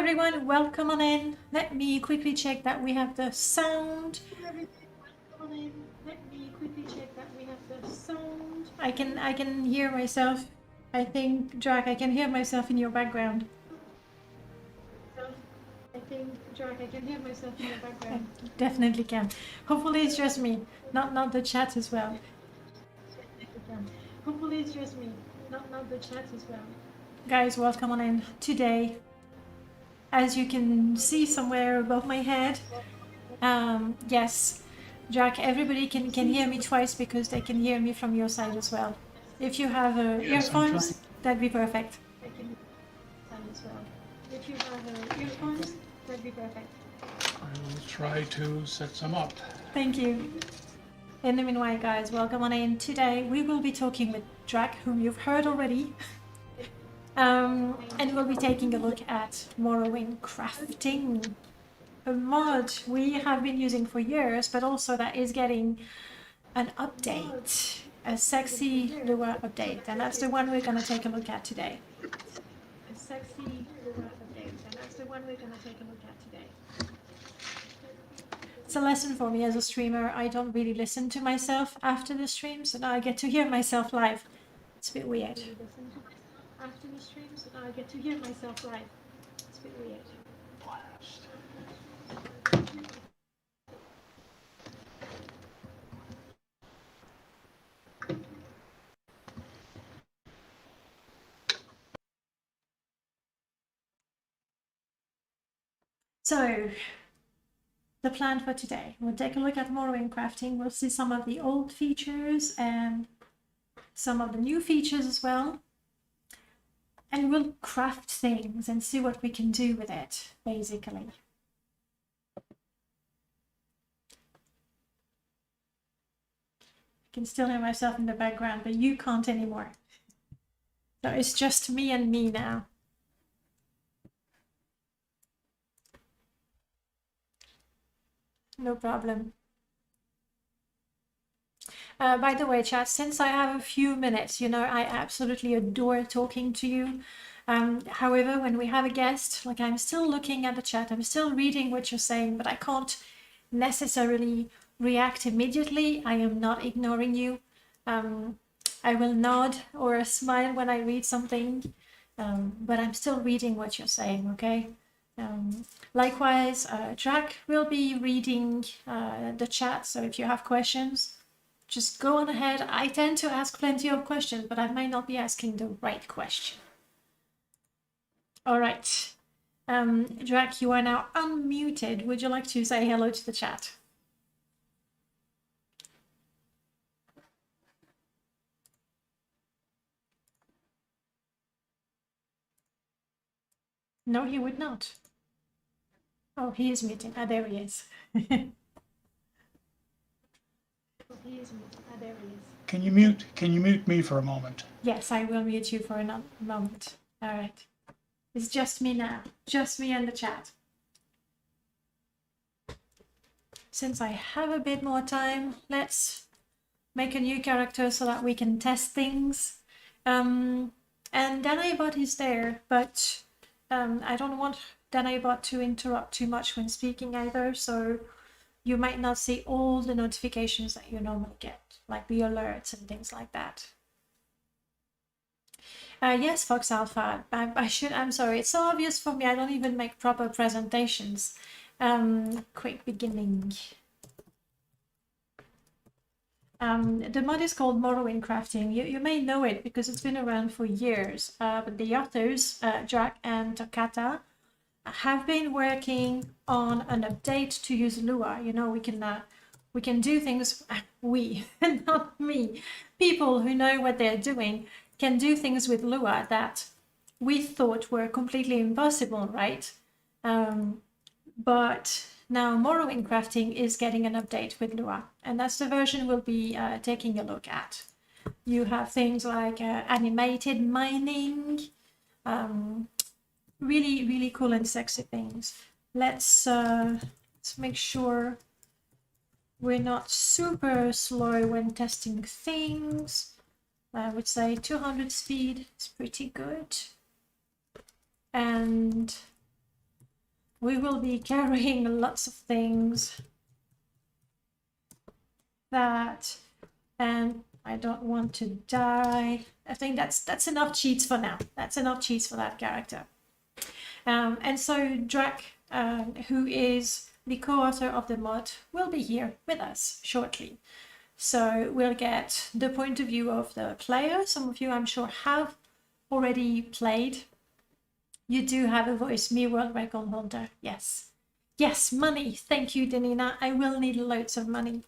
everyone, welcome on in. Let me quickly check that we have the sound. I can hear myself. I think, Drac, I can hear myself in your background. I definitely can. Hopefully it's just me, not the chat as well. Guys, welcome on in. Today, as you can see somewhere above my head, yes, Drac, everybody can hear me twice because they can hear me from your side as well. If you have earphones, that'd be perfect. I will try to set some up. Thank you. In the meanwhile, guys, welcome on in. Today we will be talking with Drac, whom you've heard already. And we'll be taking a look at Morrowind Crafting, a mod we have been using for years, but also that is getting an update, a sexy Lua update, and that's the one we're going to take a look at today. It's a lesson for me as a streamer. I don't really listen to myself after the stream, so now I get to hear myself live. It's a bit weird. So, the plan for today, we'll take a look at Morrowind Crafting. We'll see some of the old features and some of the new features as well. And we'll craft things and see what we can do with it, basically. I can still hear myself in the background, but you can't anymore. So it's just me and me now. No problem. By the way, chat, since I have a few minutes, you know, I absolutely adore talking to you. However, when we have a guest, like, I'm still looking at the chat, I'm still reading what you're saying, but I can't necessarily react immediately. I am not ignoring you. I will nod or smile when I read something, but I'm still reading what you're saying, okay? Likewise, Drac will be reading the chat, so if you have questions, just go on ahead. I tend to ask plenty of questions, but I might not be asking the right question. All right. Drac, you are now unmuted. Would you like to say hello to the chat? No, he would not. Oh, he is muted. Ah, there he is. Can you mute me for a moment? Yes, I will mute you for a moment. All right. It's just me now. Just me and the chat. Since I have a bit more time, let's make a new character so that we can test things. And Danaebot is there, but I don't want Danaebot to interrupt too much when speaking either, so you might not see all the notifications that you normally get, like the alerts and things like that. Yes, Fox Alpha, I'm sorry, it's so obvious for me, I don't even make proper presentations. Quick beginning. The mod is called Morrowind Crafting. You may know it because it's been around for years, but the authors, Drac and Takata, have been working on an update to use Lua. You know, we can do things, not me, people who know what they're doing can do things with Lua that we thought were completely impossible, right? But now Morrowind Crafting is getting an update with Lua, and that's the version we'll be taking a look at. You have things like animated mining, really, really cool and sexy things. Let's make sure we're not super slow when testing things. I would say 200 speed is pretty good. And we will be carrying lots of things that, and I don't want to die. I think that's enough cheats for now. That's enough cheats for that character. And so Drac, who is the co-author of the mod, will be here with us shortly. So we'll get the point of view of the player. Some of you, I'm sure, have already played. You do have a voice, me world record holder. Yes. Yes, money. Thank you, Danina. I will need loads of money.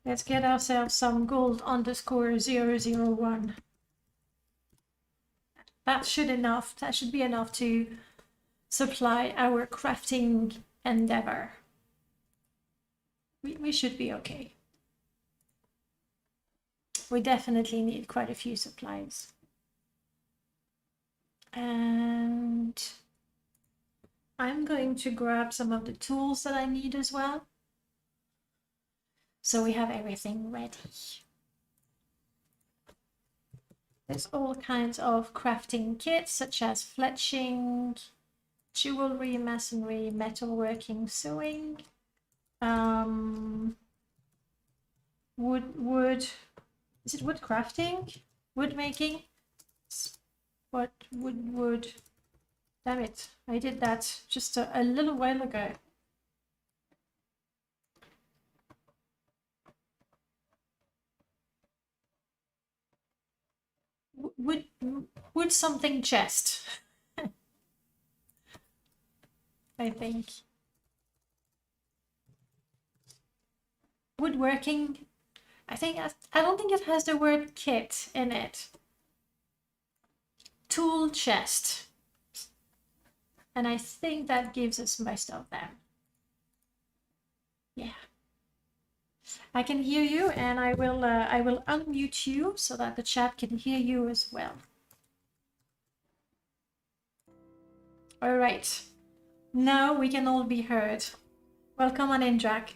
Let's get ourselves some gold _001. That should be enough to supply our crafting endeavor. We should be okay. We definitely need quite a few supplies. And I'm going to grab some of the tools that I need as well, so we have everything ready. There's all kinds of crafting kits, such as fletching, jewelry, masonry, metalworking, sewing, wood. Is it wood crafting? Wood making? What wood? Damn it! I did that just a little while ago. Would something chest? I think. Woodworking. I don't think it has the word kit in it. Tool chest. And I think that gives us most of them. Yeah. I can hear you, and I will unmute you so that the chat can hear you as well. All right. Now we can all be heard. Welcome on in, Drac.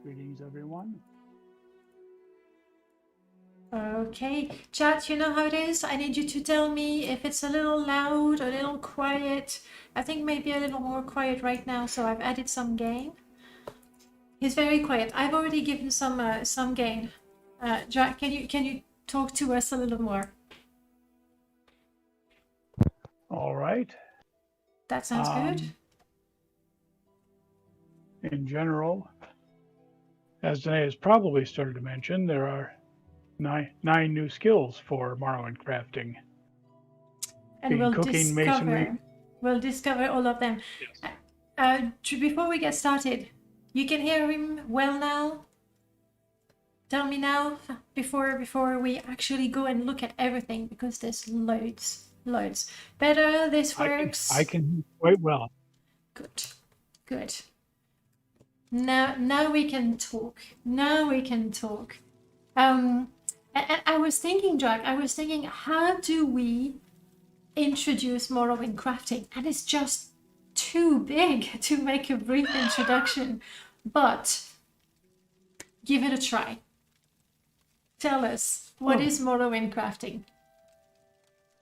Greetings, everyone. Okay, chat, you know how it is. I need you to tell me if it's a little loud or a little quiet. I think maybe a little more quiet right now, so I've added some gain. He's very quiet. I've already given some gain. Drac, can you talk to us a little more? All right. That sounds good. In general, as Danae has probably started to mention, there are nine new skills for Morrowind Crafting. And we'll cooking, masonry. discover all of them. Yes. Before we get started, you can hear him well now? Tell me now, before we actually go and look at everything, because there's loads. Better, this works. I can quite well. Good. Now we can talk. And I was thinking, Drac, how do we introduce Morrowind Crafting? And it's just too big to make a brief introduction, but give it a try. Tell us, what is Morrowind Crafting?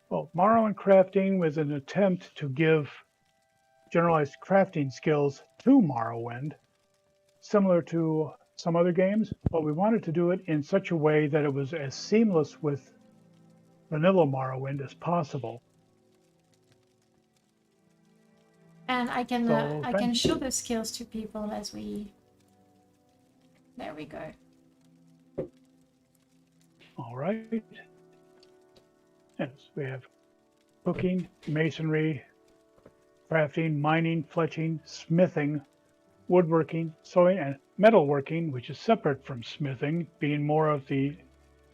Well, Morrowind Crafting was an attempt to give generalized crafting skills to Morrowind, similar to some other games, but we wanted to do it in such a way that it was as seamless with vanilla Morrowind as possible. And I can show the skills to people as we. There we go. All right. Yes, we have cooking, masonry, crafting, mining, fletching, smithing, woodworking, sewing, and metalworking, which is separate from smithing, being more of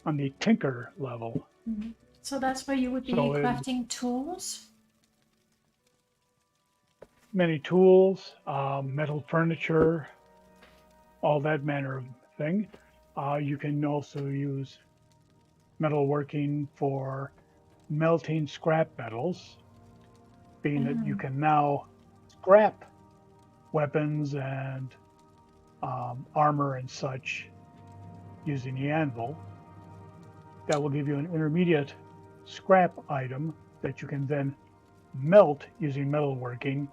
on the tinker level. Mm-hmm. So that's where you would be crafting tools? Many tools, metal furniture, all that manner of thing. You can also use metalworking for melting scrap metals, being that you can now scrap weapons and armor and such using the anvil. That will give you an intermediate scrap item that you can then melt using metalworking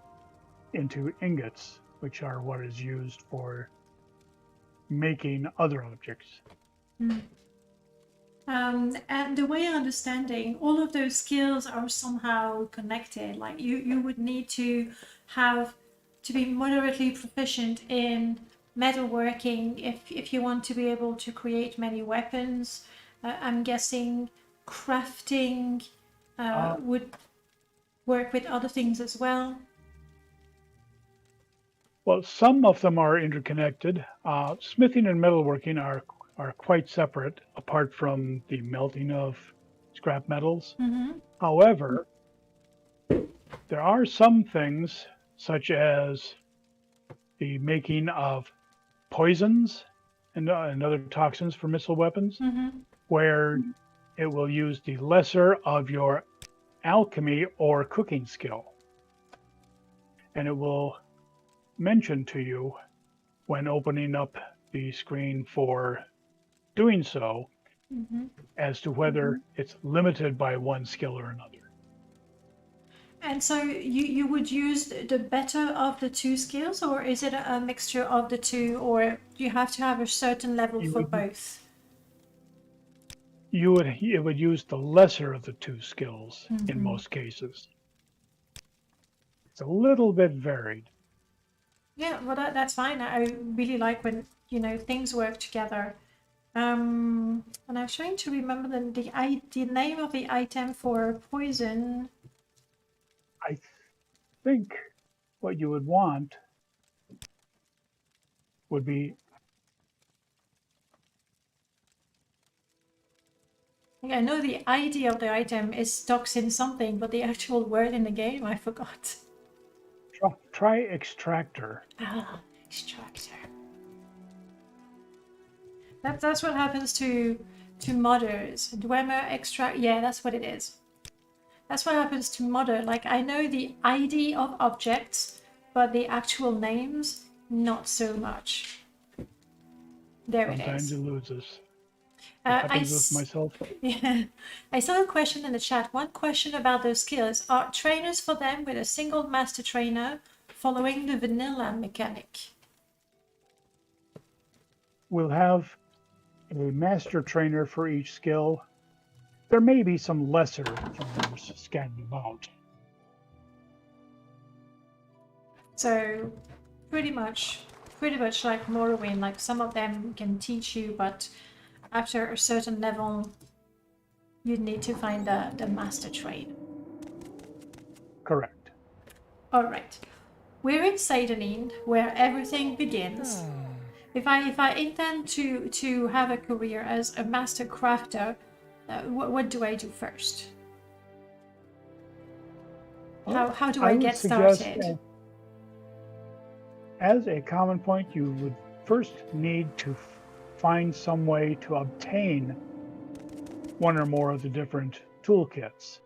into ingots, which are what is used for making other objects. And the way I'm understanding, all of those skills are somehow connected. Like you would need to have to be moderately proficient in metalworking if you want to be able to create many weapons. I'm guessing crafting would work with other things as well. Well, some of them are interconnected. Smithing and metalworking are quite separate, apart from the melting of scrap metals. However, there are some things, such as the making of poisons and other toxins for missile weapons, where it will use the lesser of your alchemy or cooking skill. And it will mention to you when opening up the screen for doing so as to whether it's limited by one skill or another. And so you would use the better of the two skills, or is it a mixture of the two, or you have to have a certain level for both? It would use the lesser of the two skills in most cases. It's a little bit varied. Yeah, well that's fine. I really like when things work together. And I'm trying to remember the name of the item for poison. I think what you would want would be I know the ID of the item is toxin something, but the actual word in the game I forgot. try extractor. Ah, extractor. That's what happens to modders. Dwemer extract. Yeah, that's what it is. That's what happens to modder. Like I know the ID of objects, but the actual names not so much. There Sometimes it is. it loses. I happens with myself. Yeah, I saw a question in the chat. One question about those skills: are trainers for them with a single master trainer following the vanilla mechanic? We'll have a master trainer for each skill. There may be some lesser trainers scattered about. So pretty much like Morrowind. Like some of them can teach you, but after a certain level, you'd need to find the master trainer. Correct. All right, we're in Satanin, where everything begins. If I intend to have a career as a master crafter, what do I do first? How do I get started? As a common point, you would first need to find some way to obtain one or more of the different toolkits.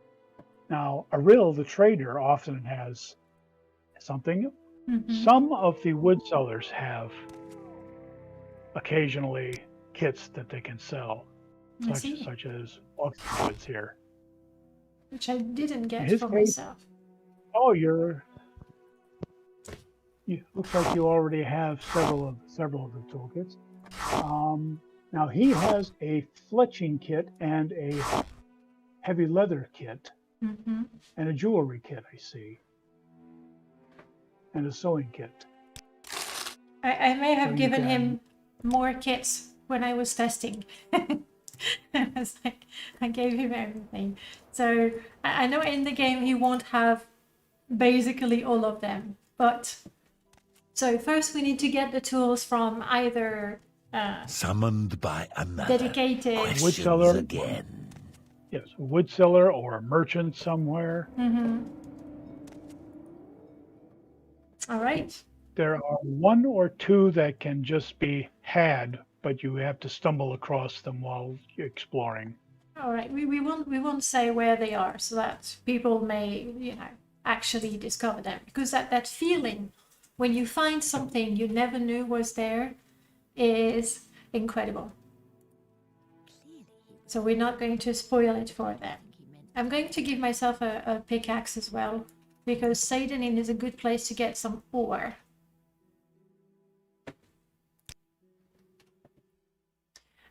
Now, Ariel, the trader, often has something. Some of the wood sellers have occasionally kits that they can sell, such as auction woods here. Which I didn't get for myself. Oh, looks like you already have several of the toolkits. Now he has a fletching kit and a heavy leather kit and a jewelry kit, I see, and a sewing kit. I may have given him more kits when I was testing. I gave him everything. So I know in the game he won't have basically all of them, but so first we need to get the tools from either summoned by another dedicated wood seller again. Yes, a wood seller or a merchant somewhere. All right. There are one or two that can just be had, but you have to stumble across them while exploring. All right. We won't say where they are so that people may actually discover them, because that feeling when you find something you never knew was there is incredible. So we're not going to spoil it for them. I'm going to give myself a pickaxe as well, because Sadanin is a good place to get some ore.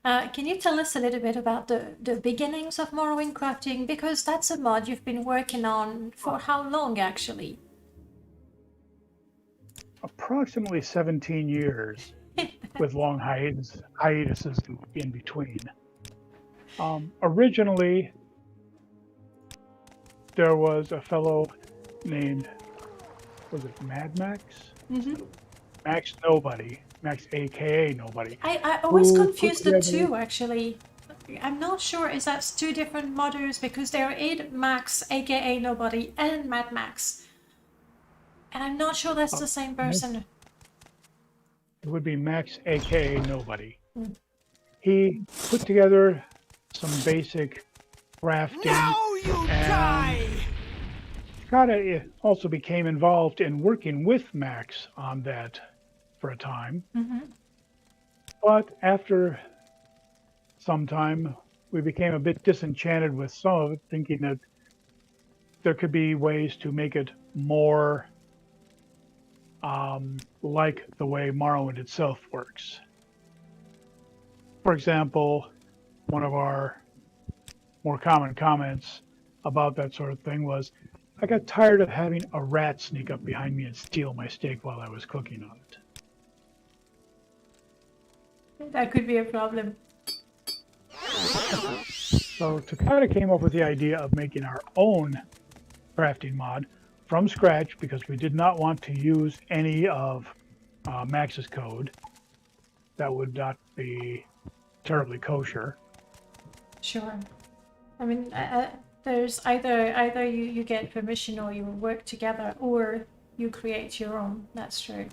Can you tell us a little bit about the beginnings of Morrowind Crafting? Because that's a mod you've been working on for how long, actually? Approximately 17 years, with long hiatuses in between. Originally, there was a fellow named, was it Mad Max? Mm-hmm. Max Nobody, Max AKA Nobody. I always who confuse put the together- two, actually. I'm not sure if that's two different modders, because there are Max, aka Nobody, and Mad Max. And I'm not sure that's the same person. It would be Max AKA Nobody. Mm. He put together some basic crafting. Now you die! Kata also became involved in working with Max on that for a time. Mm-hmm. But after some time, we became a bit disenchanted with some of it, thinking that there could be ways to make it more like the way Morrowind itself works. For example, one of our more common comments about that sort of thing was, I got tired of having a rat sneak up behind me and steal my steak while I was cooking on it. That could be a problem. So Takata came up with the idea of making our own crafting mod from scratch, because we did not want to use any of Max's code. That would not be terribly kosher. Sure. I mean, there's either you get permission, or you work together, or you create your own. That's true.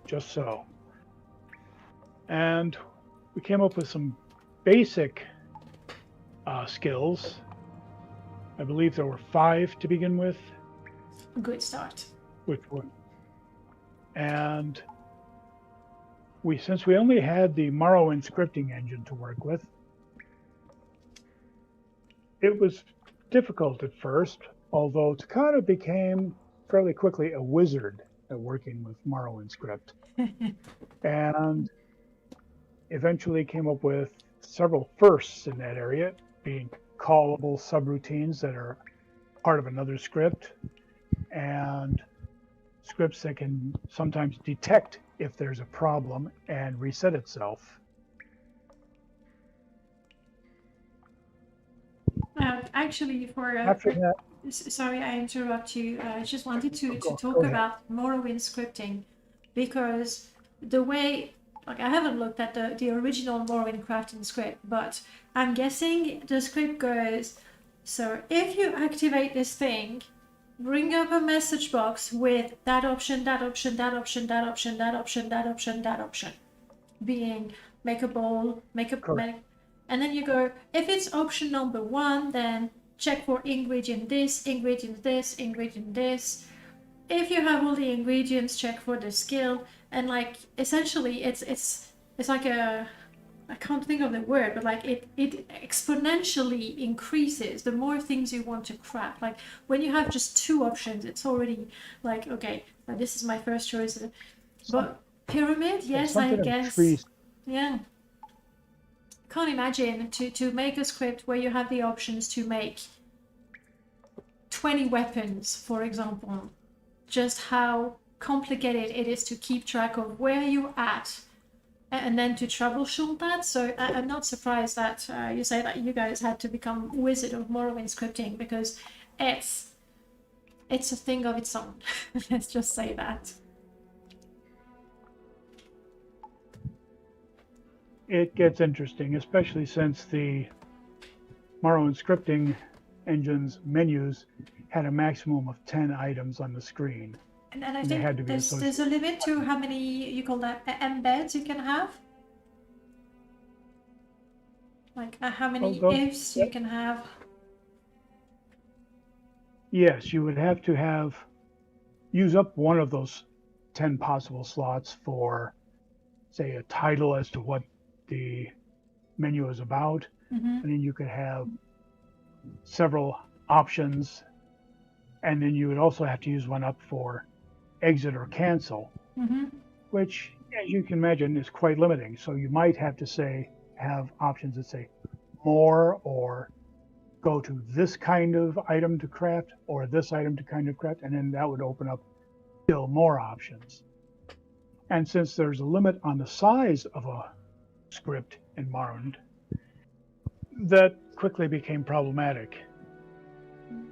Just so. And we came up with some basic skills. I believe there were 5 to begin with. Good start. And since we only had the Morrowind scripting engine to work with, it was difficult at first, although Takata became fairly quickly a wizard at working with Morrowind script. And eventually came up with several firsts in that area, being callable subroutines that are part of another script, and scripts that can sometimes detect if there's a problem and reset itself. Actually, After that, sorry, I interrupt you. I just wanted to Go talk ahead. about Morrowind scripting, because the way, like, I haven't looked at the original Morrowind crafting script, but I'm guessing the script goes, so if you activate this thing, bring up a message box with that option, that option, that option, that option, that option, that option, that option, being make a bowl, and then you go, if it's option number 1, then check for ingredient this, ingredient this, ingredient this. If you have all the ingredients, check for the skill. And like, essentially it's like I can't think of the word, but like it exponentially increases the more things you want to craft. Like when you have just 2 options, it's already like, okay, this is my first choice. But pyramid, yes, I guess. Yeah. Can't imagine to make a script where you have the options to make 20 weapons, for example. Just how complicated it is to keep track of where you're at, and then to troubleshoot that. So I'm not surprised that you say that you guys had to become wizard of Morrowind scripting, because it's a thing of its own. Let's just say that. it gets interesting, especially since the Morrowind scripting engine's menus had a maximum of 10 items on the screen. And I they think had to be there's a limit to how many, you call that, embeds you can have? Like how many ifs you can have? Yes, you would have to use up one of those 10 possible slots for, say, a title as to what the menu is about, Mm-hmm. and then you could have several options, and then you would also have to use one up for exit or cancel, Mm-hmm. which, as you can imagine, is quite limiting. So you might have to have options that say more, or go to this kind of item to craft, or this item to kind of craft, and then that would open up still more options. And since there's a limit on the size of a script in Morrowind, that quickly became problematic.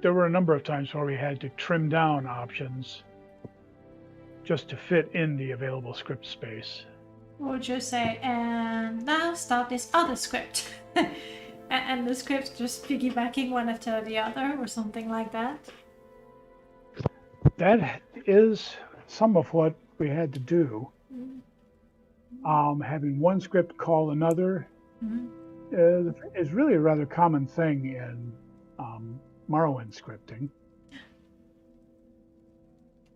There were a number of times where we had to trim down options just to fit in the available script space. Or just say, and now start this other script. And the script just piggybacking one after the other or something like that. That is some of what we had to do. Having one script call another is really a rather common thing in Morrowind scripting.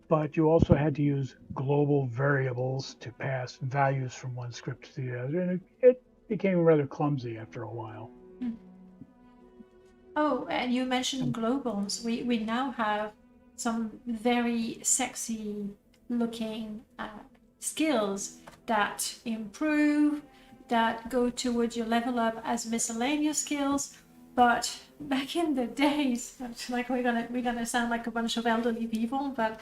But you also had to use global variables to pass values from one script to the other, and it became rather clumsy after a while. Oh, and you mentioned globals. We now have some very sexy looking skills that improve, that go towards your level up as miscellaneous skills. But back in the days, like we're gonna sound like a bunch of elderly people, but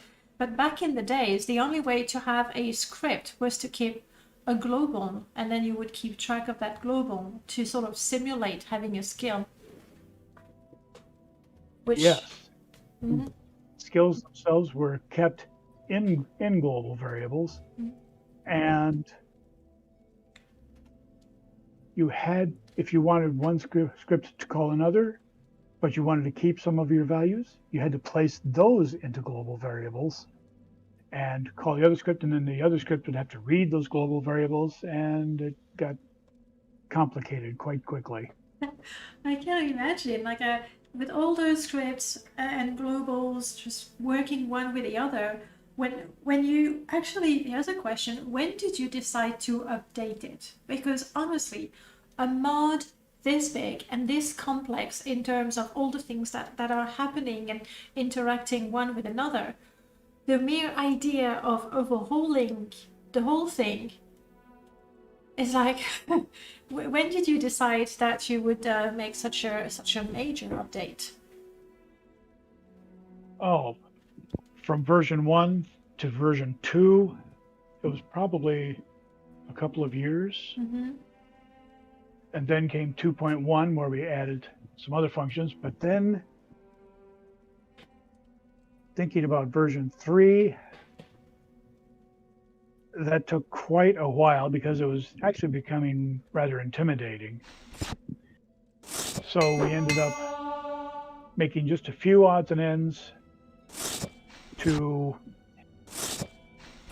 back in the days, the only way to have a script was to keep a global, and then you would keep track of that global to sort of simulate having a skill. Which, Yes. Mhm. Skills themselves were kept in global variables, and you had, if you wanted one script to call another, but you wanted to keep some of your values, you had to place those into global variables and call the other script, and then the other script would have to read those global variables, and it got complicated quite quickly. I can imagine, like with all those scripts and globals just working one with the other. When you actually, here's a question: when did you decide to update it? Because honestly, a mod this big and this complex in terms of all the things that are happening and interacting one with another, the mere idea of overhauling the whole thing is like, when did you decide that you would make such a major update? Oh, from version 1 to version 2, it was probably a couple of years. Mm-hmm. And then came 2.1, where we added some other functions. But then, thinking about version 3, that took quite a while because it was actually becoming rather intimidating. So we ended up making just a few odds and ends to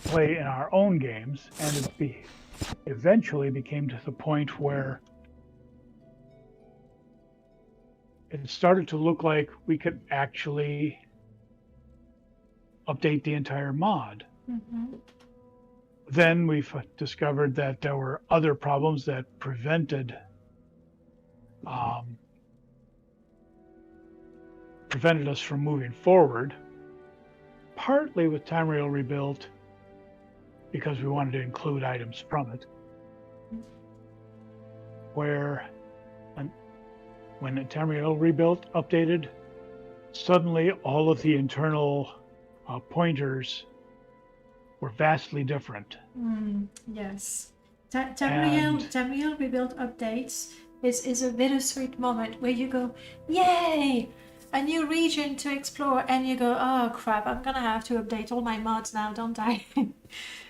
play in our own games, and it eventually became to the point where it started to look like we could actually update the entire mod. Mm-hmm. Then we discovered that there were other problems that prevented us from moving forward, partly with Tamriel Rebuilt, because we wanted to include items from it, where when Tamriel Rebuilt updated, suddenly all of the internal pointers were vastly different. Yes. Tamriel Rebuild updates is a bittersweet moment where you go, yay! A new region to explore, and you go, oh crap, I'm gonna have to update all my mods now, don't I?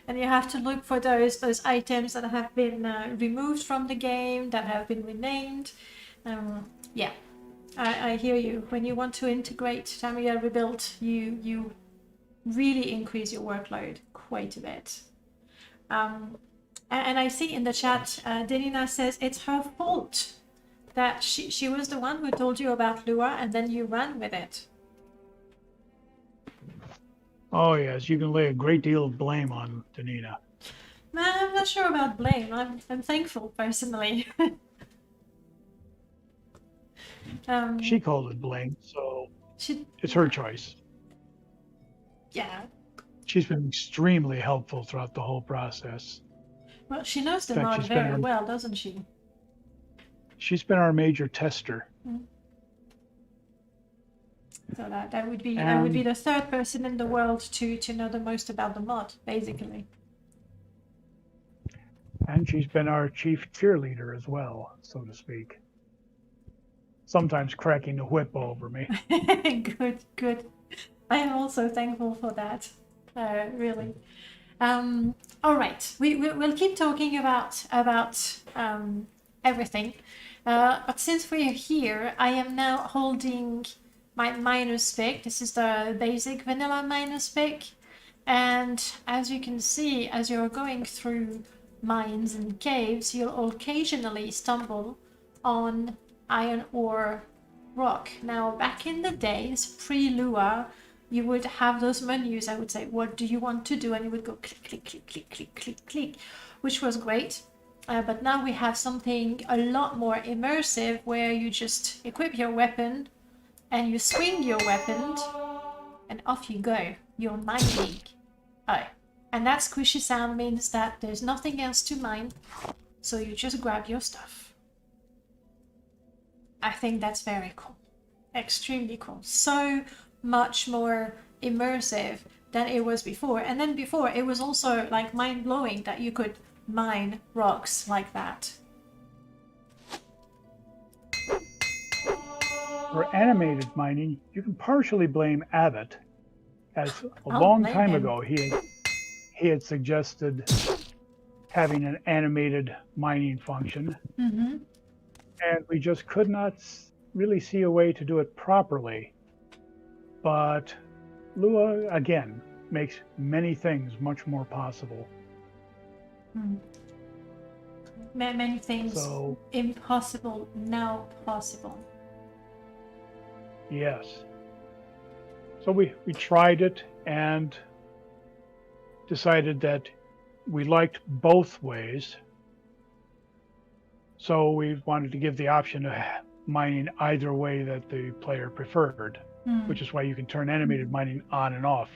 And you have to look for those items that have been removed from the game, that have been renamed. Yeah, I hear you. When you want to integrate Tamriel Rebuilt, you really increase your workload quite a bit. And I see in the chat, Denina says it's her fault that she was the one who told you about Lua and then you ran with it. Oh yes, you can lay a great deal of blame on Danina. Man, I'm not sure about blame. I'm thankful personally. She called it bling, so She, it's her choice. yeah. She's been extremely helpful throughout the whole process. Well, she knows the In fact, mod very well, doesn't she? she's been our major tester. So that would be And the third person in the world to know the most about the mod, basically. And she's been our chief cheerleader as well, so to speak. Sometimes cracking the whip over me. Good. I am also thankful for that. Really. All right, we'll keep talking about everything. But since we're here, I am now holding my miner's pick. This is the basic vanilla miner's pick. And as you can see, as you're going through mines and caves, you'll occasionally stumble on iron ore rock. Now, back in the days, pre-Lua, you would have those menus. I would say, what do you want to do? And you would go click, click, click, click, click, click, click, which was great. But now we have something a lot more immersive where you just equip your weapon and you swing your weapon and off you go. You're mining. Oh, and that squishy sound means that there's nothing else to mine, so you just grab your stuff. I think that's very cool. Extremely cool. So much more immersive than it was before. And then before, it was also like mind-blowing that you could mine rocks like that. For animated mining, you can partially blame Abbott, as a long time ago he had suggested having an animated mining function, and we just could not really see a way to do it properly. But Lua, again, makes many things much more possible. Many things So, impossible, now possible. yes. So we tried it and decided that we liked both ways. So we wanted to give the option of mining either way that the player preferred, which is why you can turn animated mining on and off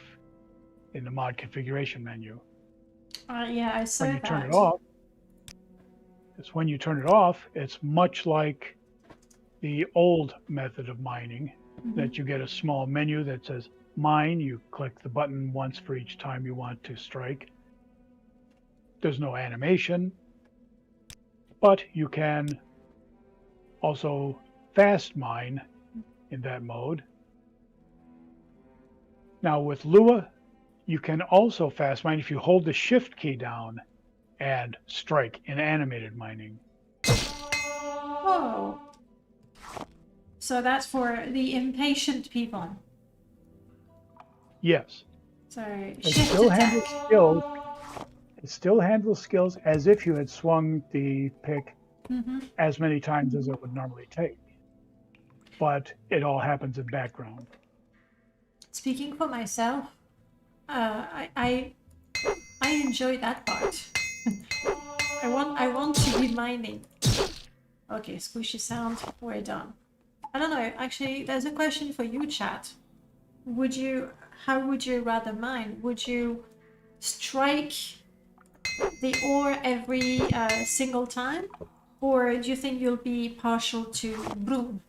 in the mod configuration menu. Yeah, I saw When you that. turn it off, when you turn it off, it's much like the old method of mining, that you get a small menu that says mine. You click the button once for each time you want to strike. There's no animation, but you can also fast mine in that mode. Now with Lua, you can also fast mine if you hold the shift key down and strike in animated mining. Oh. So that's for the impatient people. Yes. So It shift still attack. handles skills. It still handles skills as if you had swung the pick as many times as it would normally take. But it all happens in background. Speaking for myself, I enjoy that part. I want to be mining. Okay, squishy sound. We're done. I don't know. Actually, there's a question for you, chat. How would you rather mine? Would you strike the ore every single time, or do you think you'll be partial to broom,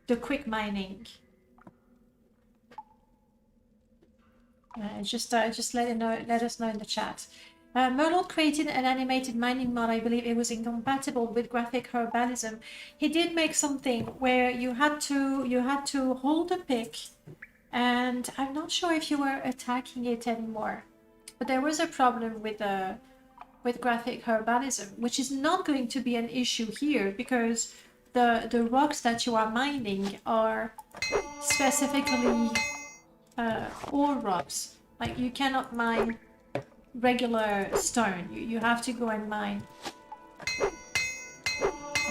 the quick mining? Just let us know in the chat. Merlot created an animated mining mod. I believe it was incompatible with graphic herbalism. He did make something where you had to hold a pick, and I'm not sure if you were attacking it anymore. But there was a problem with graphic herbalism, which is not going to be an issue here because the rocks that you are mining are specifically ore rocks. Like you cannot mine regular stone. You have to go and mine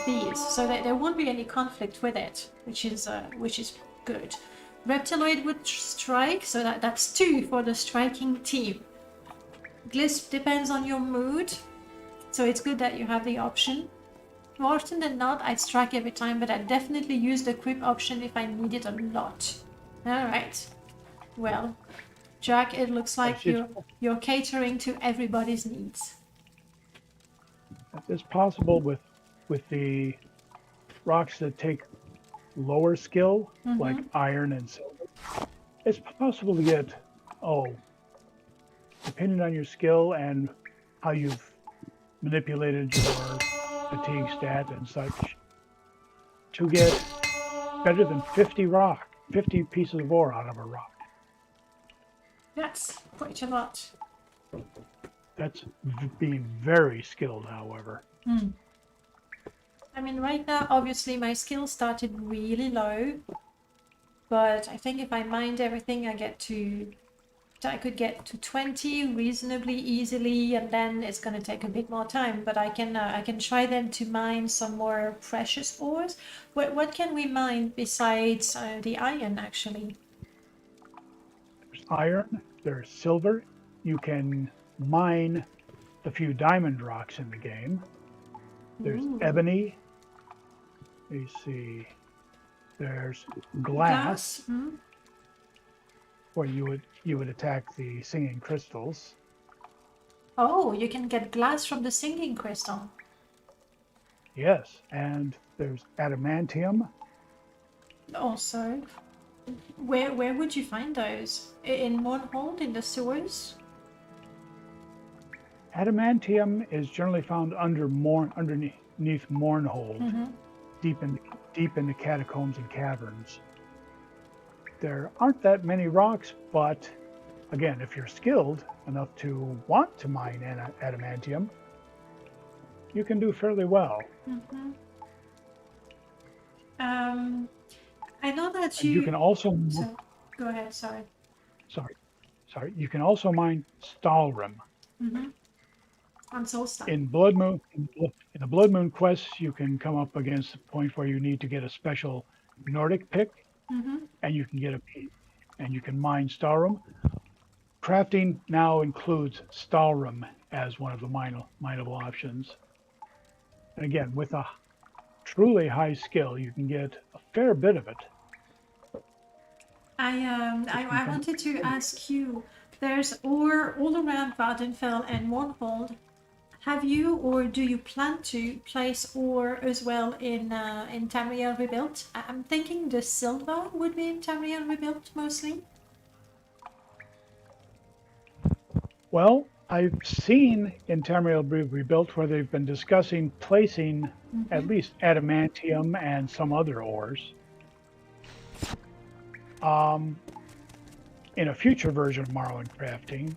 these, so that there won't be any conflict with it, which is good. Reptiloid would strike, so that's 2 for the striking team. Glisp depends on your mood, so it's good that you have the option. more often than not, I strike every time, but I definitely use the equip option if I need it a lot. Alright. Well, Jack, it looks like you're catering to everybody's needs. It's possible with the rocks that take lower skill, like iron and silver. It's possible to get, depending on your skill and how you've manipulated your fatigue stat and such, to get better than 50 pieces of ore out of a rock. That's quite a lot. That's being very skilled, however. I mean, right now, obviously, my skill started really low, but I think if I mined everything, I could get to 20 reasonably easily, and then it's going to take a bit more time. But I can try then to mine some more precious ores. What can we mine besides the iron, actually? There's iron, there's silver. You can mine the few diamond rocks in the game. There's ebony. You see, there's glass. Where you would attack the singing crystals. Oh, you can get glass from the singing crystal. Yes, and there's adamantium. Also, where would you find those? In Morrowind, in the sewers? Adamantium is generally found underneath Morrowind, deep in the catacombs and caverns. There aren't that many rocks, but again, if you're skilled enough to want to mine adamantium, you can do fairly well. I know that And you can also go ahead. Sorry. You can also mine Stalrim. I'm so stuck. In Blood Moon, in the Blood Moon quests, you can come up against the point where you need to get a special Nordic pick, and you can mine Stalrim. Crafting now includes Stalrim as one of the mineable options. And again, with a truly high skill, you can get a fair bit of it. I wanted to ask you. There's ore all around Vardenfell and Morrowind. Have you, or do you plan to place ore as well in Tamriel Rebuilt? I'm thinking the silver would be in Tamriel Rebuilt mostly. Well, I've seen in Tamriel Rebuilt where they've been discussing placing at least adamantium and some other ores. In a future version of Morrowind Crafting,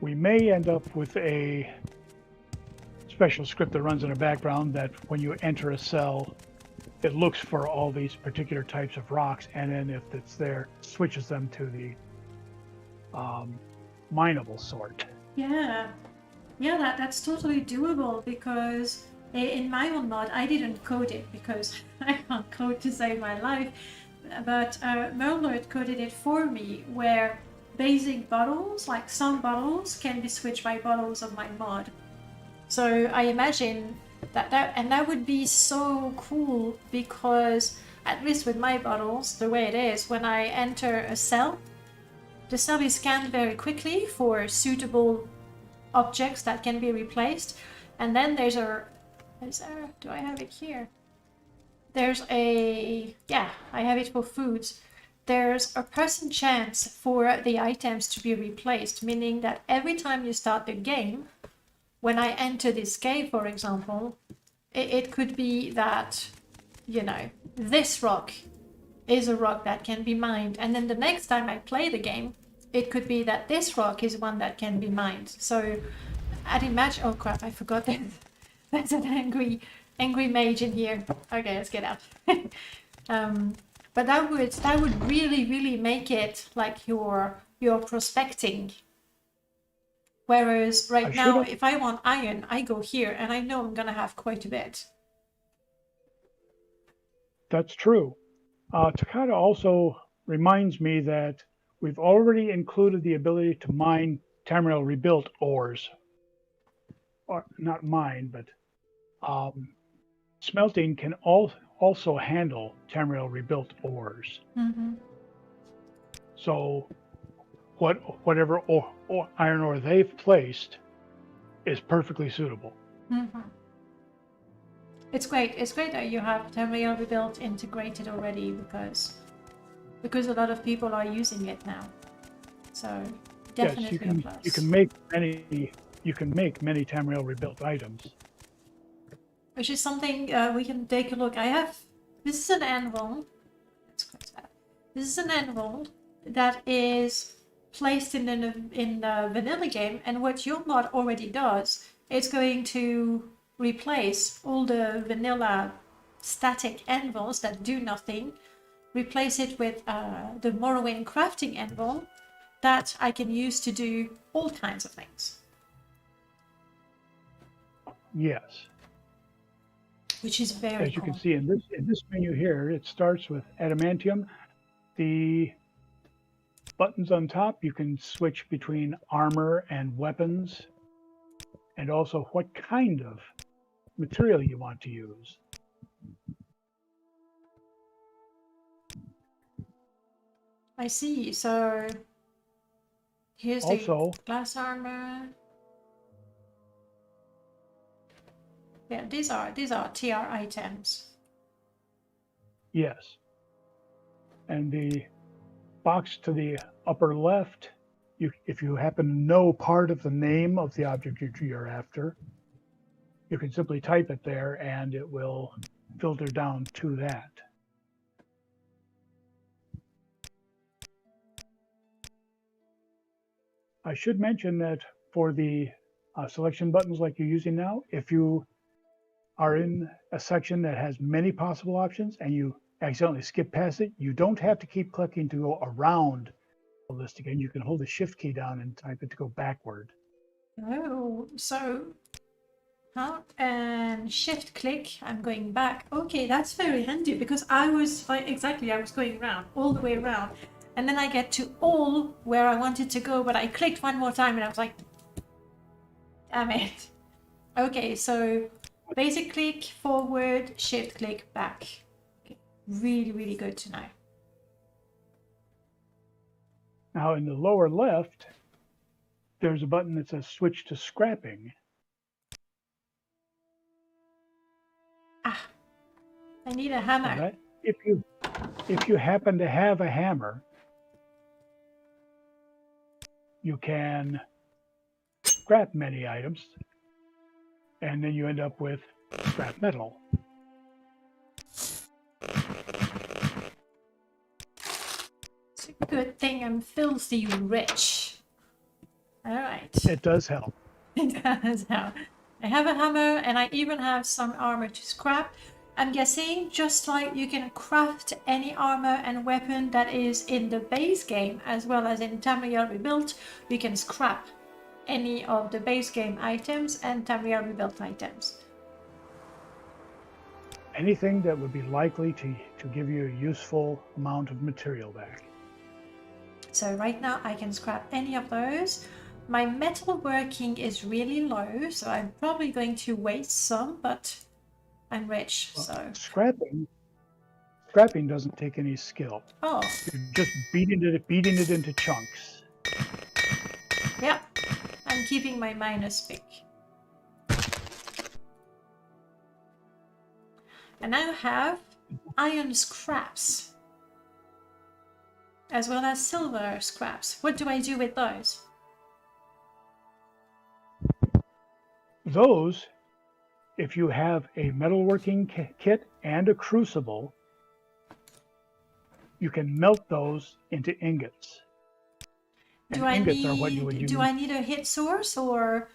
we may end up with a special script that runs in the background that when you enter a cell, it looks for all these particular types of rocks, and then if it's there, switches them to the mineable sort. Yeah, that's totally doable, because in my own mod, I didn't code it because I can't code to save my life, but Merlord coded it for me, where basic bottles, like some bottles, can be switched by bottles of my mod. So I imagine that would be so cool, because at least with my bottles, the way it is, when I enter a cell, the cell is scanned very quickly for suitable objects that can be replaced, and then do I have it here? I have it for foods. There's a % chance for the items to be replaced, meaning that every time you start the game, when I enter this cave, for example, it could be that, this rock is a rock that can be mined. And then the next time I play the game, it could be that this rock is one that can be mined. So I'd imagine, oh crap, I forgot that there's an angry mage in here. Okay, let's get out. But that would really, really make it like your prospecting. Whereas right now, if I want iron, I go here, and I know I'm going to have quite a bit. That's true. Takata also reminds me that we've already included the ability to mine Tamriel Rebuilt ores. Or not mine, but smelting can also handle Tamriel rebuilt ores. Mm-hmm. So whatever iron ore they've placed is perfectly suitable. Mm-hmm. It's great. It's great that you have Tamriel Rebuilt integrated already because a lot of people are using it now. So definitely Yes, a plus. you can make many Tamriel rebuilt items. Which is something we can take a look. This is an anvil. Let's close that. This is an anvil that is placed in the vanilla game, and what your mod already does, it's going to replace all the vanilla static anvils that do nothing, replace it with the Morrowind Crafting anvil that I can use to do all kinds of things. Yes. Which is very As you cool. can see in this menu here, it starts with Adamantium. The buttons on top, you can switch between armor and weapons, and also what kind of material you want to use. I see. So here's Also, the glass armor. Yeah, these are TR items. yes. And the box to the upper left, if you happen to know part of the name of the object you're after, you can simply type it there and it will filter down to that. I should mention that for the selection buttons like you're using now, if you are in a section that has many possible options and you accidentally skip past it, you don't have to keep clicking to go around the list again. You can hold the shift key down and type it to go backward. Oh, so and shift click, I'm going back. Okay, that's very handy because I was going around, all the way around. And then I get to all where I wanted to go, but I clicked one more time and I was like, damn it. Okay, so basic click, forward, shift click, back. Okay. Really, really good to know. Now in the lower left, there's a button that says switch to scrapping. Ah, I need a hammer. So that if you happen to have a hammer, you can scrap many items, and then you end up with scrap metal. It's a good thing I'm filthy rich. Alright. It does help. It does now. I have a hammer and I even have some armor to scrap. I'm guessing just like you can craft any armor and weapon that is in the base game as well as in Tamriel Rebuilt, you can scrap any of the base game items and Tamriel Rebuilt items. Anything that would be likely to give you a useful amount of material back. So right now I can scrap any of those. My metalworking is really low, so I'm probably going to waste some, but I'm rich, so... Scrapping doesn't take any skill. Oh. You're just beating it into chunks. Yeah, I'm keeping my minus pick. And I have iron scraps, as well as silver scraps. What do I do with those? Those, if you have a metalworking kit and a crucible, you can melt those into ingots. And ingots are what you would use. Do I need a hit source, or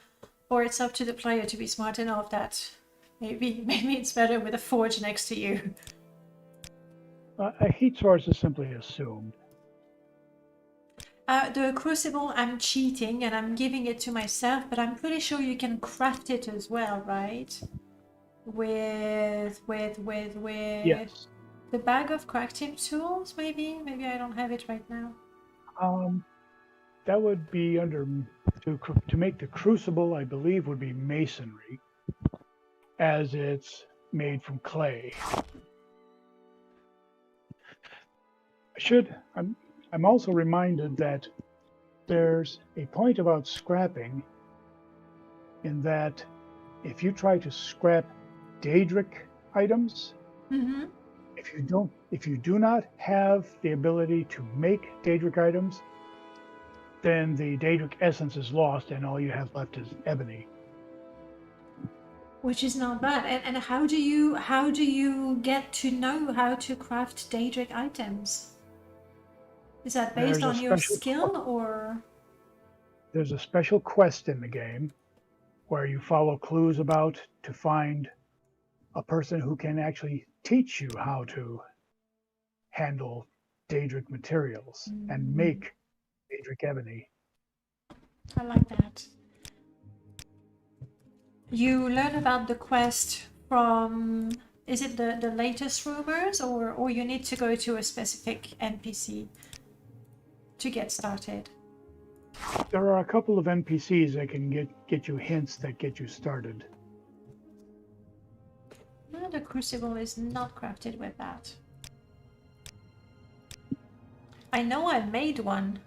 it's up to the player to be smart enough that maybe it's better with a forge next to you? A heat source is simply assumed. The crucible, I'm cheating and I'm giving it to myself, but I'm pretty sure you can craft it as well, right? With Yes. the bag of crafting tools, maybe I don't have it right now. That would be under to make the crucible, I believe, would be masonry, as it's made from clay. I'm also reminded that there's a point about scrapping in that if you try to scrap Daedric items, Mm-hmm. if you do not have the ability to make Daedric items, then the Daedric essence is lost and all you have left is ebony. Which is not bad. And how do you get to know how to craft Daedric items? Is that based on your skill or? There's a special quest in the game where you follow clues about to find a person who can actually teach you how to handle Daedric materials and make Daedric ebony. I like that. You learn about the quest from, is it the latest rumors, or you need to go to a specific NPC to get started? There are a couple of NPCs that can get you hints that get you started. No, the crucible is not crafted with that. I know I made one.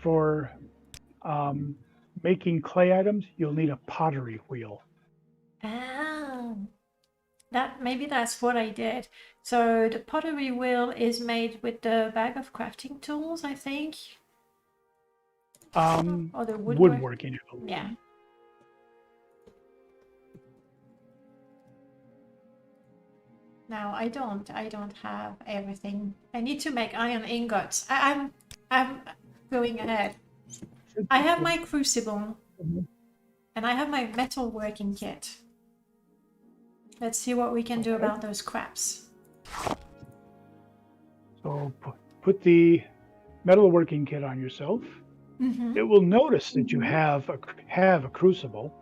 For making clay items, you'll need a pottery wheel. Ah, maybe that's what I did. So the pottery wheel is made with the bag of crafting tools, I think. Or the Woodworking. Yeah. Now I don't have everything. I need to make iron ingots. I'm going ahead. I have my crucible and I have my metal working kit. Let's see what we can do about those scraps. So put the metalworking kit on yourself. Mm-hmm. It will notice that you have a crucible.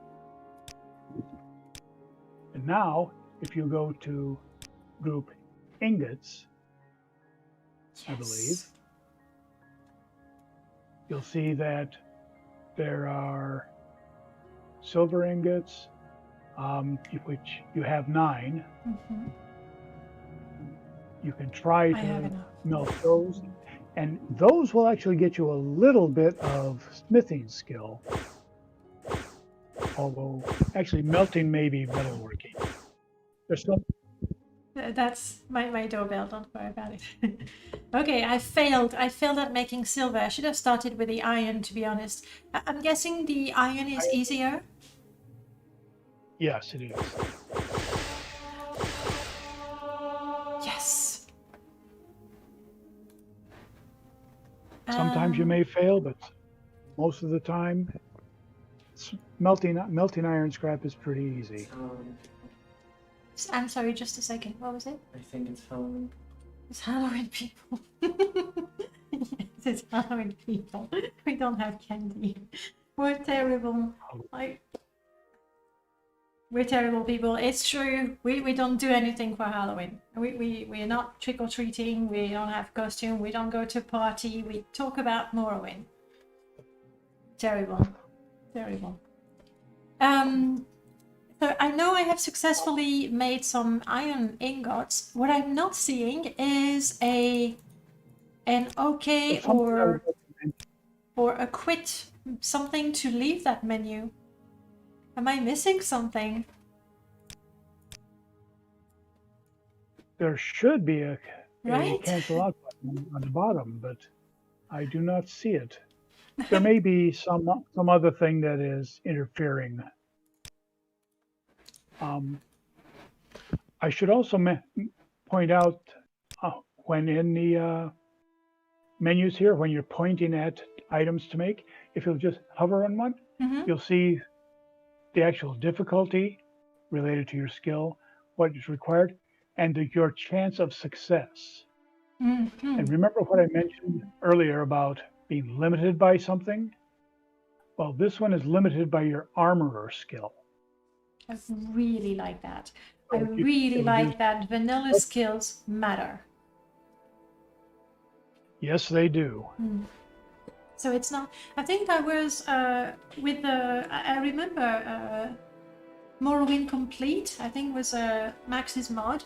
And now, if you go to group ingots, Yes. I believe, you'll see that there are silver ingots, which you have 9. Mm-hmm. You can try I have to enough. melt those, and those will actually get you a little bit of smithing skill. Although, actually, melting may be metalworking. There's some. That's my doorbell, don't worry about it. Okay, I failed at making silver. I should have started with the iron, to be honest. I'm guessing the iron is easier. Yes, it is. Yes. Sometimes you may fail, but most of the time, melting iron scrap is pretty easy. I'm sorry, just a second. What was it? I think it's Halloween. It's Halloween, people. Yes, it's Halloween, people. We don't have candy. We're terrible. We're terrible people. It's true. We don't do anything for Halloween. We're not trick-or-treating. We don't have costume. We don't go to party. We talk about Morrowind. Terrible. Terrible. So I know I have successfully made some iron ingots. What I'm not seeing is an okay or a quit, something to leave that menu. Am I missing something? There should be a Right? cancel out button on the bottom, but I do not see it. There may be some other thing that is interfering. I should also point out when in the menus here, when you're pointing at items to make, if you'll just hover on one, you'll see the actual difficulty related to your skill, what is required, and your chance of success. And remember what I mentioned earlier about being limited by something? Well, this one is limited by your armorer skill. I really like that. I really like that vanilla skills matter. Yes, they do. So it's not. I think I was with the. I remember Morrowind Complete. I think was Max's mod,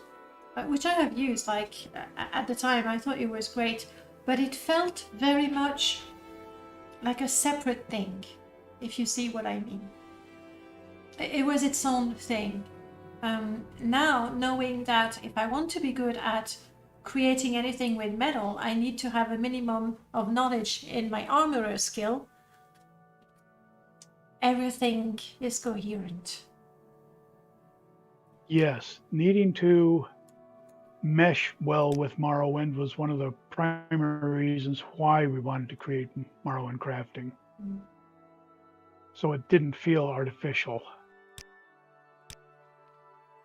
which I have used. Like at the time, I thought it was great, but it felt very much like a separate thing, if you see what I mean. It was its own thing. Now, knowing that if I want to be good at creating anything with metal, I need to have a minimum of knowledge in my armorer skill, everything is coherent. Yes, needing to mesh well with Morrowind was one of the primary reasons why we wanted to create Morrowind Crafting. Mm. So it didn't feel artificial.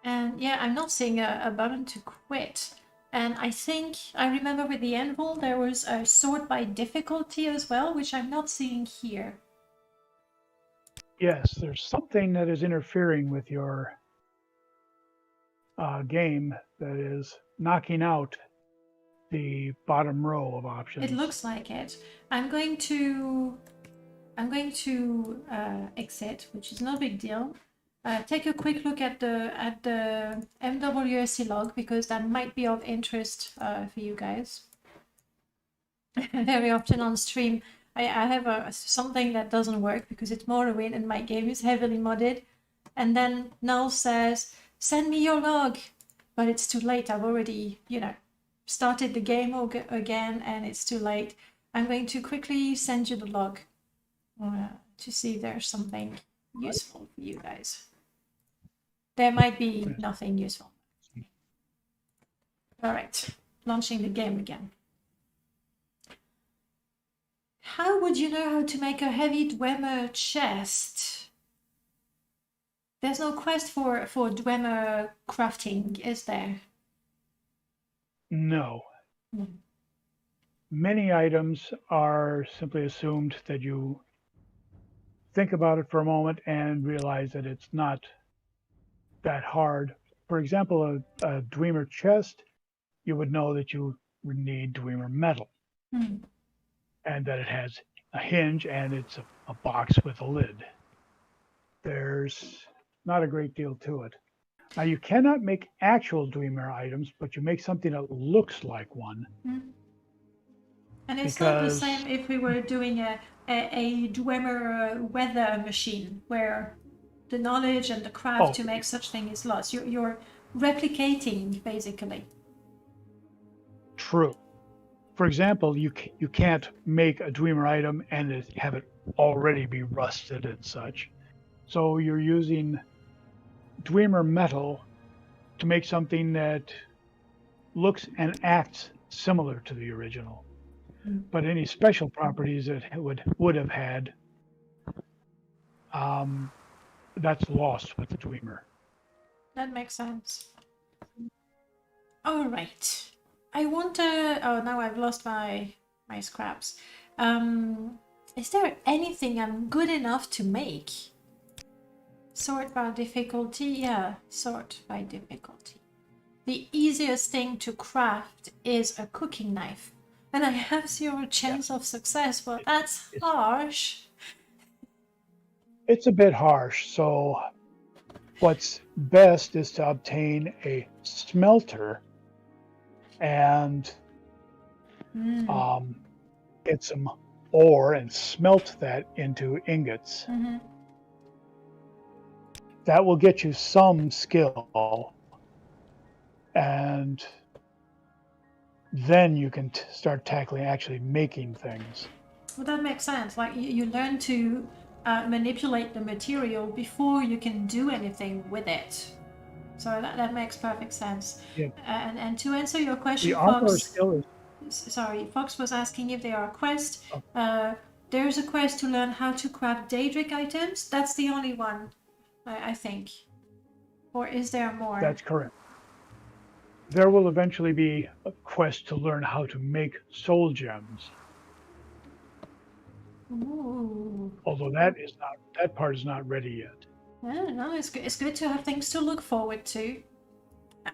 And yeah, I'm not seeing a button to quit. And I think I remember with the anvil there was a sort by difficulty as well, which I'm not seeing here. Yes, there's something that is interfering with your game that is knocking out the bottom row of options. It looks like it. I'm going to exit, which is no big deal. Take a quick look at the MWSC log because that might be of interest for you guys. Very often on stream, I have something that doesn't work because it's Morrowind and my game is heavily modded, and then Null says, "Send me your log," but it's too late. I've already, started the game again, and it's too late. I'm going to quickly send you the log to see if there's something useful for you guys. There might be nothing useful. All right, launching the game again. How would you know how to make a heavy Dwemer chest? There's no quest for Dwemer crafting, is there? No. Mm. Many items are simply assumed that you think about it for a moment and realize that it's not that hard. For example, a Dwemer chest, you would know that you would need Dwemer metal and that it has a hinge and it's a box with a lid. There's not a great deal to it. Now, you cannot make actual Dwemer items, but you make something that looks like one. And it's not the same if we were doing a Dwemer weather machine where the knowledge and the craft to make such thing is lost. You're replicating, basically. True. For example, you can't make a Dwemer item and have it already be rusted and such. So you're using Dwemer metal to make something that looks and acts similar to the original. But any special properties that it would have had, that's lost with the Dwemer. That makes sense. All right. I want to... Oh, now I've lost my scraps. Is there anything I'm good enough to make? Sort by difficulty? Yeah, sort by difficulty. The easiest thing to craft is a cooking knife. And I have 0 chance of success, but that's harsh. It's a bit harsh, so what's best is to obtain a smelter and get some ore and smelt that into ingots. That will get you some skill, and then you can start tackling actually making things. Well, that makes sense. Like you learn to manipulate the material before you can do anything with it. So that makes perfect sense. Yeah. And to answer your question, The armor Fox, skill is... Sorry, Fox was asking if there are quests. There's a quest to learn how to craft Daedric items. That's the only one, I think. Or is there more? That's correct. There will eventually be a quest to learn how to make soul gems. Ooh. Although that part is not ready yet. No, it's good to have things to look forward to.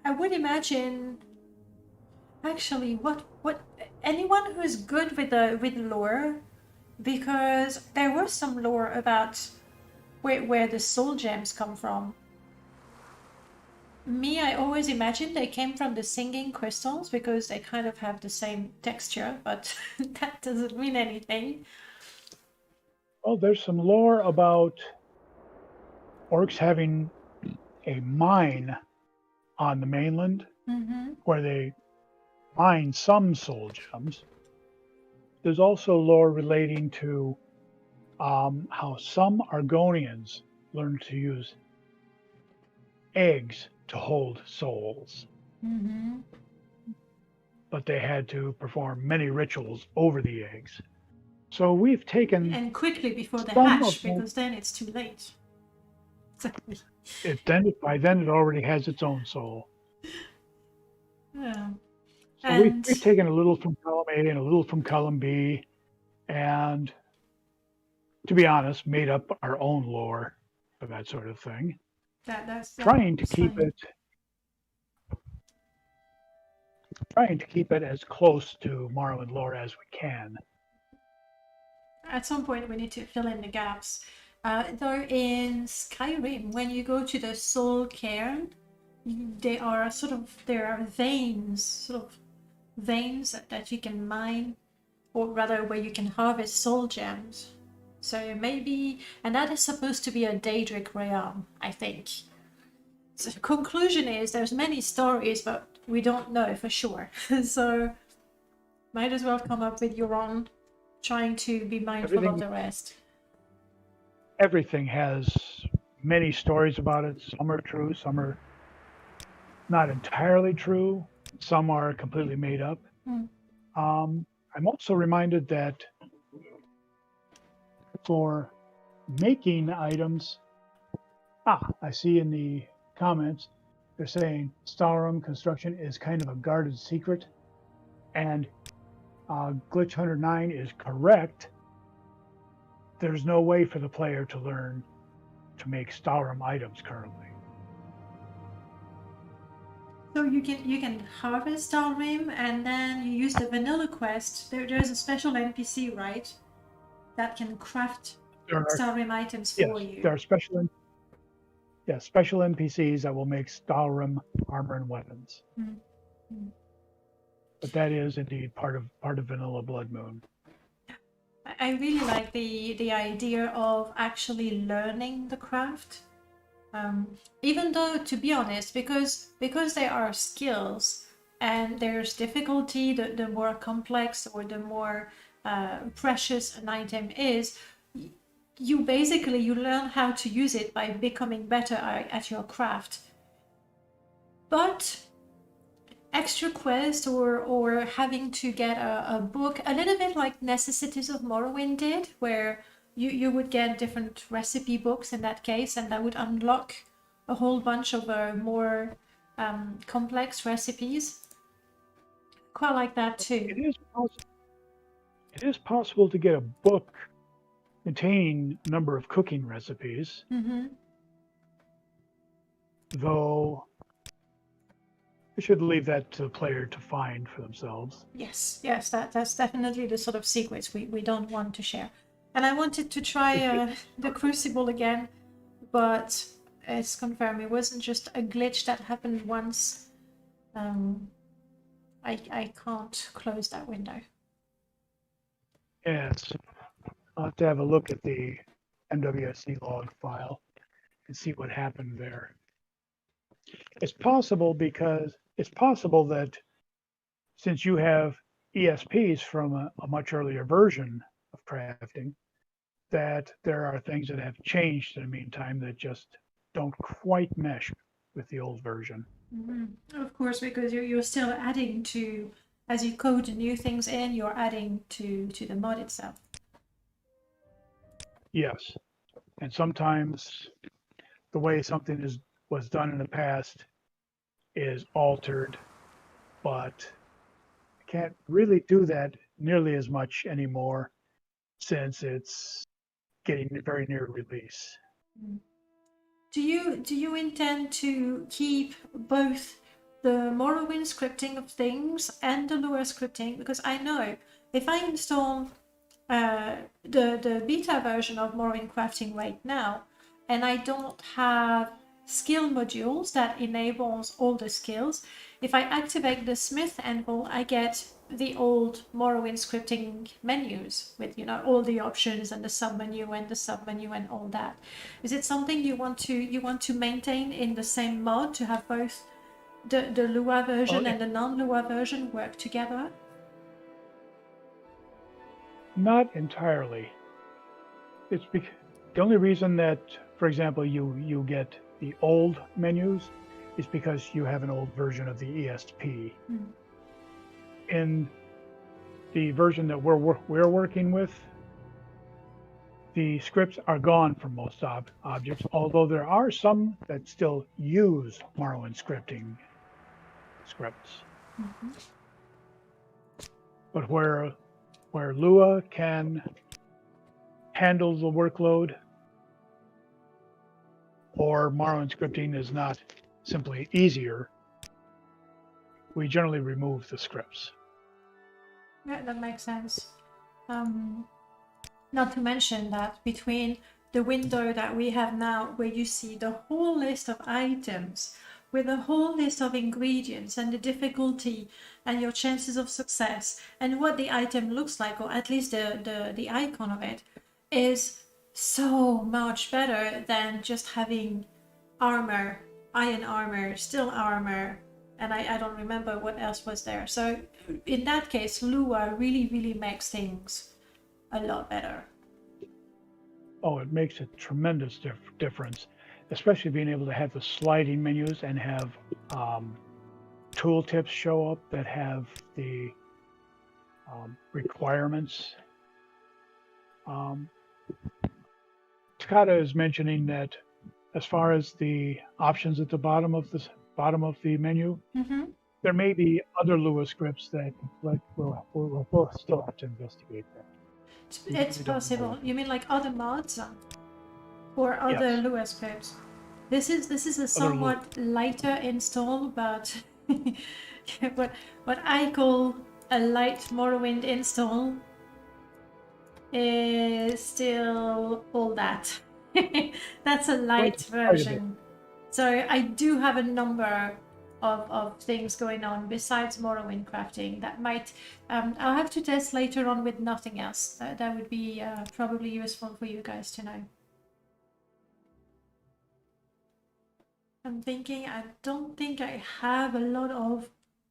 I would imagine, actually, what anyone who is good with lore because there was some lore about where the soul gems come from. I always imagined they came from the singing crystals because they kind of have the same texture, but that doesn't mean anything. Well, there's some lore about orcs having a mine on the mainland where they mine some soul gems. There's also lore relating to how some Argonians learned to use eggs to hold souls, but they had to perform many rituals over the eggs. So we've taken And quickly before they some hatch, of because then it's too late. it. Then by then it already has its own soul. Yeah. So we've taken a little from column A and a little from column B, and to be honest, made up our own lore for that sort of thing. That's Trying to keep it as close to Morrowind lore as we can. At some point, we need to fill in the gaps. Though in Skyrim, when you go to the soul cairn, there are veins, that you can mine, or rather where you can harvest soul gems. So maybe, and that is supposed to be a Daedric realm, I think. So the conclusion is there's many stories, but we don't know for sure. So might as well come up with your own, trying to be mindful of the rest. Everything has many stories about it. Some are true, some are not entirely true, some are completely made up. I'm also reminded that for making items, I see in the comments they're saying Stahlroom construction is kind of a guarded secret, and Glitch Hunter 9 is correct. There's no way for the player to learn to make Stahlroom items currently. So you can harvest Dalrim, and then you use the vanilla quest. There's a special NPC, right, that can craft Stahlrim items for you. There are special NPCs that will make Stahlrim armor and weapons. But that is indeed part of Vanilla Blood Moon. I really like the idea of actually learning the craft. Even though, to be honest, because there are skills and there's difficulty, the more complex or the more precious an item is, you learn how to use it by becoming better at your craft. But extra quest or having to get a book, a little bit like Necessities of Morrowind did, where you would get different recipe books in that case, and that would unlock a whole bunch of more complex recipes. Quite like that too. It is possible to get a book containing a number of cooking recipes, though I should leave that to the player to find for themselves. Yes, that's definitely the sort of secrets we don't want to share. And I wanted to try the Crucible again, but it's confirmed it wasn't just a glitch that happened once. I can't close that window. Yes, I'll have to have a look at the MWSC log file and see what happened there. It's possible that since you have ESPs from a much earlier version of crafting, that there are things that have changed in the meantime that just don't quite mesh with the old version. Of course, because you're still adding to, as you code new things in, you're adding to the mod itself. Yes, and sometimes the way something was done in the past is altered, but I can't really do that nearly as much anymore since it's getting very near release. Do you intend to keep both the Morrowind scripting of things and the lore scripting? Because I know if I install the beta version of Morrowind Crafting right now, and I don't have skill modules that enables all the skills. If I activate the Smith Anvil, I get the old Morrowind Scripting menus with, you know, all the options and the submenu and the submenu and all that. Is it something you want to maintain in the same mod to have both the Lua version and the non-Lua version work together? Not entirely. The only reason that, for example, you get the old menus is because you have an old version of the ESP. In the version that we're working with, the scripts are gone from most objects, although there are some that still use Morrowind scripting scripts. But where Lua can handle the workload, or Morrowind scripting is not simply easier, we generally remove the scripts. Yeah, that makes sense. Not to mention that between the window that we have now, where you see the whole list of items with a whole list of ingredients and the difficulty and your chances of success and what the item looks like, or at least the icon of it, is so much better than just having armor, iron armor, steel armor, and I don't remember what else was there. So in that case, Lua really makes things a lot better. Oh, it makes a tremendous difference, especially being able to have the sliding menus and have tooltips show up that have the requirements. Takata is mentioning that as far as the options at the bottom of the menu, there may be other Lua scripts that we'll still have to investigate that. It's possible. You mean like other mods or other Yes. Lua scripts? This is a somewhat lighter install, but what I call a light Morrowind install is still all that. That's a light version. So I do have a number of things going on besides Morrowind Crafting that might I'll have to test later on with nothing else. That would be probably useful for you guys to know. I'm thinking, I don't think I have a lot of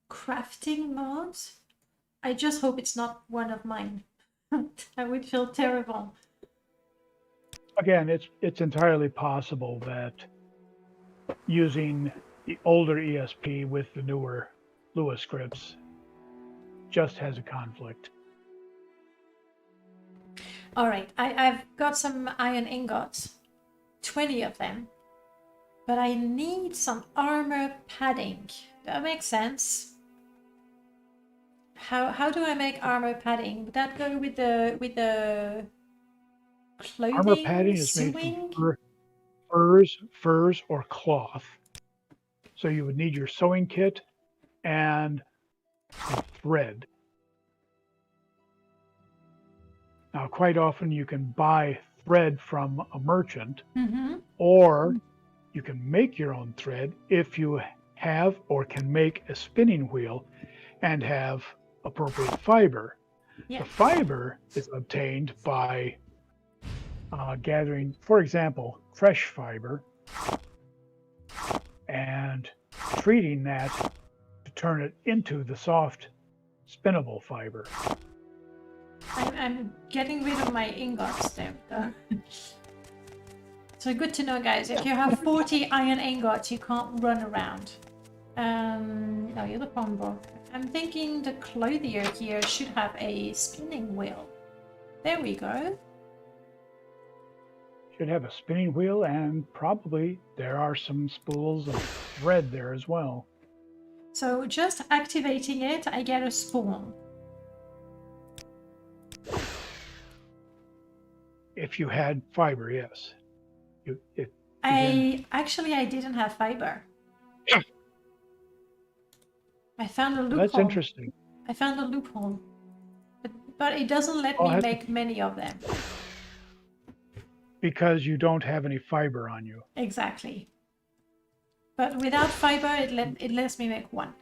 crafting mods. I just hope it's not one of mine. I would feel terrible. Again, it's entirely possible that using the older ESP with the newer Lua scripts just has a conflict. All right, I've got some iron ingots, 20 of them, but I need some armor padding. That makes sense. How do I make armor padding? Would that go with the clothing? Armor padding is made from furs, or cloth. So you would need your sewing kit and thread. Now, quite often you can buy thread from a merchant, or you can make your own thread if you have or can make a spinning wheel and have appropriate fiber. Yeah. The fiber is obtained by gathering, for example, fresh fiber and treating that to turn it into the soft spinnable fiber. I'm getting rid of my ingots there. So good to know, guys. If you have 40 iron ingots, you can't run around. No, you're the pawnbroker. I'm thinking the clothier here should have a spinning wheel. There we go. Should have a spinning wheel, and probably there are some spools of thread there as well. So just activating it, I get a spawn. If you had fiber, yes. I didn't have fiber. I found a loophole. That's interesting. I found a loophole. But But it doesn't let I'll me have to- make many of them. because you don't have any fiber on you. Exactly. But without fiber, it lets me make one.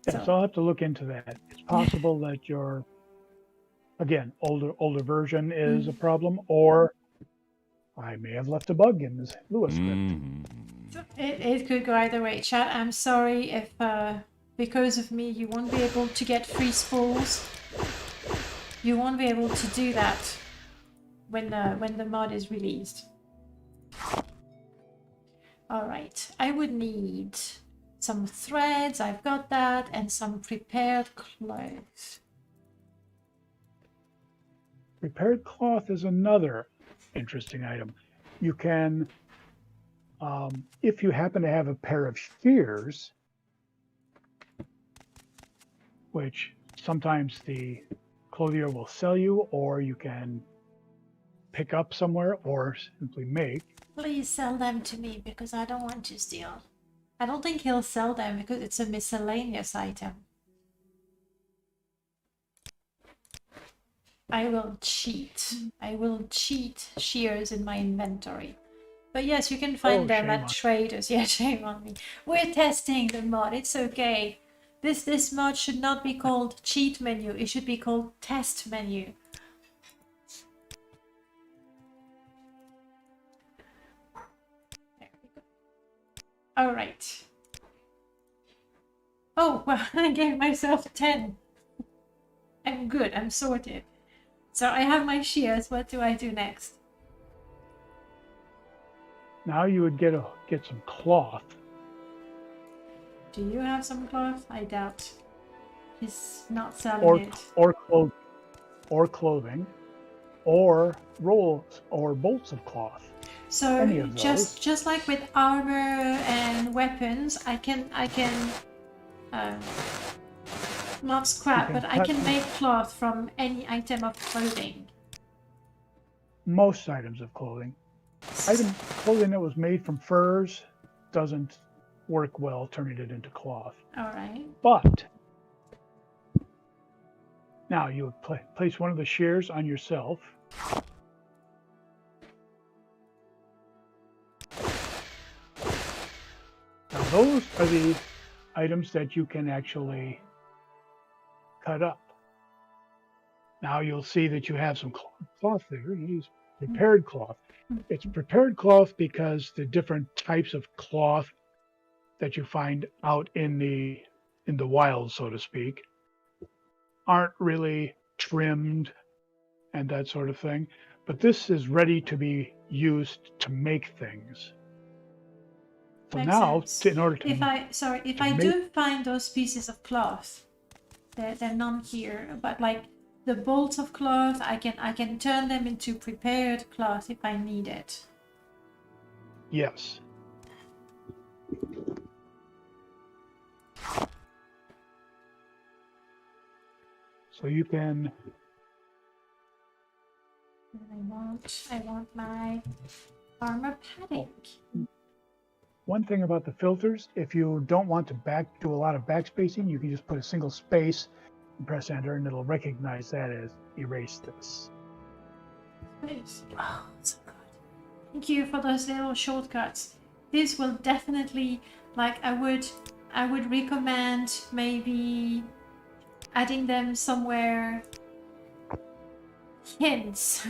Yeah, so I'll have to look into that. It's possible that your, again, older version is a problem, or I may have left a bug in this Lua script. It could go either way. Chat, I'm sorry if because of me you won't be able to get free spools. You won't be able to do that when the mod is released. Alright, I would need some threads, I've got that, and some prepared clothes. Prepared cloth is another interesting item. You can, if you happen to have a pair of shears, which sometimes the clothier will sell you, or you can pick up somewhere or simply make. Please sell them to me because I don't want to steal. I don't think he'll sell them because it's a miscellaneous item. I will cheat. I will cheat shears in my inventory. But yes, you can find them at traders. Yeah, shame on me. We're testing the mod. It's okay. This mod should not be called cheat menu. It should be called test menu. There we go. All right. Oh, well, I gave myself 10. I'm good. I'm sorted. So I have my shears. What do I do next? Now you would get some cloth. Do you have some cloth? I doubt. He's not selling it. Or clothing, or rolls or bolts of cloth. So just like with armor and weapons, I can not scrap, but I can make cloth from any item of clothing. Most items of clothing. Clothing that was made from furs doesn't work well turning it into cloth. All right. But now you would place one of the shears on yourself. Now those are the items that you can actually cut up. Now you'll see that you have some cloth there. Use prepared cloth. It's prepared cloth because the different types of cloth that you find out in the wild, so to speak, aren't really trimmed and that sort of thing. But this is ready to be used to make things. So Makes now, sense. in order to if I do find those pieces of cloth, they're none here, but like the bolts of cloth, I can turn them into prepared cloth if I need it. yes. So you can. I want my armor padding. One thing about the filters, if you don't want to do a lot of backspacing, you can just put a single space and press enter, and it'll recognize that as erase this. Nice. Oh, so good. Thank you for those little shortcuts. This will definitely, like, I would recommend maybe adding them somewhere. Hints.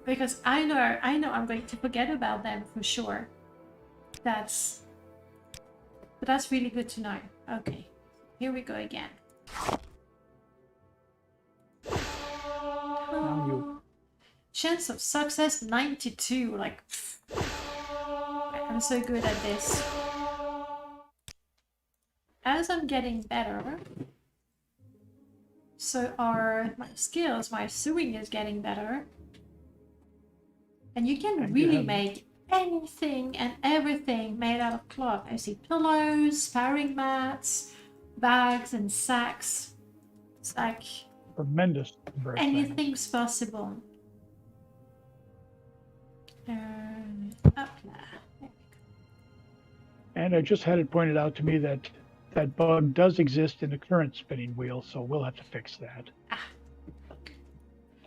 Because I know I'm going to forget about them for sure. That's really good to know. Okay, here we go again. Chance of success 92. Like, I'm so good at this. As I'm getting better, so are my skills. My sewing is getting better. And you can really make anything and everything made out of cloth. I see pillows, sparring mats, bags and sacks. It's like tremendous. Anything's possible. Up there. And I just had it pointed out to me that That bug does exist in the current spinning wheel, so we'll have to fix that.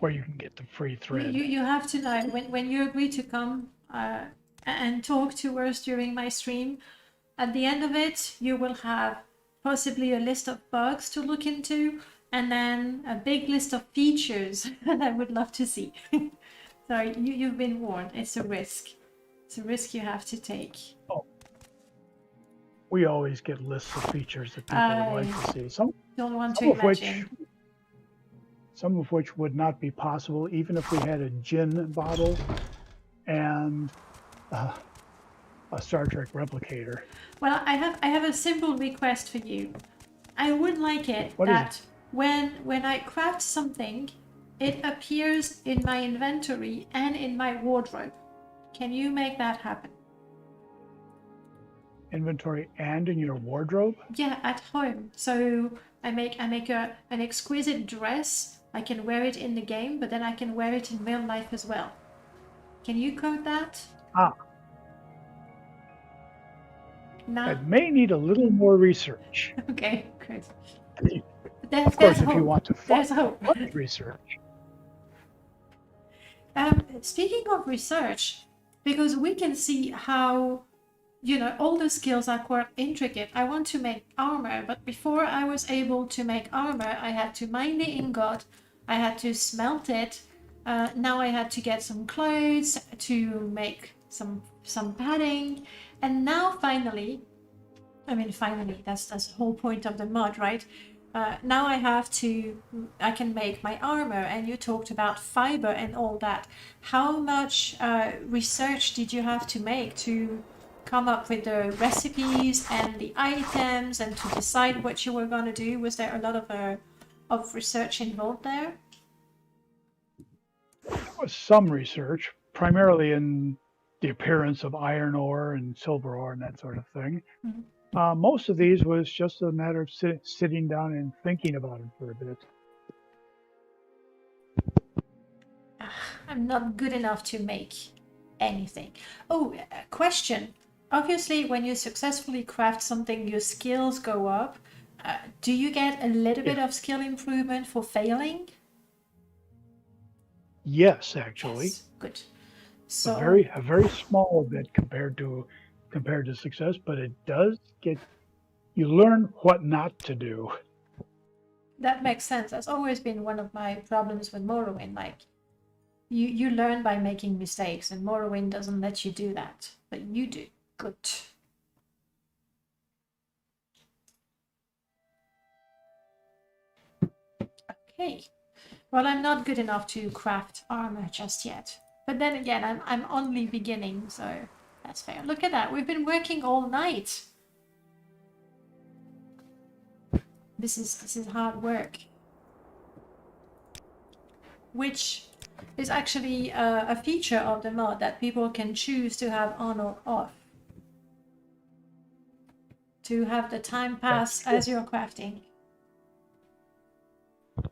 Where you can get the free thread. You have to know when you agree to come and talk to us during my stream. At the end of it, you will have possibly a list of bugs to look into, and then a big list of features that I would love to see. So you've been warned. It's a risk. It's a risk you have to take. Oh. We always get lists of features that people would like to see. Don't want to imagine. Some of which would not be possible even if we had a gin bottle and a Star Trek replicator. Well, I have a simple request for you. I would like it What that is it? when I craft something, it appears in my inventory and in my wardrobe. Can you make that happen? Inventory and in your wardrobe? Yeah, at home. So I make an exquisite dress. I can wear it in the game, but then I can wear it in real life as well. Can you code that? No. That may need a little more research. Okay, good. Of course, if you want to There's hope. fund research. Speaking of research, because we can see how, all the skills are quite intricate. I want to make armor, but before I was able to make armor, I had to mine the ingot, I had to smelt it. Now I had to get some clothes to make some padding, and now finally, that's the whole point of the mod, right? Now I can make my armor, and you talked about fiber and all that. How much research did you have to make to come up with the recipes and the items and to decide what you were going to do? Was there a lot of research involved there? There was some research, primarily in the appearance of iron ore and silver ore and that sort of thing. Mm-hmm. Most of these was just a matter of sitting down and thinking about it for a bit. I'm not good enough to make anything. Oh, question. Obviously, when you successfully craft something, your skills go up. Do you get a little bit of skill improvement for failing? Yes, actually. Yes, good. So A very small bit compared to success, but it does you learn what not to do. that makes sense. That's always been one of my problems with Morrowind. Like, you learn by making mistakes, and Morrowind doesn't let you do that, but you do. Good. Okay. Well, I'm not good enough to craft armor just yet. But then again, I'm only beginning, so that's fair. Look at that. We've been working all night. This is hard work. Which is actually a feature of the mod that people can choose to have on or off. To have the time pass as you're crafting.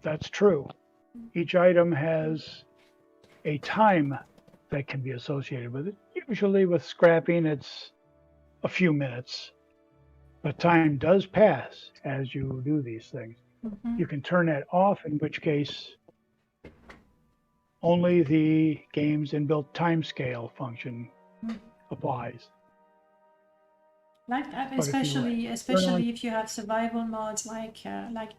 That's true. Each item has a time that can be associated with it. Usually with scrapping, it's a few minutes. But time does pass as you do these things. Mm-hmm. You can turn that off, in which case only the game's inbuilt timescale function applies. Like that, But especially if you have survival mods like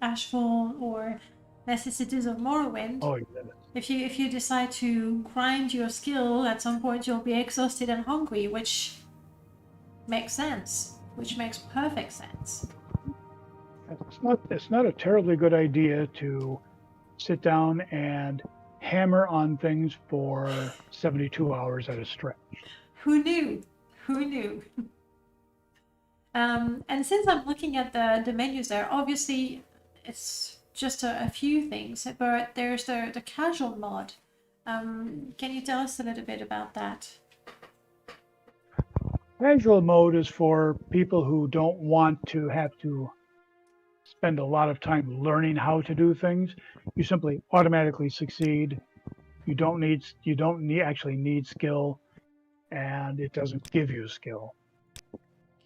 Ashfall or Necessities of Morrowind. Oh, yeah. If you decide to grind your skill, at some point you'll be exhausted and hungry, which makes sense. Which makes perfect sense. It's not a terribly good idea to sit down and hammer on things for 72 hours at a stretch. Who knew? Who knew? And since I'm looking at the menus there, obviously it's just a few things, but there's the casual mod. Can you tell us a little bit about that? Casual mode is for people who don't want to have to spend a lot of time learning how to do things. You simply automatically succeed. You don't actually need skill, and it doesn't give you skill.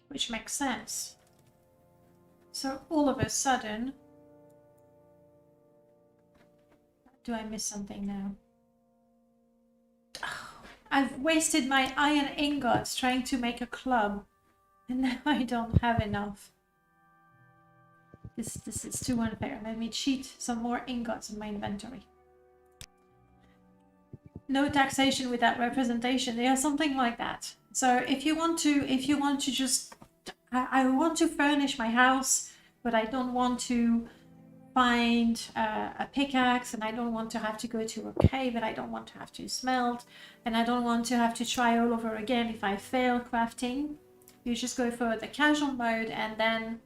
Which makes sense. So all of a sudden, do I miss something now? Oh, I've wasted my iron ingots trying to make a club, and now I don't have enough. This is too unfair. Let me cheat some more ingots in my inventory. No taxation without representation. Yeah, something like that. So if you want to just, I want to furnish my house, but I don't want to find a pickaxe, and I don't want to have to go to a cave, and I don't want to have to smelt, and I don't want to have to try all over again if I fail crafting. You just go for the casual mode, and then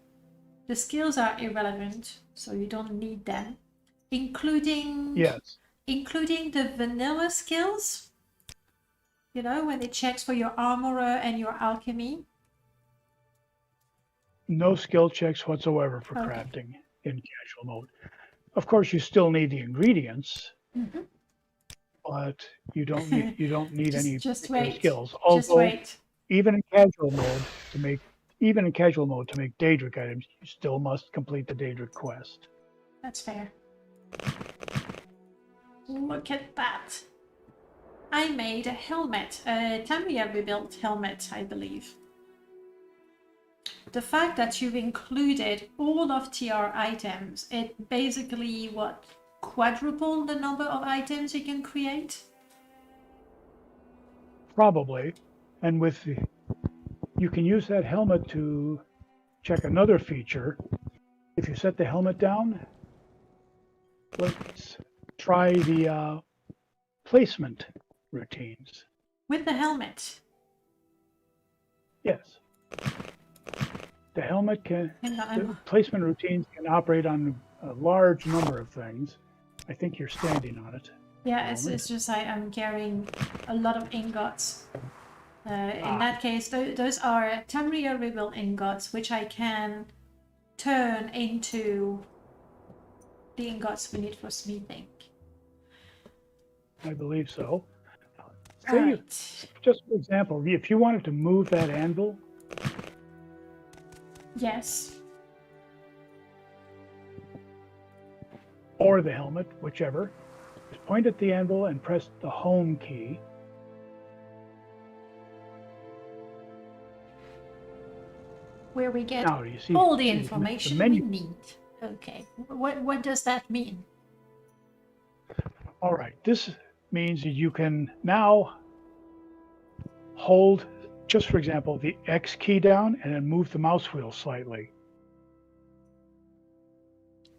the skills are irrelevant, so you don't need them, including the vanilla skills. You know, when it checks for your armorer and your alchemy. No skill checks whatsoever for crafting in casual mode. Of course, you still need the ingredients, but you don't need any skills. Although, even in casual mode to make Daedric items, you still must complete the Daedric quest. That's fair. Look at that. I made a helmet, a Tamriel rebuilt helmet, I believe. The fact that you've included all of TR items, it basically, what, quadrupled the number of items you can create? Probably. And you can use that helmet to check another feature. If you set the helmet down, let's try the placement routines. With the helmet? Yes. The helmet the placement routines can operate on a large number of things. I think you're standing on it. Yeah, it's just I'm carrying a lot of ingots. In that case, those are Tamriel rebuilt ingots, which I can turn into the ingots we need for smithing. I believe so. Right. Just for example, if you wanted to move that anvil. Yes. Or the helmet, whichever. Just point at the anvil and press the home key. Where we get now, you see, all the information we need. Okay. What does that mean? All right. This means that you can now hold, just for example, the X key down and then move the mouse wheel slightly.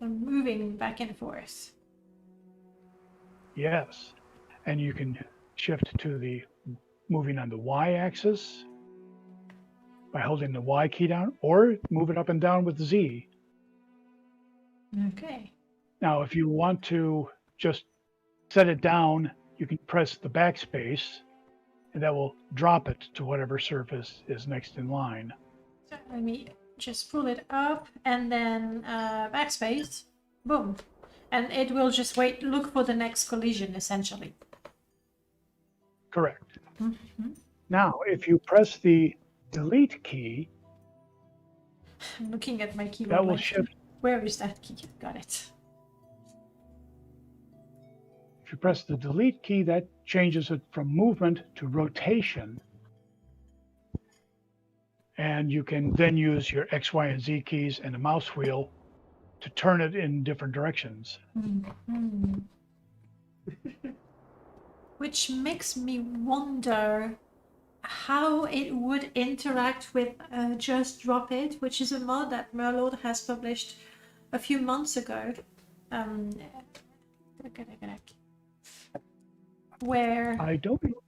I'm moving back and forth. Yes. And you can shift to the moving on the Y axis by holding the Y key down, or move it up and down with the Z. Okay. Now, if you want to just set it down, you can press the backspace, and that will drop it to whatever surface is next in line. So let me just pull it up, and then backspace. Boom. And it will just look for the next collision, essentially. Correct. Now, if you press the delete key, I'm looking at my keyboard. That will shift. Where is that key? Got it. If you press the delete key, that changes it from movement to rotation. And you can then use your X, Y, and Z keys and the mouse wheel to turn it in different directions. Which makes me wonder how it would interact with Just Drop It, which is a mod that Merlord has published a few months ago. Where I don't know.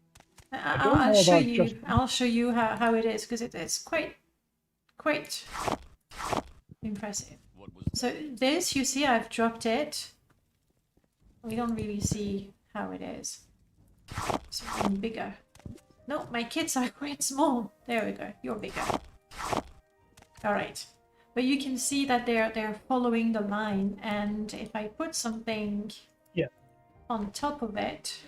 I'll show you how it is, because it is quite impressive. So this, you see, I've dropped it. We don't really see how it is. Something bigger. No, my kids are quite small. There we go. You're bigger. All right. But you can see that they're following the line, and if I put something on top of it.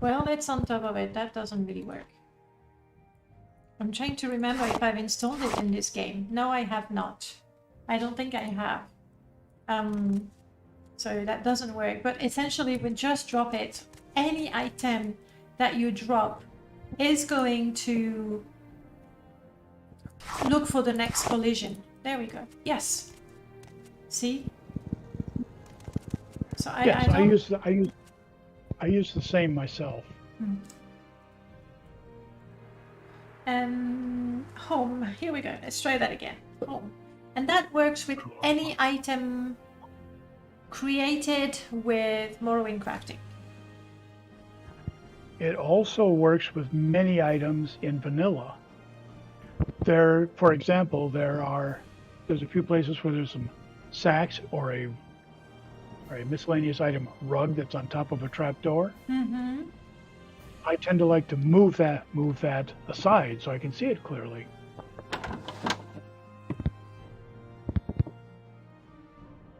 Well, it's on top of it. That doesn't really work. I'm trying to remember if I've installed it in this game. No, I have not. I don't think I have. So that doesn't work. But essentially, we just drop it. Any item that you drop is going to look for the next collision. There we go. Yes. See? So Yes, I don't... I use the same myself. Home. Here we go. Let's try that again. Home. And that works with any item created with Morrowind Crafting. It also works with many items in vanilla. There, for example, there's a few places where there's some sacks or a miscellaneous item rug that's on top of a trapdoor. Mm-hmm. I tend to like to move that aside so I can see it clearly.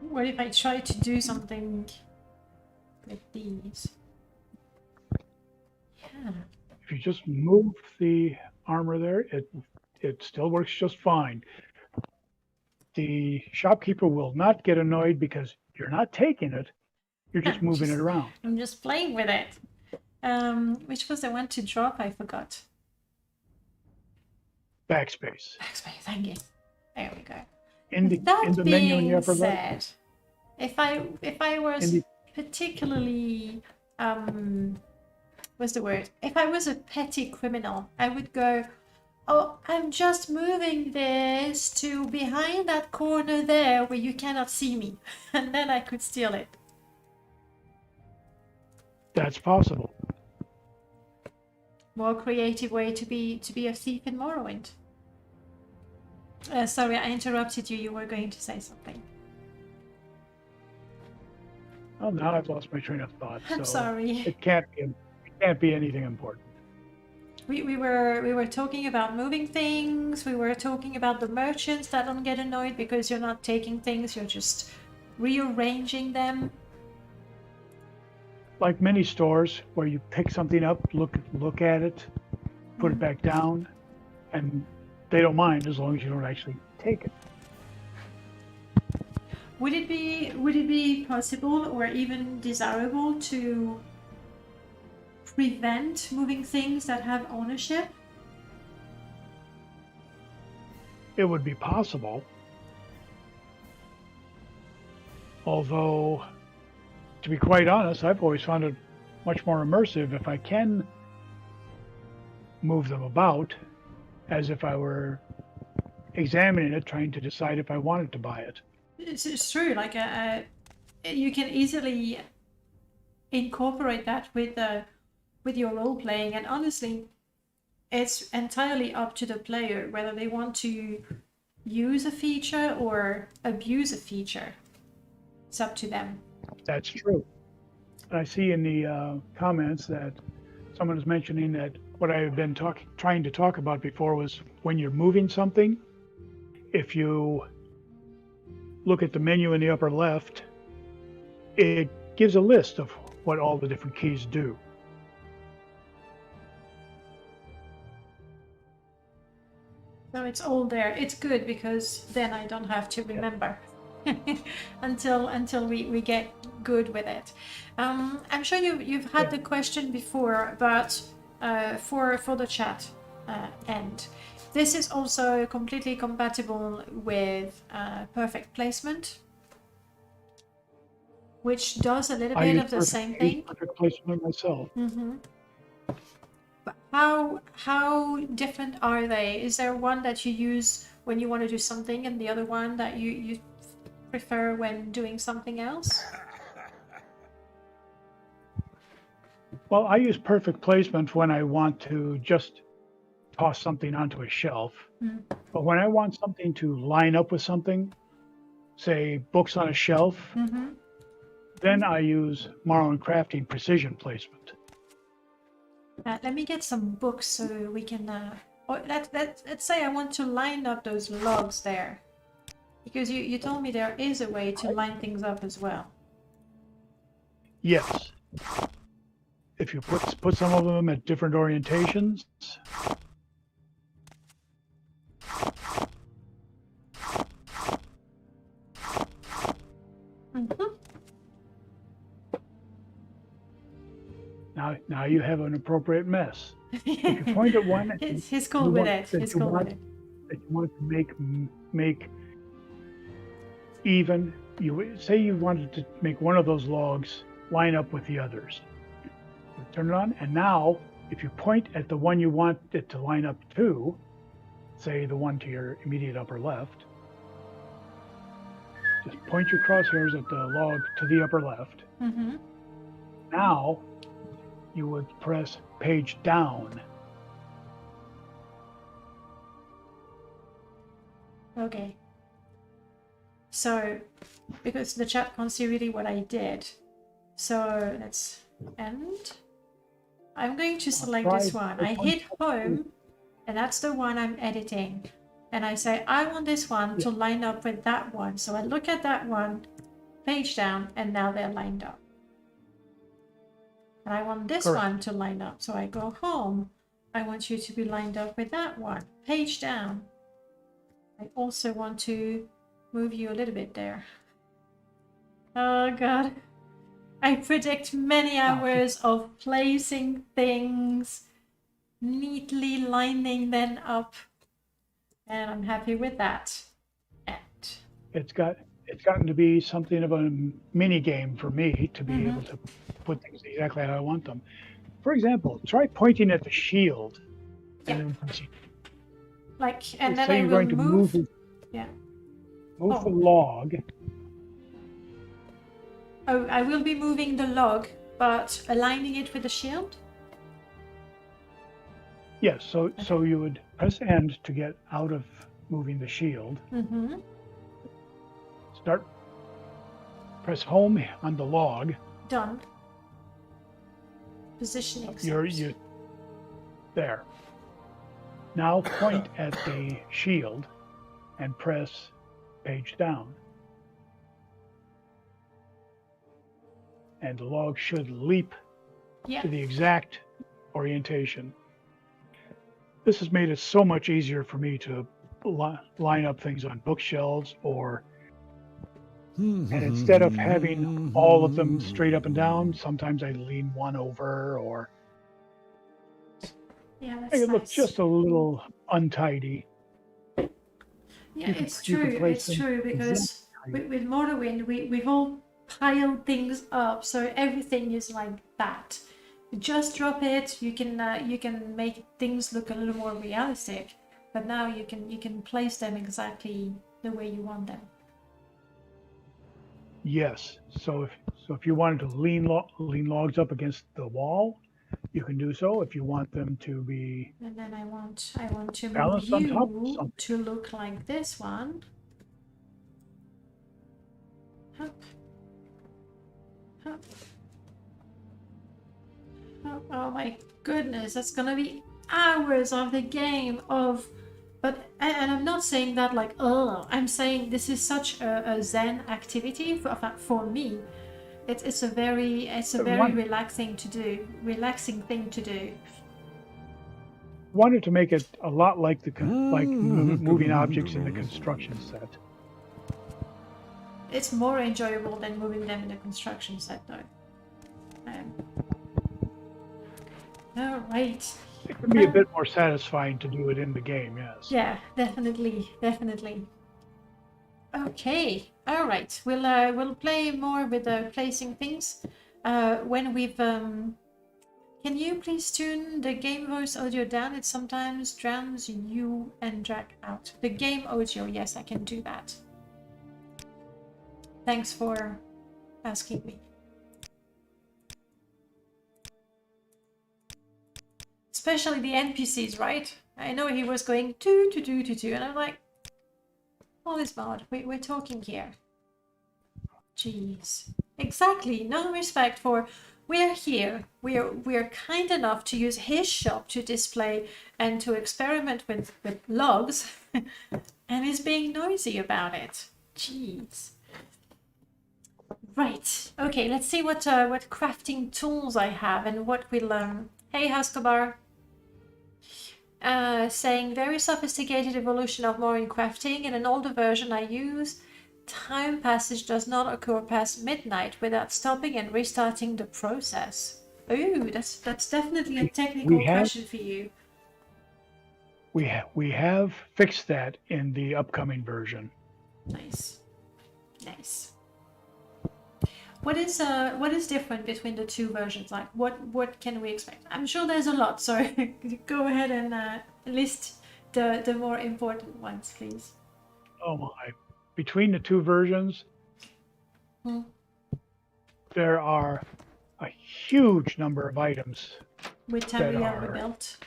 What if I try to do something with these? Yeah. If you just move the armor there, it still works just fine. The shopkeeper will not get annoyed because you're not taking it, you're just moving it around. I'm just playing with it. Which was the one to drop? I forgot. Backspace. Backspace, thank you. There we go. In the menu in the upper left. If I was particularly what's the word? If I was a petty criminal, I would go, oh, I'm just moving this to behind that corner there where you cannot see me, and then I could steal it. That's possible. More creative way to be a thief in Morrowind. Sorry, I interrupted you. You were going to say something. Oh, now I've lost my train of thought. I'm sorry. It can't be anything important. We were talking about moving things. We were talking about the merchants that don't get annoyed because you're not taking things. You're just rearranging them. Like many stores where you pick something up, look at it, put it back down, and they don't mind as long as you don't actually take it. Would it be possible or even desirable to prevent moving things that have ownership? It would be possible. Although, to be quite honest, I've always found it much more immersive if I can move them about, as if I were examining it, trying to decide if I wanted to buy it. It's true. Like you can easily incorporate that with your role playing, and honestly, it's entirely up to the player whether they want to use a feature or abuse a feature. It's up to them. That's true. I see in the comments that someone is mentioning that what I have been trying to talk about before was when you're moving something, if you look at the menu in the upper left, it gives a list of what all the different keys do. So it's all there. It's good because then I don't have to remember. until we get good with it. I'm sure you've had the question before, but for the chat end, this is also completely compatible with perfect placement, which does a little bit of the same thing. Perfect placement myself. Mm-hmm. But how different are they? Is there one that you use when you want to do something, and the other one that you prefer when doing something else? Well, I use perfect placement when I want to just toss something onto a shelf. But when I want something to line up with something, say books on a shelf, then I use Morrowind Crafting precision placement. Let me get some books so we can let's say I want to line up those logs there. Because you told me there is a way to line things up as well. Yes. If you put some of them at different orientations, Mm-hmm. Now you have an appropriate mess. If you point at one that He's cool with it. that He's you cool with want it. that you want to make even, you say you wanted to make one of those logs line up with the others. You turn it on, and now if you point at the one you want it to line up to, say the one to your immediate upper left, just point your crosshairs at the log to the upper left. Mm-hmm. Now you would press page down. Okay. So, because the chat can't see really what I did, so let's end. I'm going to select this one. I hit home, and that's the one I'm editing. And I say, I want this one to line up with that one. So I look at that one, page down, and now they're lined up. And I want this one to line up. So I go home. I want you to be lined up with that one, page down. I also want to move you a little bit there. Oh God. I predict many hours of placing things, neatly lining them up, and I'm happy with that. And It's gotten to be something of a mini game for me to be able to put things exactly how I want them. For example, try pointing at the shield. Yeah. And then like, and then say I you're will going to move. move Yeah. the log. Oh, I will be moving the log, but aligning it with the shield? Yes, so you would press end to get out of moving the shield. Mm-hmm. Press home on the log. Done. Positioning. You there. Now point at the shield and press page down. And the log should leap to the exact orientation. This has made it so much easier for me to line up things on bookshelves, and instead of having all of them straight up and down, sometimes I lean one over or that's make it look nice. just a little untidy. Yeah, it's true. It's true because with Morrowind, we've all piled things up, so everything is like that. You just drop it. You can make things look a little more realistic, but now you can place them exactly the way you want them. Yes. So if you wanted to lean logs up against the wall, you can do so. If you want them to be, and then I want to move balanced on top of you something. to look like this one. Hup. Hup. Hup. Oh my goodness, that's gonna be hours of the game of, but and I'm not saying that like, oh, I'm saying this is such a zen activity for me. It's a very relaxing thing to do. Wanted to make it a lot like moving objects in the construction set. It's more enjoyable than moving them in the construction set, though. All right. It can be a bit more satisfying to do it in the game, yes. Yeah, definitely. Okay, all right. We'll play more with placing things when we've. Can you please tune the game voice audio down? It sometimes drowns you and Drac out. The game audio, yes, I can do that. Thanks for asking me. Especially the NPCs, right? I know he was going to, and I'm like, all is mod. We're talking here. Jeez. Exactly. No respect for. We're here. We're kind enough to use his shop to display and to experiment with logs, and he's being noisy about it. Jeez. Right. Okay. Let's see what crafting tools I have and what we learn. Hey, Huskabar. saying very sophisticated evolution of Morrowind Crafting. In an older version I use, time passage does not occur past midnight without stopping and restarting the process. Ooh, that's definitely a technical We have question for you. we have fixed that in the upcoming version. Nice, nice. What is different between the two versions? Like, what can we expect? I'm sure there's a lot, so go ahead and list the more important ones, please. Oh my! Between the two versions, Hmm. there are a huge number of items With that Tamriel are rebuilt.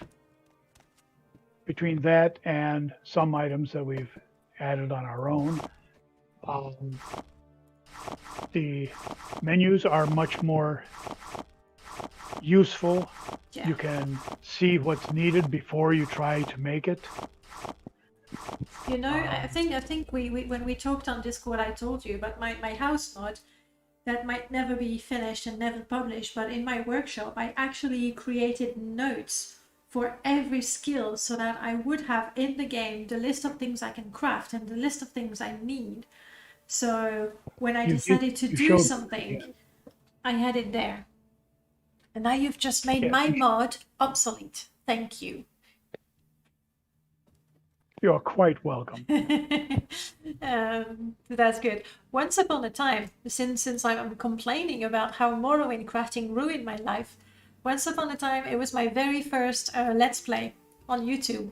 between that and some items that we've added on our own. The menus are much more useful. Yeah. You can see what's needed before you try to make it. You know, I think we when we talked on Discord, I told you about my house mod that might never be finished and never published, but in my workshop I actually created notes for every skill so that I would have in the game the list of things I can craft and the list of things I need. So when I decided to do showed something, I had it there. And now you've just made Yes, my mod obsolete. Thank you. you're quite welcome. That's good. Once upon a time, since I'm complaining about how Morrowind Crafting ruined my life, once upon a time it was my very first Let's Play on YouTube.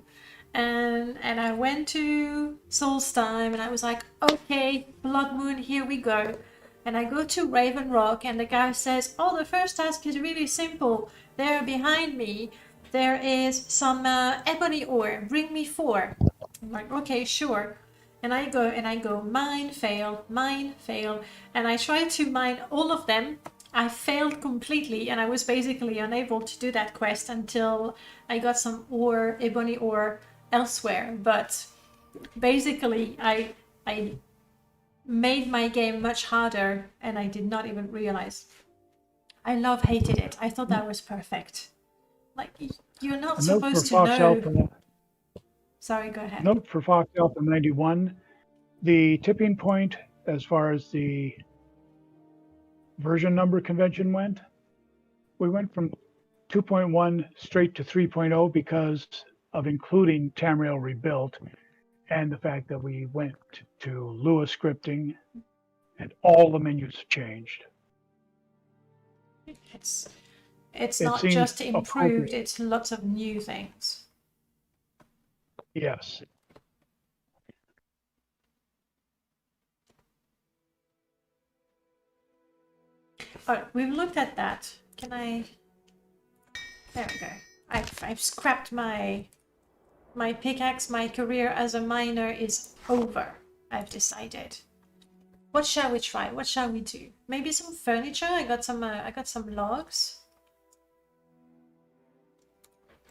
And I went to Solstheim and I was like, okay, Blood Moon, here we go. And I go to Raven Rock and the guy says, oh, the first task is really simple. There behind me, there is some ebony ore. Bring me 4. I'm like, okay, sure. And I go, mine, fail, and I tried to mine all of them. I failed completely, and I was basically unable to do that quest until I got some ore, ebony ore, elsewhere. But basically, I made my game much harder, and I did not even realize. I hated it. I thought that was perfect. Like, you're not supposed to know. Sorry, go ahead. Note for Fox Alpha 91, the tipping point as far as the version number convention went, we went from 2.1 straight to 3.0 because of including Tamriel Rebuilt and the fact that we went to Lua scripting and all the menus changed. It's It not seems just improved, appropriate. it's lots of new things. Yes. Oh, we've looked at that. Can I? There we go. I've scrapped my pickaxe. My career as a miner is over. I've decided. What shall we try? What shall we do? Maybe some furniture. I got some logs.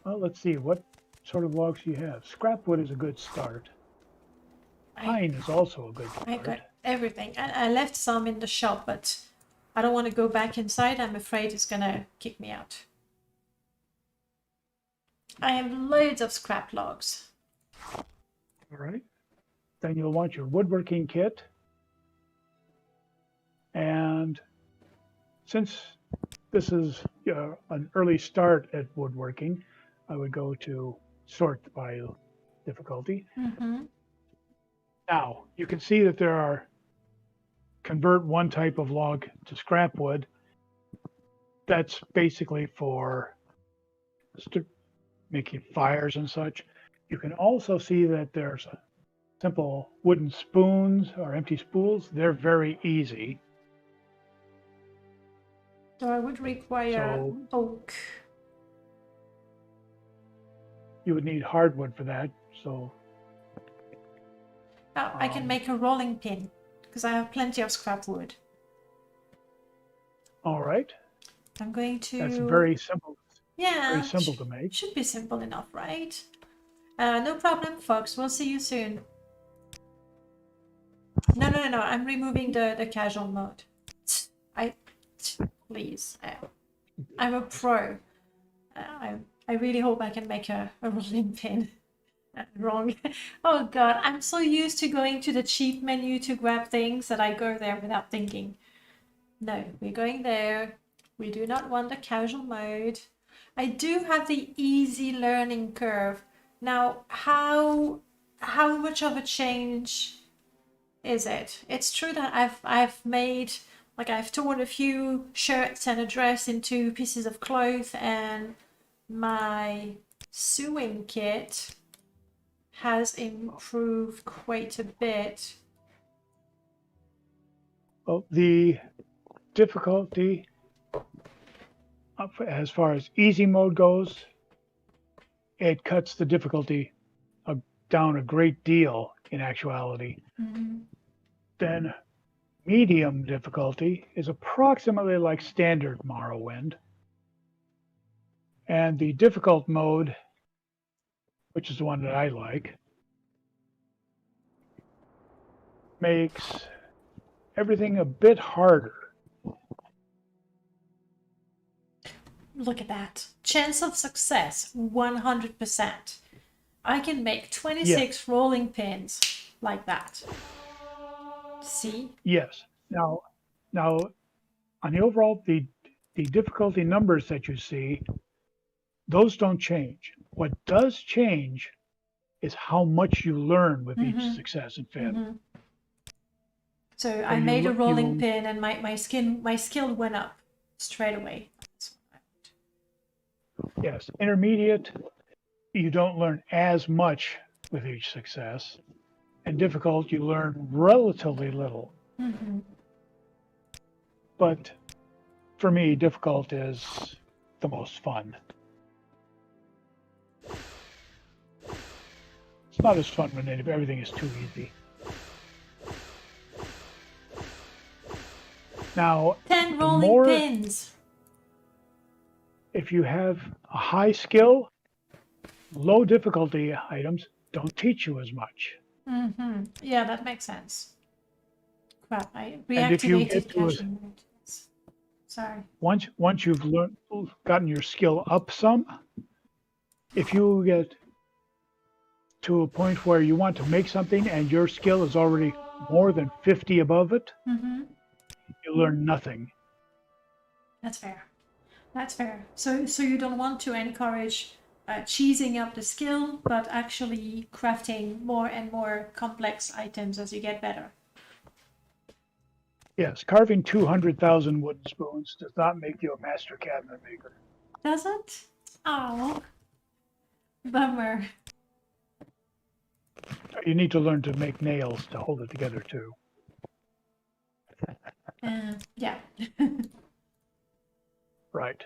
Well, let's see. What sort of logs do you have? Scrap wood is a good start. Pine is also a good start. I got everything. I left some in the shop, but I don't want to go back inside. I'm afraid it's gonna kick me out. I have loads of scrap logs. All right. Then you'll want your woodworking kit. And since this is an early start at woodworking, I would go to sort by difficulty. Mm-hmm. Now, you can see that there are convert one type of log to scrap wood. That's basically for making fires and such. You can also see that there's simple wooden spoons or empty spools. They're very easy. So I would require oak. You would need hardwood for that. So I can make a rolling pin because I have plenty of scrap wood. all right. I'm going to. That's very simple. Yeah. Very simple to make. Should be simple enough, right? No problem, folks. We'll see you soon. No. I'm removing the casual mode. Please. I'm a pro. I really hope I can make a rolling pin. Wrong. Oh God, I'm so used to going to the cheap menu to grab things that I go there without thinking. No, we're going there. We do not want the casual mode. I do have the easy learning curve. Now, how much of a change is it? It's true that I've made, like, I've torn a few shirts and a dress into pieces of cloth, and my sewing kit has improved quite a bit. Well, the difficulty, as far as easy mode goes, it cuts the difficulty down a great deal in actuality. Mm-hmm. Then medium difficulty is approximately like standard Morrowind. And the difficult mode, which is the one that I like, makes everything a bit harder. Look at that. Chance of success, 100%. I can make 26 rolling pins like that. See? Yes. Now, on the overall, the difficulty numbers that you see, those don't change. What does change is how much you learn with each success and failure. Mm-hmm. So I made a rolling pin, and my skill went up straight away. Yes, intermediate, you don't learn as much with each success, and difficult, you learn relatively little. Mm-hmm. But for me, difficult is the most fun. It's not as fun when everything is too easy. Now, 10 rolling pins. If you have a high skill, low difficulty items don't teach you as much. Mm-hmm. Yeah, that makes sense. Crap, I And if you reactivated get to caching mode. Sorry. once you've gotten your skill up some, if you get to a point where you want to make something and your skill is already more than 50 above it, you learn nothing. That's fair. That's fair. So you don't want to encourage cheesing up the skill, but actually crafting more and more complex items as you get better. Yes, carving 200,000 wooden spoons does not make you a master cabinet maker. Does it? Oh, bummer. You need to learn to make nails to hold it together too. Yeah. Right.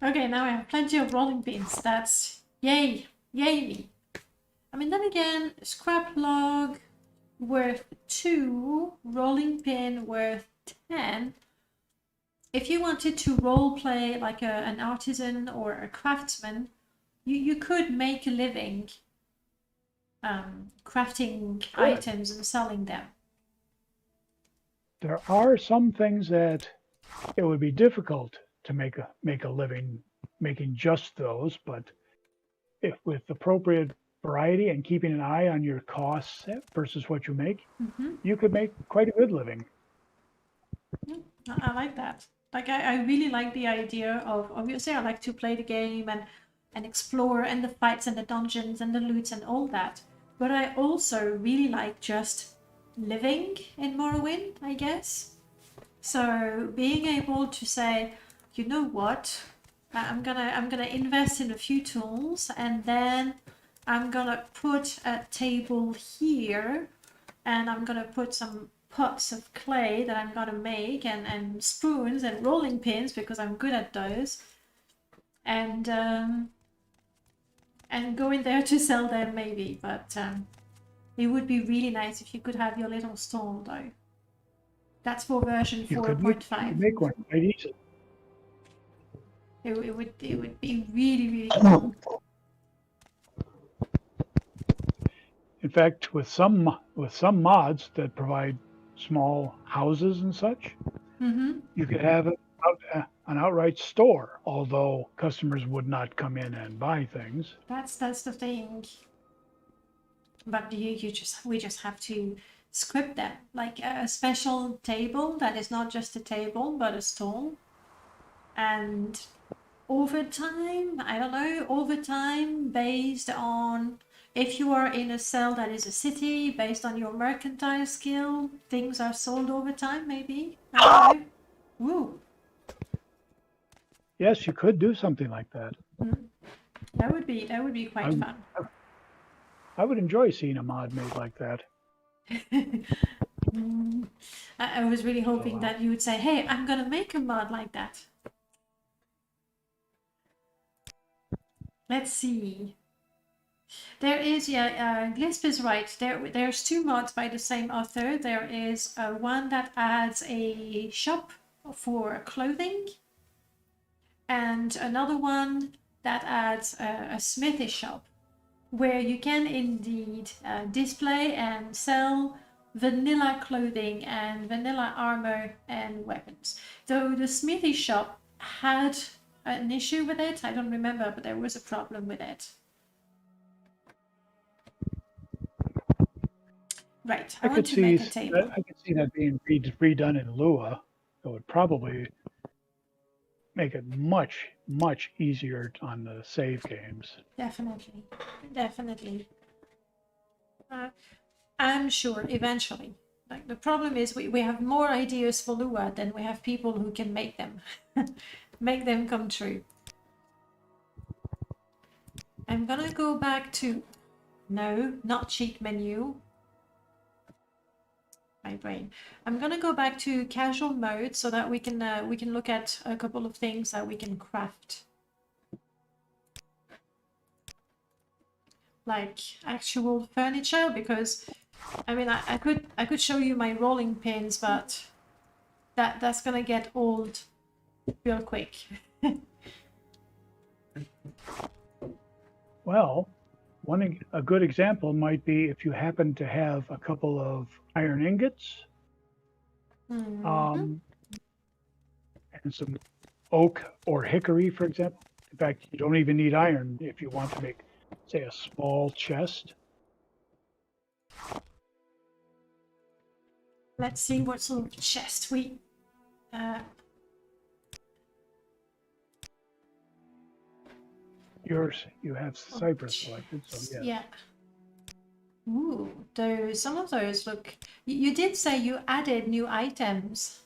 Okay, now I have plenty of rolling pins. That's yay me. I mean, then again, scrap log worth 2, rolling pin worth 10. If you wanted to role play like an artisan or a craftsman, you could make a living crafting items and selling them. There are some things that it would be difficult to make a living making just those, but if with appropriate variety and keeping an eye on your costs versus what you make, you could make quite a good living. I like that. Like I really like the idea of, obviously I like to play the game and explore and the fights and the dungeons and the loots and all that. But I also really like just living in Morrowind, I guess. So being able to say, you know what, I'm gonna invest in a few tools, and then I'm gonna put a table here, and I'm gonna put some pots of clay that I'm gonna make, and spoons and rolling pins because I'm good at those, and go in there to sell them maybe. But it would be really nice if you could have your little store though. That's for version 4.5. Make one quite easy. It would be really cool. In fact, with some mods that provide small houses and such, you could have a an outright store, although customers would not come in and buy things. That's the thing. But we just have to script them like a special table that is not just a table but a stall. And over time, I don't know, over time based on if you are in a cell that is a city, based on your mercantile skill, things are sold over time, maybe. I don't know. Woo. Yes, you could do something like that. That would be quite fun. I would enjoy seeing a mod made like that. I was really hoping that you would say, hey, I'm gonna make a mod like that. Let's see. There is, Glisp is right. There's two mods by the same author. There is one that adds a shop for clothing, and another one that adds a smithy shop, where you can indeed display and sell vanilla clothing and vanilla armor and weapons. Though the smithy shop had an issue with it, I don't remember, but there was a problem with it. Right, I want to make a table. I could see that being redone in Lua. It would probably make it much, much easier on the save games. Definitely, definitely. I'm sure eventually. Like the problem is we have more ideas for Lua than we have people who can make them, make them come true. I'm gonna go back to, no, not cheat menu. My brain. I'm gonna go back to casual mode so that we can look at a couple of things that we can craft, like actual furniture. Because I mean, I could show you my rolling pins, but that's gonna get old real quick. Well, a good example might be if you happen to have a couple of iron ingots, and some oak or hickory, for example. In fact, you don't even need iron if you want to make, say, a small chest. Let's see what sort of chest we. You have cypress selected, so yes. Yeah. Ooh, some of those look. You did say you added new items.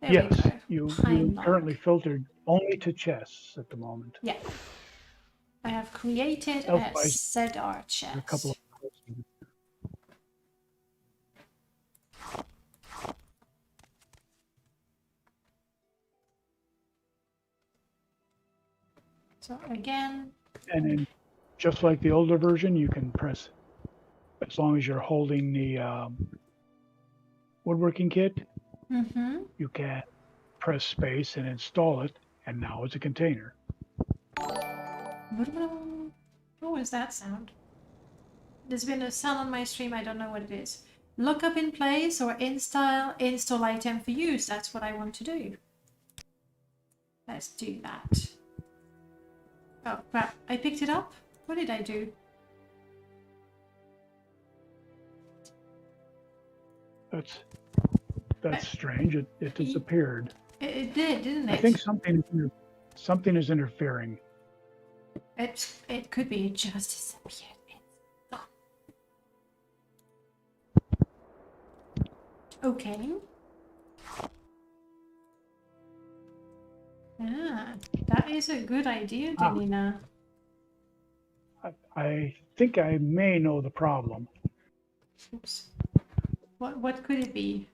There Yes, we go. you currently filtered only to chests at the moment. Yeah. I have created a Cedar chest. A couple of So again. And then, just like the older version, you can press, as long as you're holding the Woodworking Kit, you can press space and install it, and now it's a container. What was that sound? There's been a sound on my stream, I don't know what it is. Look up in place or install item for use. That's what I want to do. Let's do that. Oh crap, I picked it up? What did I do? That's strange. It disappeared. It did, didn't it? I think something is interfering. It could be just disappeared. It's gone. Okay. Ah, that is a good idea, Delina. I think I may know the problem. Oops. What could it be?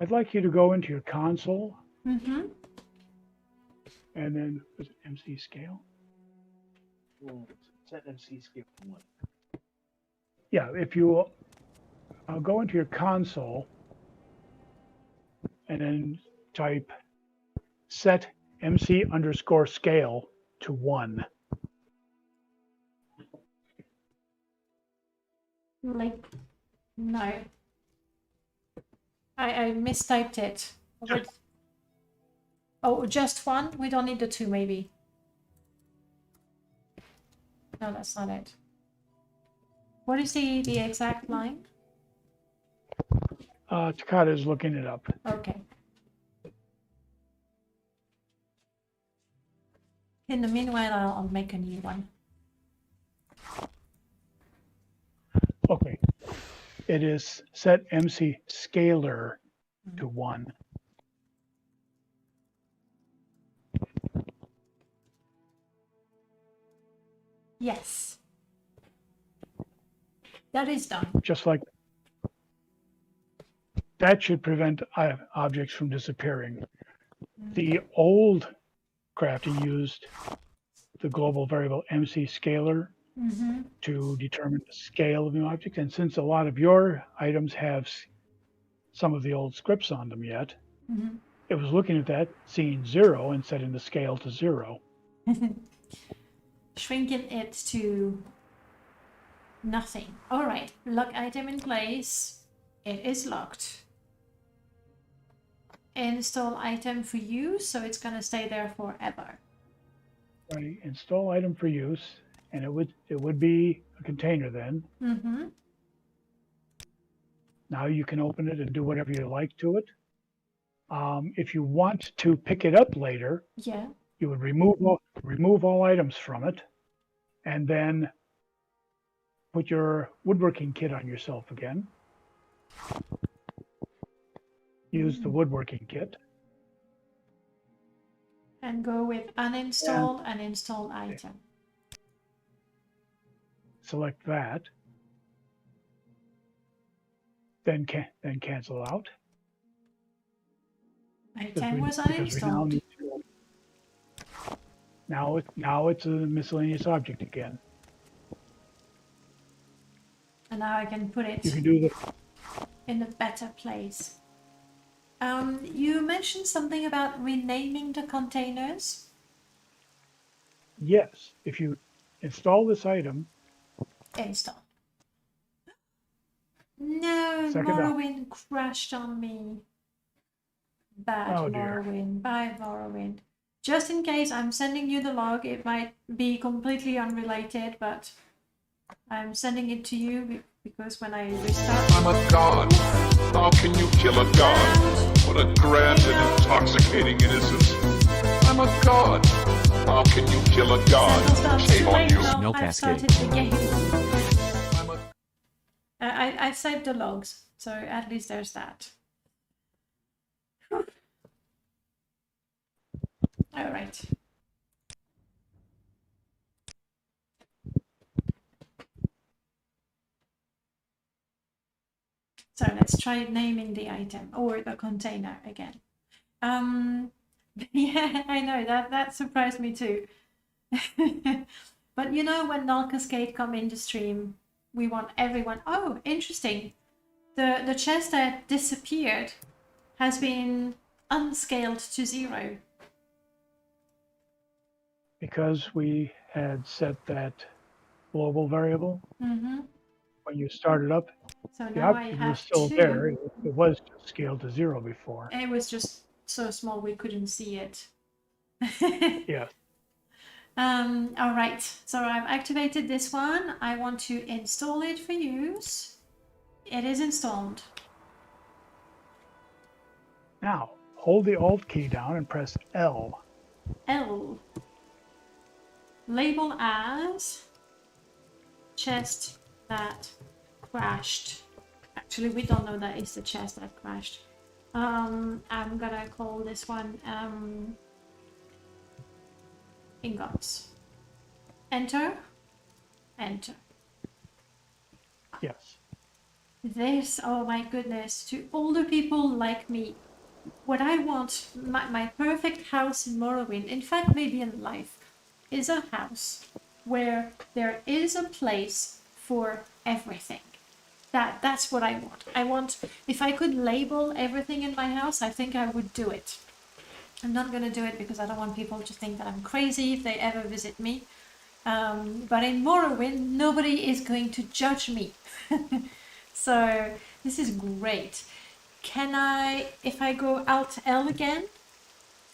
I'd like you to go into your console. Mm-hmm. And then, was it MC scale? Well, set MC scale 1. Yeah, if you go into your console and then type set MC_scale to 1. Like, no. I mistyped it. Oh, just one? We don't need the two, maybe. No, that's not it. What is the exact line? Takata is looking it up. Okay. In the meanwhile, I'll make a new one. Okay. It is set MC scalar to 1. Yes. That is done. Just like that should prevent objects from disappearing. The old crafting used the global variable MC scalar to determine the scale of the object. And since a lot of your items have some of the old scripts on them yet, it was looking at that, seeing 0 and setting the scale to 0. Shrinking it to nothing. All right, lock item in place. It is locked. Install item for use, so it's gonna stay there forever. Right, install item for use, and it would be a container then. Now you can open it and do whatever you like to it. If you want to pick it up later, Yeah. you would remove all items from it, and then put your woodworking kit on yourself again. Use the woodworking kit. And go with uninstall and install item. Select that. Then cancel out. Item was Because we now uninstalled. need to, now it's a miscellaneous object again. And now I can put You it can do the in a better place. You mentioned something about renaming the containers. yes. If you install this item, Install. No, Second up. Morrowind crashed on me. Bad Oh, dear. Morrowind. Bye, Morrowind. Just in case, I'm sending you the log. It might be completely unrelated, but I'm sending it to you because when I restart... I'm a god. How can you kill a god? What a grand and intoxicating innocence. I'm a god. How can you kill a god? Shame on you. No I've cascade. started the game. I'm a I've saved the logs, so at least there's that. All right. So let's try naming the item or the container again. Yeah, I know that surprised me too. But you know, when Null Cascade come into stream, we want everyone. Oh, interesting. The chest that disappeared has been unscaled to 0. because we had set that global variable Mm-hmm. when you started up, So the now I object have was still 2. there. It was just scaled to 0 before. It was just so small we couldn't see it. Yeah. All right, so I've activated this one. I want to install it for use. It is installed. Now, hold the Alt key down and press L. L. Label as chest that crashed. Actually, we don't know that it's the chest that crashed. I'm gonna call this one ingots. Enter. Enter. Yes. This, oh my goodness, to older people like me, what I want, my perfect house in Morrowind, in fact maybe in life, is a house where there is a place for everything. That's what I want. I want, if I could label everything in my house, I think I would do it. I'm not going to do it because I don't want people to think that I'm crazy if they ever visit me. But in Morrowind, nobody is going to judge me. So this is great. can I, if I go Alt L again,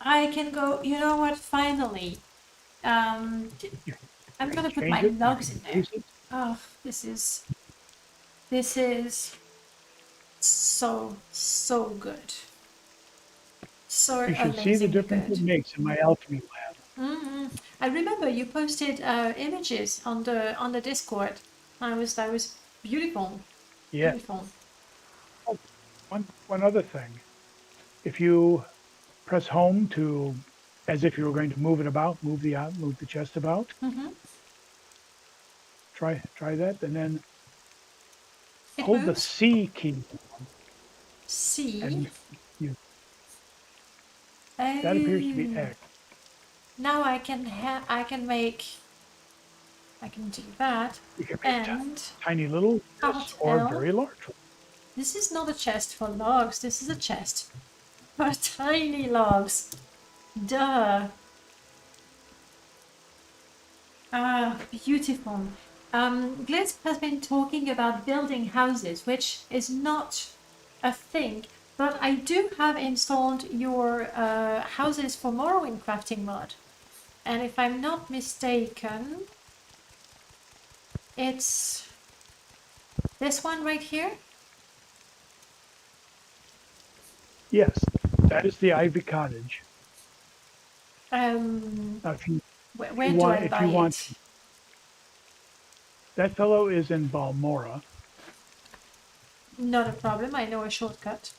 I can go, you know what, finally. I'm gonna put my Change it, you logs can in there. use it. Oh, this is so good. So You should see the amazingly difference it good. makes in my alchemy lab. I remember you posted images on the Discord. That was beautiful. Yeah. Beautiful. Oh, one other thing. If you press home to, as if you were going to move it about, move the chest about. Mm-hmm. Try that, and then It hold the moves. C key, C. and Oh. that appears to be X. Now I can do that. You can make And tiny little chests Alt or L. very large ones. This is not a chest for logs. This is a chest for tiny logs. Duh. Ah, beautiful. Glitz has been talking about building houses, which is not a thing, but I do have installed your houses for Morrowind Crafting mod. And if I'm not mistaken, it's this one right here. Yes, that is the Ivy Cottage. Now, If you where do I buy it? that fellow is in Balmora. Not a problem, I know a shortcut.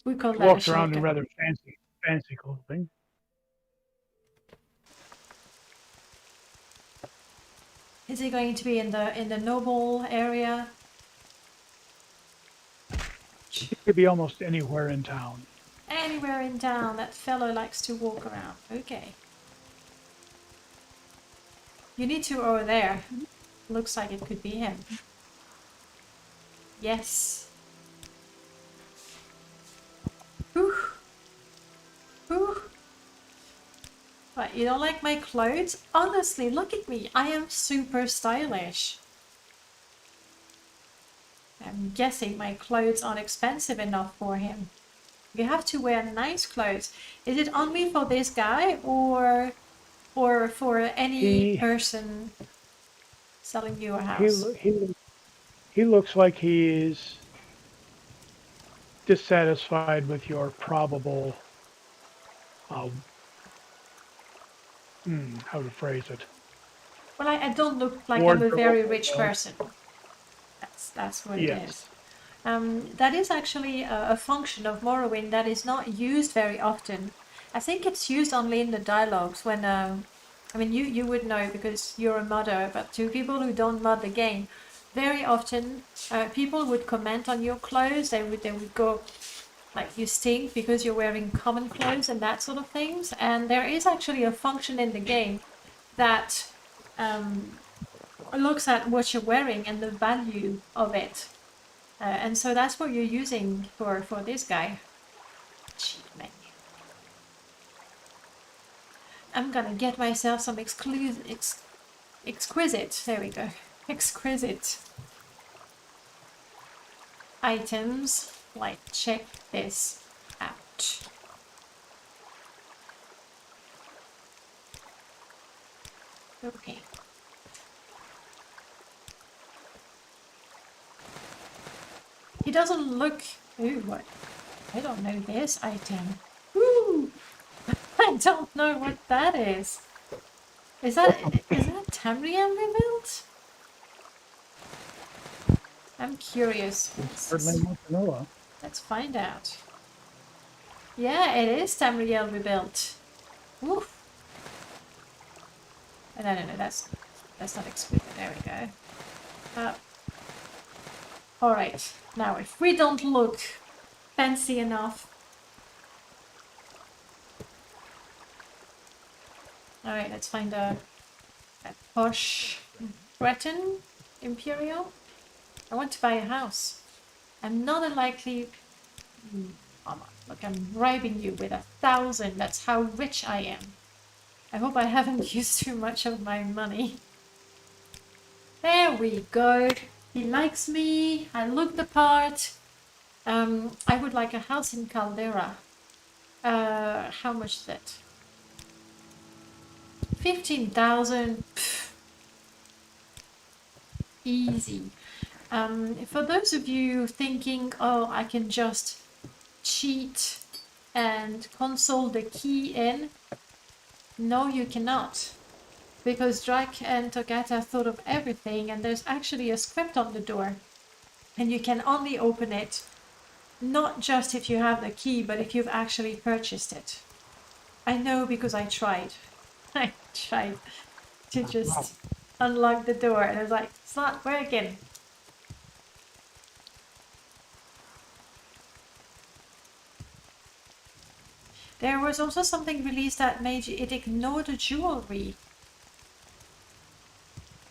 We call He that a walks around in shortcut. rather fancy clothing. Is he going to be in the noble area? He could be almost anywhere in town. Anywhere in town, that fellow likes to walk around. Okay. You need to over there. Looks like it could be him. Yes. Whew. Whew. What, you don't like my clothes? Honestly, look at me. I am super stylish. I'm guessing my clothes aren't expensive enough for him. You have to wear nice clothes. Is it only for this guy or for any person selling you a house? He looks like he is dissatisfied with your probable, how to phrase it. Well, I don't look like I'm a Wardrobe, very rich person. That's what it Yes. is. That is actually a function of Morrowind that is not used very often. I think it's used only in the dialogues when, I mean, you would know because you're a modder, but to people who don't mod the game, very often people would comment on your clothes. They would go like, you stink because you're wearing common clothes and that sort of things. And there is actually a function in the game that looks at what you're wearing and the value of it. And so that's what you're using for this guy. Cheap man. I'm gonna get myself some exquisite, there we go, exquisite items. Like, check this out. Okay. He doesn't look... Ooh, what? I don't know this item. Ooh! I don't know what that is. Is that Tamriel rebuilt? I'm curious. Certainly want to know. Let's find out. Yeah, it is Tamriel rebuilt. Oof. No, that's not exquisite. There we go. Alright, now if we don't look fancy enough. Alright, let's find a posh Breton Imperial. I want to buy a house. I'm not a likely... Come on, look, I'm bribing you with 1,000. That's how rich I am. I hope I haven't used too much of my money. There we go. He likes me. I look the part. I would like a house in Caldera. How much is it? 15,000. Easy. For those of you thinking, oh, I can just cheat and console the key in, no, you cannot. Because Drac and Togata thought of everything, and there's actually a script on the door. And you can only open it, not just if you have the key, but if you've actually purchased it. I know because I tried. I tried to just unlock the door, and I was like, it's not working. There was also something released that made it ignore the jewelry.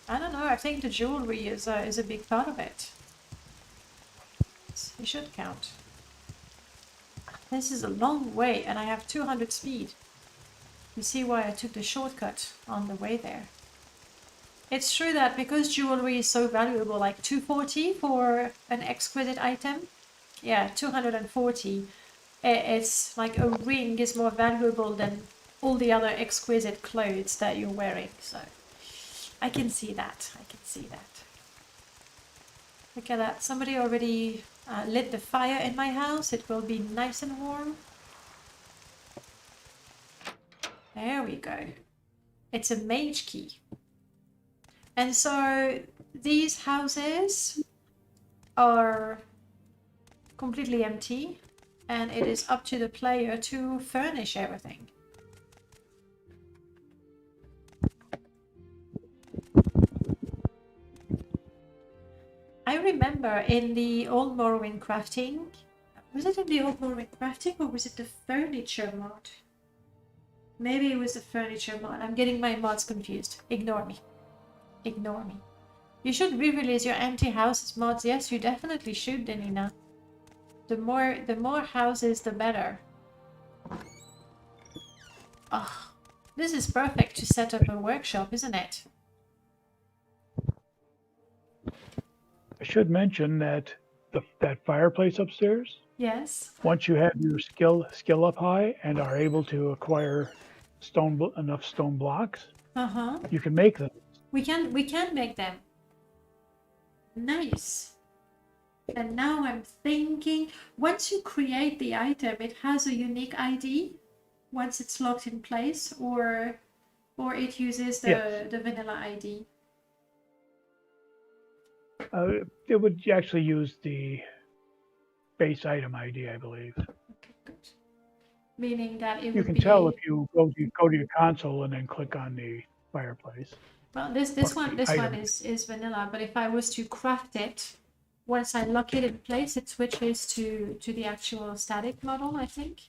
I don't know, I think the jewelry is a big part of it. It should count. This is a long way and I have 200 speed. You see why I took the shortcut on the way there. It's true that because jewelry is so valuable, like 240 for an exquisite item. Yeah, 240. It's like a ring is more valuable than all the other exquisite clothes that you're wearing. So I can see that. I can see that. Look at that. Somebody already lit the fire in my house. It will be nice and warm. There we go. It's a mage key. And so these houses are completely empty. And it is up to the player to furnish everything. I remember in the old Morrowind Crafting, was it in the old Morrowind Crafting or was it the furniture mod? Maybe it was the furniture mod. I'm getting my mods confused. Ignore me. Ignore me. You should re-release your empty houses mods. Yes, you definitely should, Denina. The more houses, the better. Oh, this is perfect to set up a workshop, isn't it? I should mention that that fireplace upstairs, Yes. once you have your skill up high and are able to acquire enough stone blocks, you can make them. We can make them. Nice. And now I'm thinking, once you create the item, it has a unique ID once it's locked in place, or it uses the vanilla ID. It would actually use the base item ID, I believe. Okay, good. Meaning that it You would can be... tell if you go to your console and then click on the fireplace. Well, this one is vanilla, but if I was to craft it, once I lock it in place, it switches to the actual static model, I think.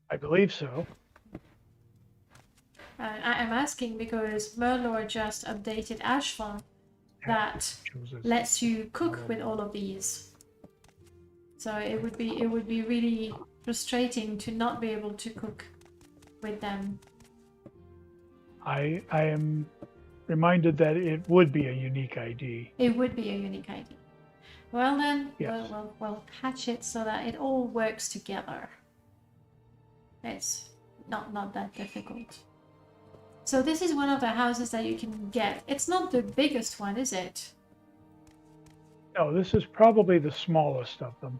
I believe so. I am asking because Merlor just updated Ashfall that lets you cook with all of these. So it would be really frustrating to not be able to cook with them. I am reminded that it would be a unique ID. It would be a unique ID. Well then, Yes. we'll patch it so that it all works together. It's not that difficult. So this is one of the houses that you can get. It's not the biggest one, is it? No, this is probably the smallest of them.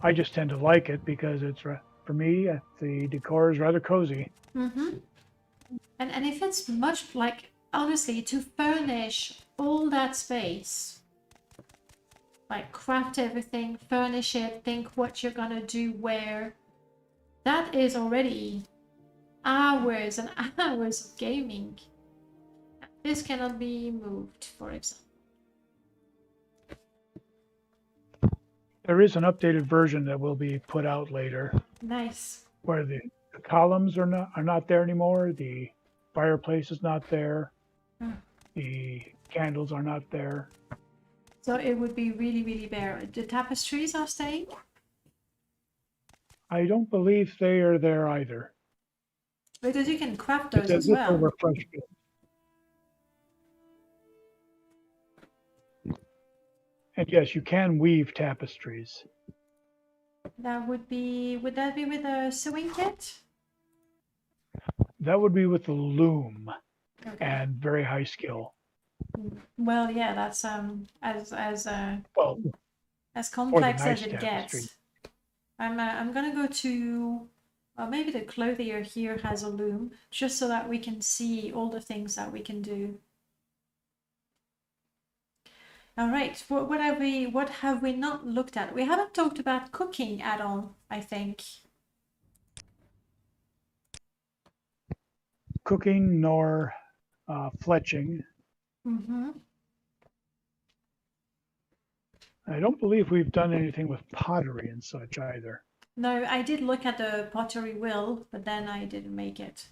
I just tend to like it because it's, for me, the decor is rather cozy. Mm-hmm. And if it's much, like, honestly, to furnish all that space, like craft everything, furnish it, think what you're gonna do where, that is already hours and hours of gaming. This cannot be moved, for example. There is an updated version that will be put out later Nice. where the columns are not there anymore, the fireplace is not there, the candles are not there. So it would be really, really bare. The tapestries are staying? I don't believe they are there either. Because you can craft those It's as as if they well. were fresh built. And yes, you can weave tapestries. That would that be with a sewing kit? That would be with the loom Okay. and very high skill. Well, yeah, that's Well, as or the complex nice as it tapestry. gets. I'm gonna go to, well, maybe the clothier here has a loom, just so that we can see all the things that we can do. All right, what have we not looked at? We haven't talked about cooking at all, I think. Cooking nor fletching. Mm-hmm. I don't believe we've done anything with pottery and such either. No, I did look at the pottery wheel, but then I didn't make it.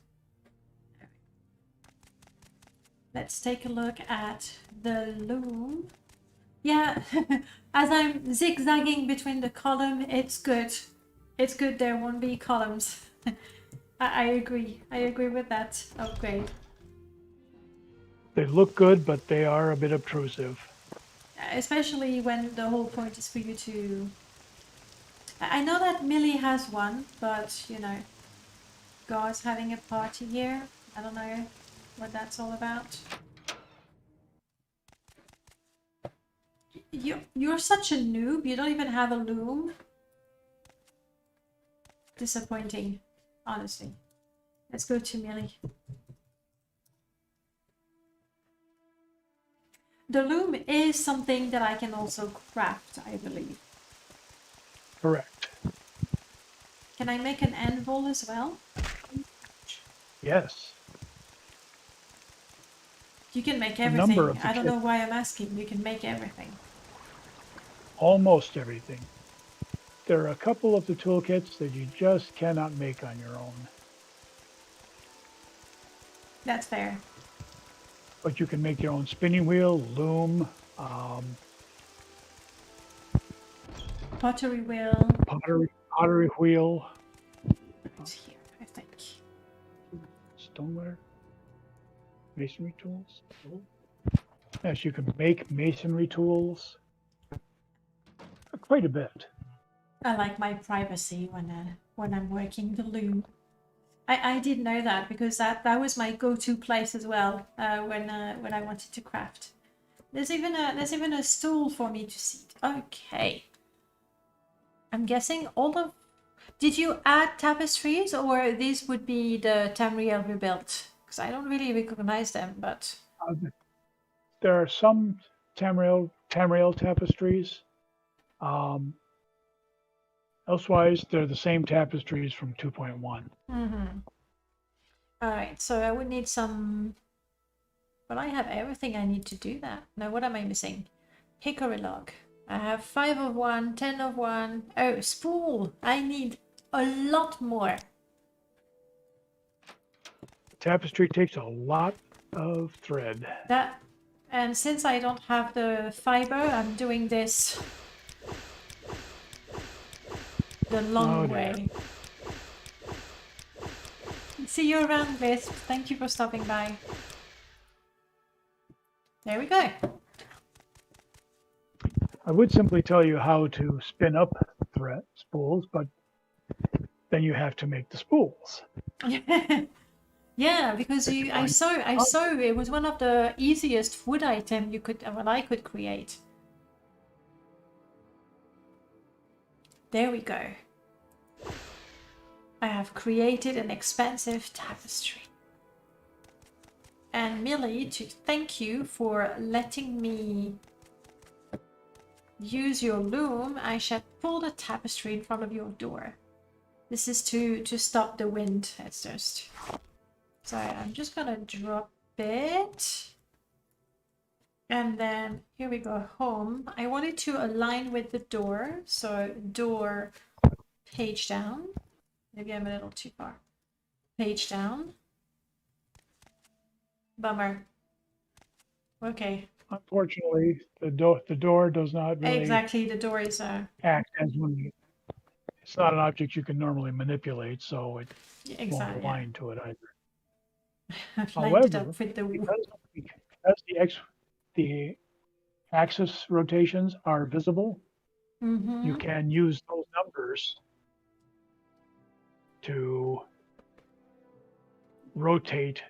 Let's take a look at the loom. Yeah, as I'm zigzagging between the column, it's good. It's good there won't be columns. I agree. I agree with that upgrade. They look good, but they are a bit obtrusive. Especially when the whole point is for you to... I know that Millie has one, but, you know, God's having a party here. I don't know what that's all about. You're such a noob, you don't even have a loom. Disappointing, honestly. Let's go to Millie. The loom is something that I can also craft, I believe. Correct. Can I make an anvil as well? Yes. You can make number everything. of the I don't know kits. why I'm asking. You can make everything. Almost everything. There are a couple of the toolkits that you just cannot make on your own. That's fair. But you can make your own spinning wheel, loom, Pottery wheel. pottery wheel, It's here, I think. stoneware, masonry tools. Yes, you can make masonry tools. Quite a bit. I like my privacy when I'm working the loom. I did know that because that was my go-to place as well when I wanted to craft. There's even a stool for me to sit. Okay. I'm guessing all of... Did you add tapestries or these would be the Tamriel rebuilt? Because I don't really recognize them, but... There are some Tamriel tapestries. Elsewise, they're the same tapestries from 2.1. Mm-hmm. Alright, so I would need some... But I have everything I need to do that. Now, what am I missing? Hickory log. I have 5 of one, 10 of one. Oh, spool. I need a lot more. Tapestry takes a lot of thread. And since I don't have the fiber, I'm doing this the long way. See you around, Lisp. Thank you for stopping by. There we go. I would simply tell you how to spin up spools, but then you have to make the spools. Yeah, because I saw it was one of the easiest food item I could create. There we go. I have created an expensive tapestry. And Millie, to thank you for letting me use your loom, I shall pull the tapestry in front of your door. This is to stop the wind. It's just... So I'm just gonna drop it. And then here we go, home. I want it to align with the door. So door, page down. Maybe I'm a little too far. Page down. Bummer. Okay. Unfortunately, the door does not really Exactly, the door is act as one. It's not an object you can normally manipulate, so it exactly. won't align to it either. I've lined it up However, with the because axis rotations are visible, Mm-hmm. you can use those numbers to rotate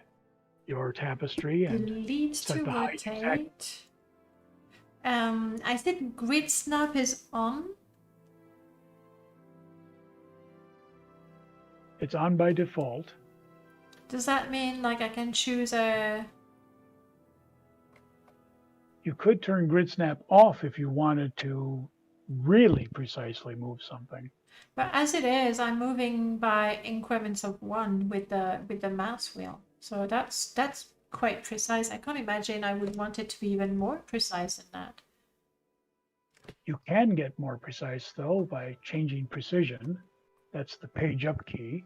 your tapestry and Delete set to the height exactly. rotate. I think grid snap is on. It's on by default. Does that mean like I can choose a... You could turn grid snap off if you wanted to really precisely move something. But as it is, I'm moving by increments of 1 with the mouse wheel. So that's quite precise. I can't imagine I would want it to be even more precise than that. You can get more precise though by changing precision. That's the page up key.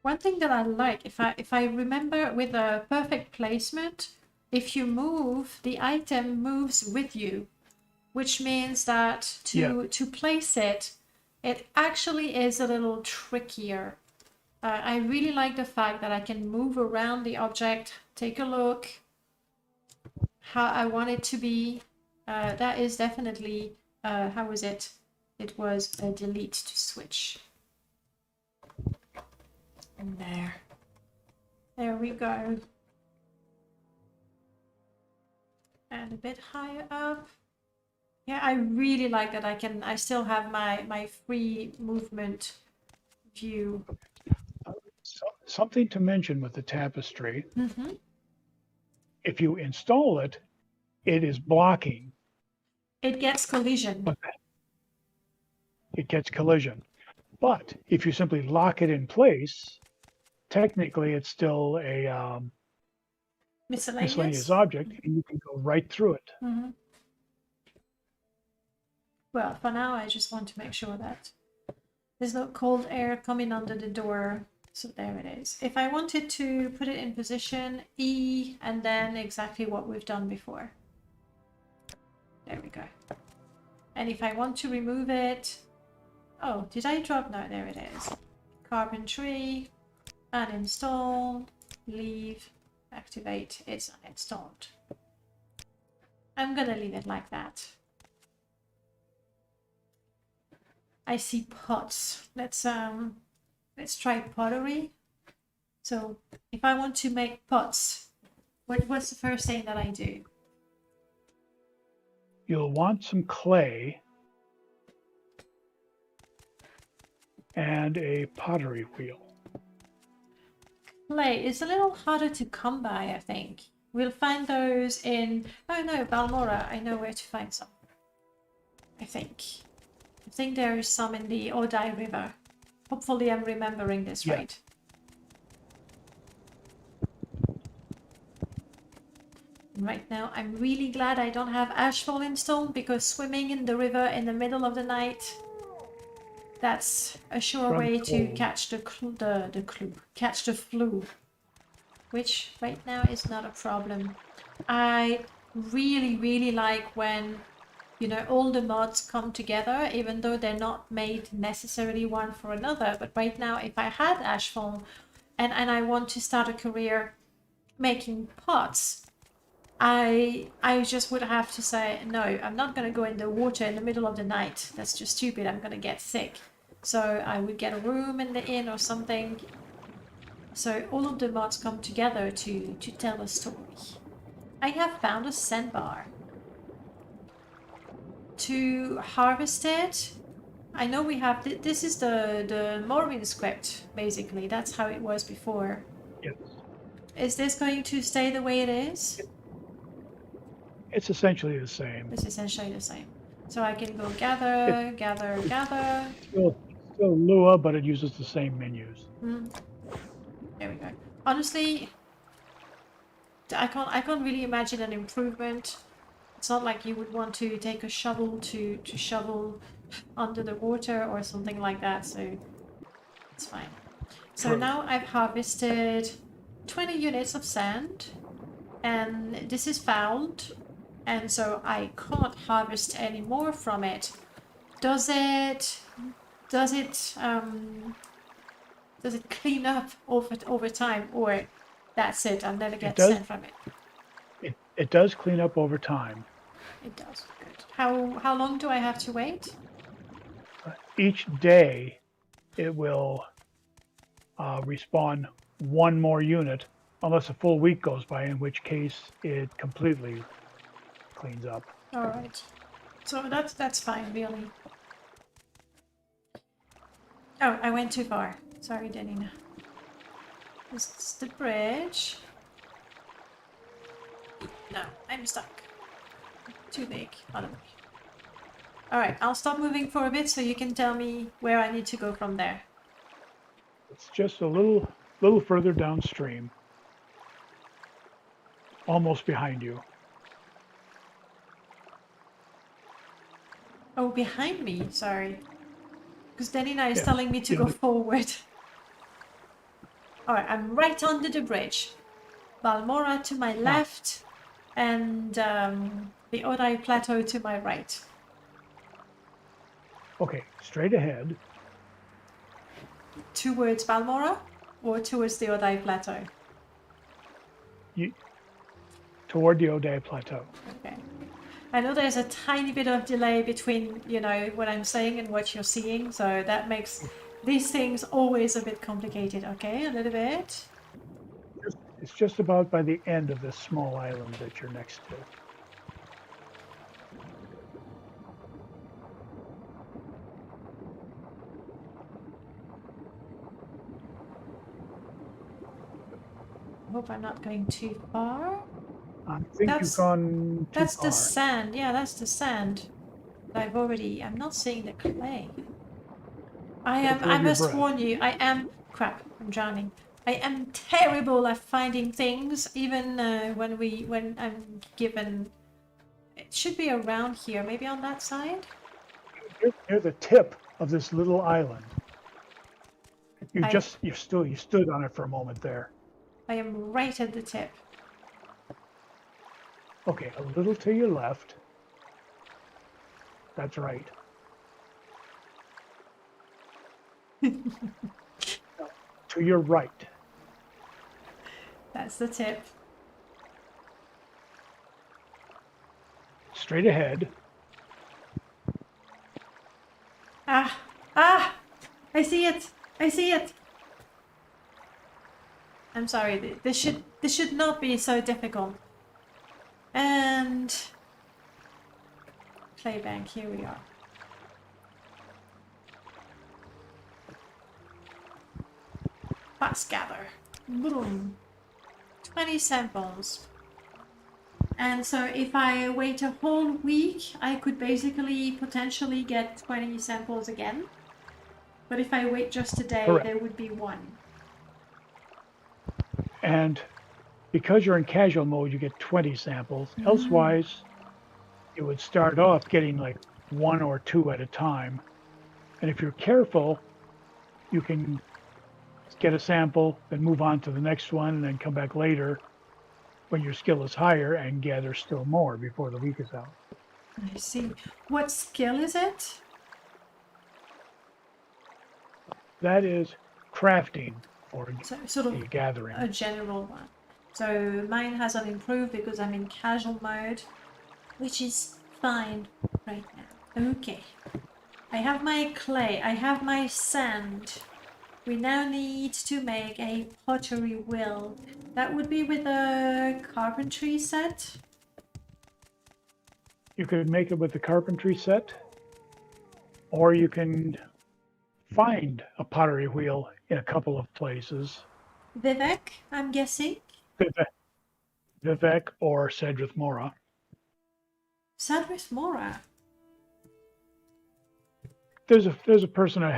One thing that I like, if I remember with a perfect placement, if you move, the item moves with you, which means that to place it, it actually is a little trickier. I really like the fact that I can move around the object, take a look, how I want it to be. That is definitely, how was it? It was a delete to switch. And there we go. And a bit higher up. Yeah, I really like that I still have my free movement view. Something to mention with the tapestry. Mm-hmm. If you install it, it is blocking. It gets collision. It gets collision. But if you simply lock it in place, technically it's still a miscellaneous object, and you can go right through it. Mm-hmm. Well, for now, I just want to make sure that there's no cold air coming under the door. So there it is. If I wanted to put it in position, E, and then exactly what we've done before. There we go. And if I want to remove it, oh, did I drop? No, there it is. Carpentry, uninstall, leave, activate, it's uninstalled. I'm gonna leave it like that. I see pots. Let's try pottery. So if I want to make pots, what's the first thing that I do? You'll want some clay and a pottery wheel. Clay is a little harder to come by, I think. We'll find those in... Oh no, Balmora. I know where to find some. I think there is some in the Odai River. Hopefully I'm remembering this right. Right now, I'm really glad I don't have Ashfall installed, because swimming in the river in the middle of the night, that's a sure way to catch catch the flu, which right now is not a problem. I really like when, you know, all the mods come together, even though they're not made necessarily one for another. But right now, if I had Ashfall and I want to start a career making pots, I just would have to say, no, I'm not going to go in the water in the middle of the night. That's just stupid. I'm going to get sick. So I would get a room in the inn or something. So all of the mods come together to tell a story. I have found a sandbar. To harvest it, I know we have... This is the Morrowind script, basically. That's how it was before. Yes. Is this going to stay the way it is? It's essentially the same. It's essentially the same. So I can go gather. Still Lua, but it uses the same menus. There we go. Honestly, I can't really imagine an improvement. It's not like you would want to take a shovel to shovel under the water or something like that, so it's fine. So now I've harvested 20 units of sand, and this is fouled, and so I can't harvest any more from it. Does it Does it clean up over time, or that's it? I'll never get does. sand from it. It does clean up over time. It does. Good. How long do I have to wait? Each day, it will respawn one more unit, unless a full week goes by, in which case it completely cleans up. All right. So that's fine, really. Oh, I went too far. Sorry, Danina. This is the bridge. No, I'm stuck. Too big. Other way. Alright, I'll stop moving for a bit so you can tell me where I need to go from there. It's just a little further downstream, almost behind you. Oh, behind me, sorry. Because Danina is Yeah, telling me to you go know, forward. Alright, I'm right under the bridge. Balmora to my left, and the Odai Plateau to my right. Okay, straight ahead. Towards Balmora, or towards the Odai Plateau? Toward the Odai Plateau. Okay. I know there's a tiny bit of delay between, you know, what I'm saying and what you're seeing, so that makes these things always a bit complicated. Okay, a little bit. It's just about by the end of this small island that you're next to. Hope I'm not going too far. I think you've gone too That's far. the sand. Yeah, that's the sand. I'm not seeing the clay. I must warn you, crap, I'm drowning. I am terrible at finding things, even when I'm given. It should be around here, maybe on that side. You're near the tip of this little island. You stood on it for a moment there. I am right at the tip. Okay, a little to your left. That's right. To your right. That's the tip. Straight ahead. Ah! I see it! I see it! I'm sorry, this should not be so difficult. And Claybank, here we are. Fast gather. Boom. 20 samples. And so if I wait a whole week, I could basically potentially get 20 samples again. But if I wait just a day, Correct. there would be one. And because you're in casual mode, you get 20 samples. Elsewise, you would start off getting like 1 or 2 at a time. And if you're careful, you can get a sample, then move on to the next one, and then come back later when your skill is higher and gather still more before the week is out. I see. What skill is it? That is crafting or So, sort of gathering. a general one. So mine hasn't improved because I'm in casual mode, which is fine right now. Okay. I have my clay, I have my sand. We now need to make a pottery wheel. That would be with a carpentry set. You could make it with the carpentry set, or you can find a pottery wheel in a couple of places. Vivek, I'm guessing. Vivek or Cedrith Mora. Cedrith Mora. There's a person that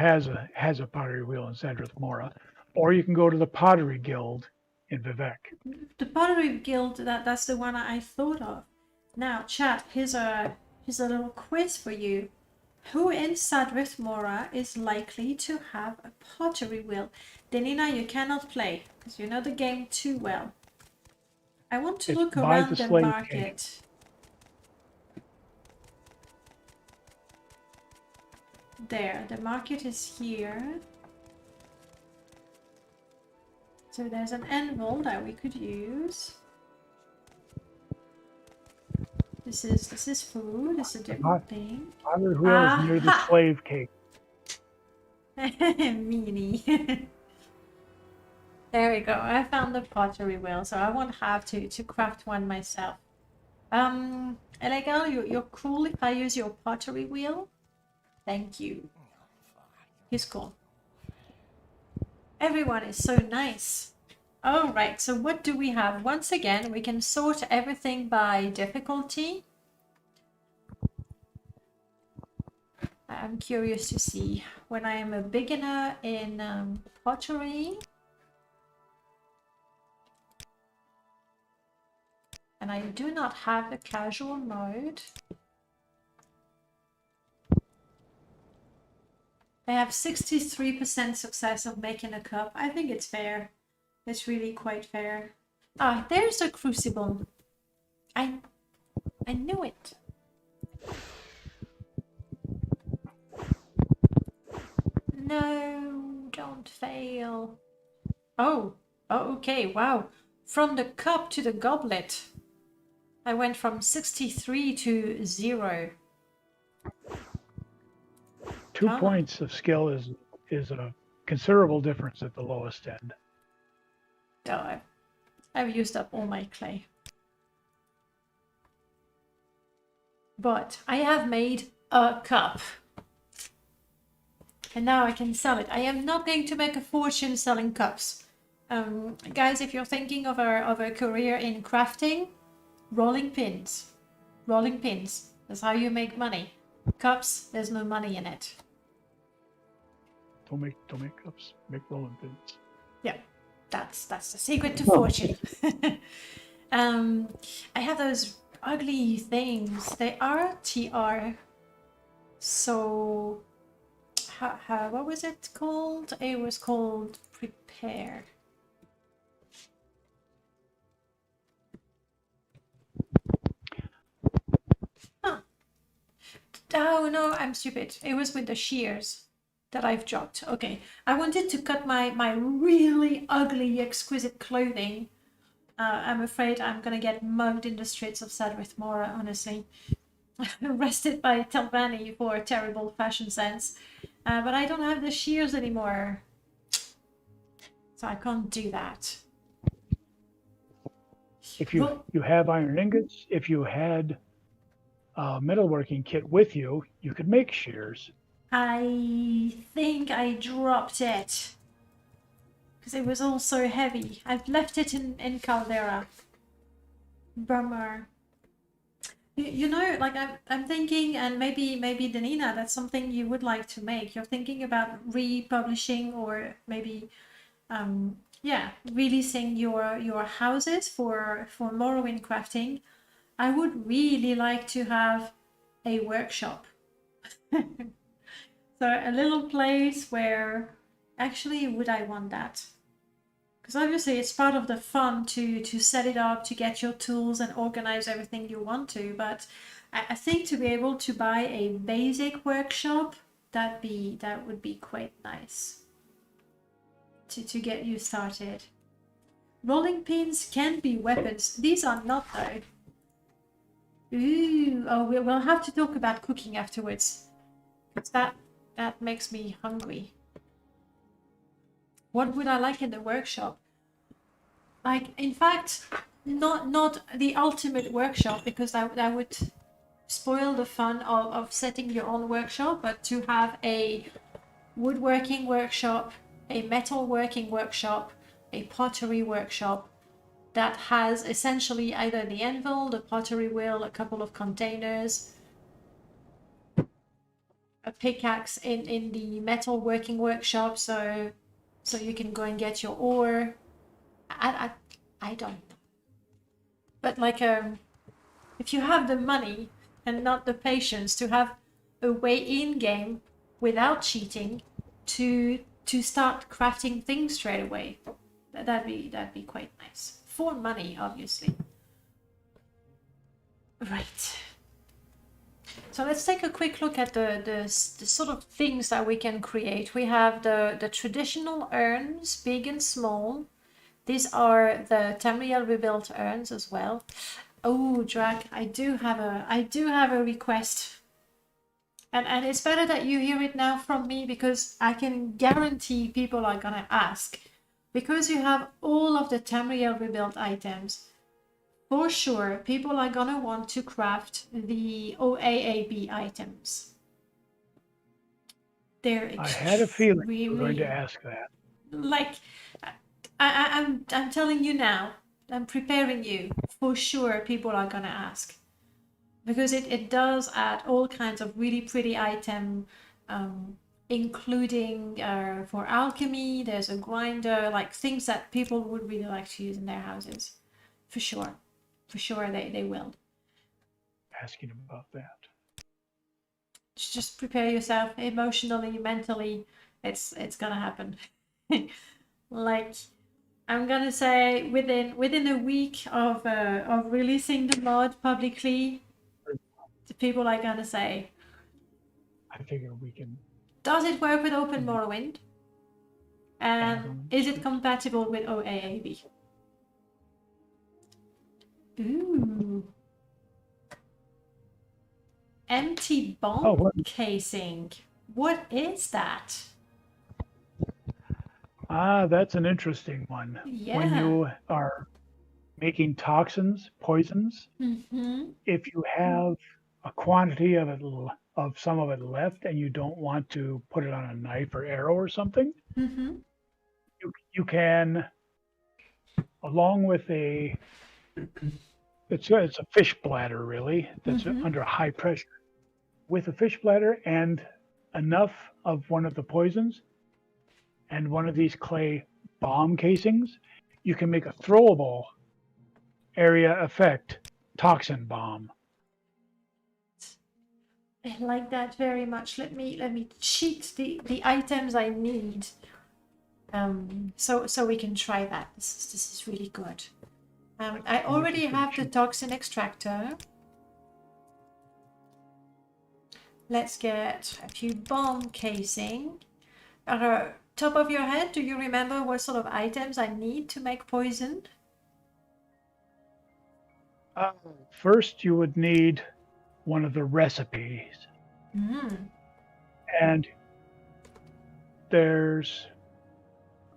has a pottery wheel in Cedrith Mora, or you can go to the Pottery Guild in Vivek. The Pottery Guild, that's the one I thought of. Now, chat, here's a little quiz for you. Who in Cedrith Mora is likely to have a pottery wheel? Danina, you cannot play, because you know the game too well. I want to look by around the the slave market. There, the market is here. So there's an anvil that we could use. This is food. This is a different thing. Potter's wheel is near the Aha! slave cake. Meanie. There we go. I found the pottery wheel, so I won't have to craft one myself. Illegal, you're cool if I use your pottery wheel? Thank you. He's cool. Everyone is so nice. All right, so what do we have? Once again, we can sort everything by difficulty. I'm curious to see when I am a beginner in pottery. And I do not have the casual mode. I have 63% success of making a cup. I think it's fair. It's really quite fair. Ah, there's a crucible. I knew it. No, don't fail. Oh, okay, wow. From the cup to the goblet. I went from 63 to 0. 2 points of skill is a considerable difference at the lowest end. Oh, I've used up all my clay. But I have made a cup. And now I can sell it. I am not going to make a fortune selling cups. Guys, if you're thinking of a career in crafting, rolling pins. Rolling pins. That's how you make money. Cups, there's no money in it. Don't make cups. Make rolling pins. Yeah, that's the secret to fortune. I have those ugly things. They are TR. So, what was it called? It was called Prepare. Huh. Oh no, I'm stupid. It was with the shears that I've dropped. Okay, I wanted to cut my really ugly, exquisite clothing. I'm afraid I'm gonna get mugged in the streets of Sadrith Mora, honestly. Arrested by Telvanni for terrible fashion sense. But I don't have the shears anymore. So I can't do that. If you have iron ingots, if you had a metalworking kit with you, you could make shears. I think I dropped it. Because it was all so heavy. I've left it in Caldera. Bummer. You know, like I'm thinking, and maybe Danina, that's something you would like to make. You're thinking about republishing or maybe, yeah, releasing your houses for Morrowind Crafting. I would really like to have a workshop. So a little place where, actually, would I want that? Because obviously it's part of the fun to set it up, to get your tools and organize everything you want to. But I think to be able to buy a basic workshop, that would be quite nice to get you started. Rolling pins can be weapons. These are not though. Ooh, oh, we'll have to talk about cooking afterwards. Because that makes me hungry. What would I like in the workshop? Like, in fact, not the ultimate workshop, because that would spoil the fun of setting your own workshop, but to have a woodworking workshop, a metalworking workshop, a pottery workshop that has essentially either the anvil, the pottery wheel, a couple of containers, a pickaxe in the metalworking workshop, so you can go and get your ore. I don't know. But like if you have the money and not the patience to have a way in game without cheating to start crafting things straight away, that'd be quite nice. For money, obviously. Right. So let's take a quick look at the sort of things that we can create. We have the traditional urns, big and small. These are the Tamriel rebuilt urns as well. Oh, Drac, I do have a request. And it's better that you hear it now from me, because I can guarantee people are gonna ask. Because you have all of the Tamriel rebuilt items, for sure, people are gonna want to craft the OAAB items. They're I had a feeling you were going to extremely, ask that. like, I'm telling you now, I'm preparing you. For sure, people are gonna ask. Because it does add all kinds of really pretty item, including for alchemy. There's a grinder, like things that people would really like to use in their houses. For sure they will. Asking about that. Just prepare yourself emotionally, mentally. It's gonna happen. Like, I'm gonna say within a week of releasing the mod publicly, the people are gonna say, I figure we can. does it work with Open Morrowind? And is it compatible with OAAB? Ooh. Empty bomb casing. What is that? That's an interesting one. Yeah. When you are making toxins, poisons, if you have a quantity of it, of some of it left, and you don't want to put it on a knife or arrow or something, you can, along with it's a fish bladder really that's under high pressure. With a fish bladder and enough of one of the poisons and one of these clay bomb casings, you can make a throwable area effect Toxin Bomb. I like that very much. Let me cheat the items I need. So we can try that. This is really good. I already have the toxin extractor. Let's get a few bomb casing. Top of your head, do you remember what sort of items I need to make poison? First, you would need one of the recipes. And there's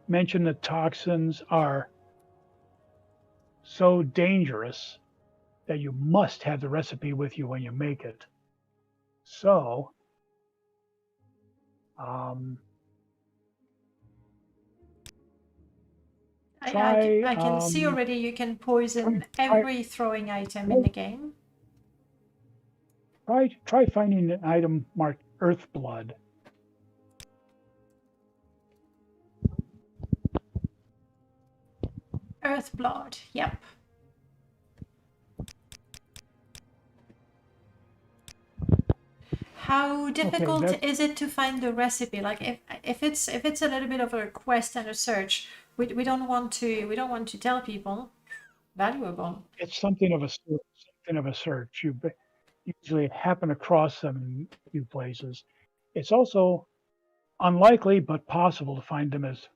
mention that toxins are so dangerous that you must have the recipe with you when you make it. So, I can see already you can poison every throwing item in the game. Try finding an item marked Earth Blood. Earth Blood, yep. How difficult is it to find the recipe? Like if it's a little bit of a quest and a search, we don't want to tell people. Valuable. It's something of a search. You usually happen across them in a few places. It's also unlikely but possible to find them as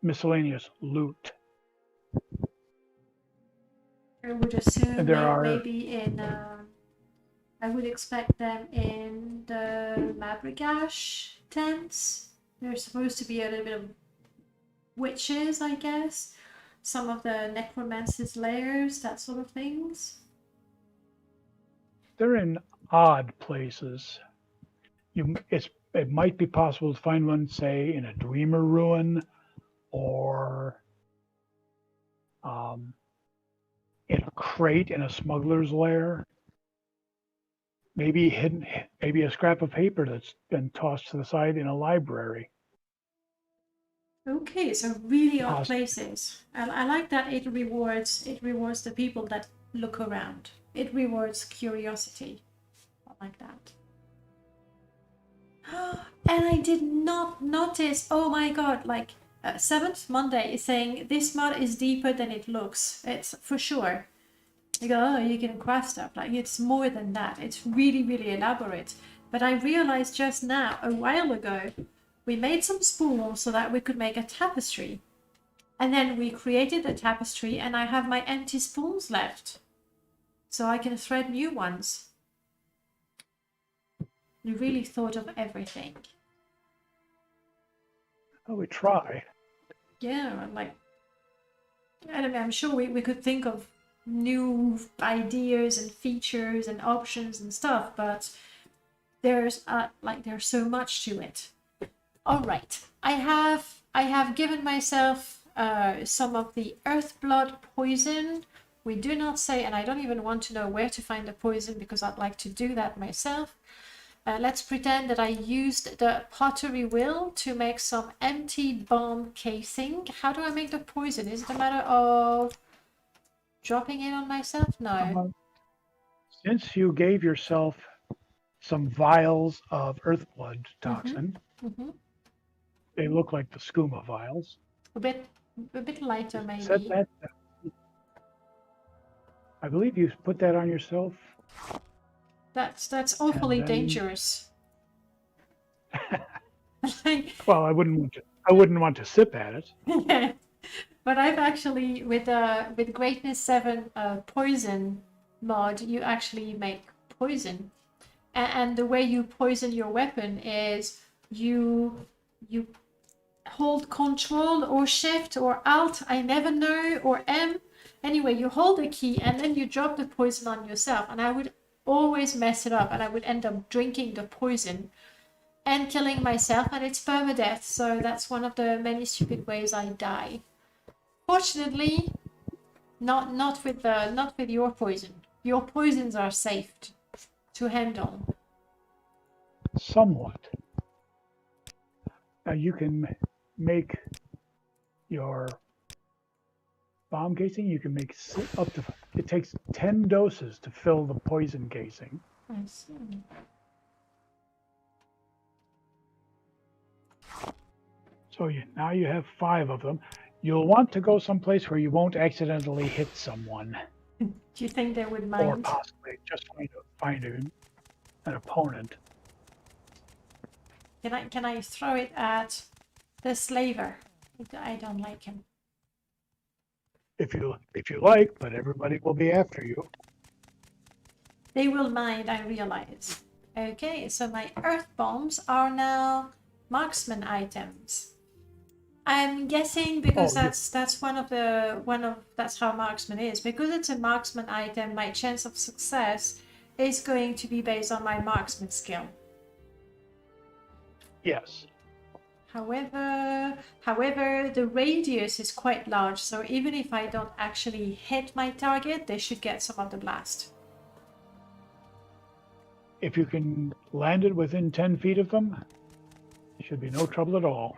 miscellaneous loot. I would assume maybe in. I would expect them in the Mabragash tents. There's supposed to be a little bit of witches, I guess. Some of the necromancer's lairs, that sort of things. They're in odd places. It might be possible to find one, say, in a Dreamer ruin, or in a crate in a smuggler's lair. Maybe hidden, maybe a scrap of paper that's been tossed to the side in a library. Okay, so really odd places. I like that it rewards the people that look around. It rewards curiosity. I like that. And I did not notice, oh my god, like 7th Monday is saying this mod is deeper than it looks. It's for sure. You go, oh, you can craft stuff. Like, it's more than that. It's really, really elaborate. But I realized just now, a while ago, we made some spools so that we could make a tapestry. And then we created a tapestry, and I have my empty spools left. So I can thread new ones. You really thought of everything. Well, we try. Yeah, like, I don't know, I'm sure we could think of new ideas and features and options and stuff, but there's so much to it. All right, I have given myself some of the Earthblood poison. We do not say, and I don't even want to know where to find the poison because I'd like to do that myself. Let's pretend that I used the pottery wheel to make some empty bomb casing. How do I make the poison? Is it a matter of dropping it on myself? No. Since you gave yourself some vials of Earthblood toxin, they look like the skooma vials. A bit lighter, maybe. Set that down. I believe you put that on yourself. That's awfully then... dangerous. Well, I wouldn't want to sip at it. Yeah. But I've actually with Greatness 7 poison mod, you actually make poison, and the way you poison your weapon is you hold Control or Shift or Alt, I never know, or M. Anyway, you hold the key and then you drop the poison on yourself, and I would always mess it up, and I would end up drinking the poison and killing myself, and it's permadeath. So that's one of the many stupid ways I die. Fortunately, not with your poison. Your poisons are safe to handle. Somewhat. Now you can make your bomb casing. You can make up to. It takes 10 doses to fill the poison casing. I see. So now you have 5 of them. You'll want to go someplace where you won't accidentally hit someone. Do you think they would Or mind? possibly just find an opponent. Can I throw it at the slaver? I don't like him. If you like, but everybody will be after you. They will mind, I realize. Okay, so my earth bombs are now marksman items. I'm guessing because that's that's how marksman is. Because it's a marksman item, my chance of success is going to be based on my marksman skill. Yes. However, the radius is quite large, so even if I don't actually hit my target, they should get some of the blast. If you can land it within 10 feet of them, should be no trouble at all.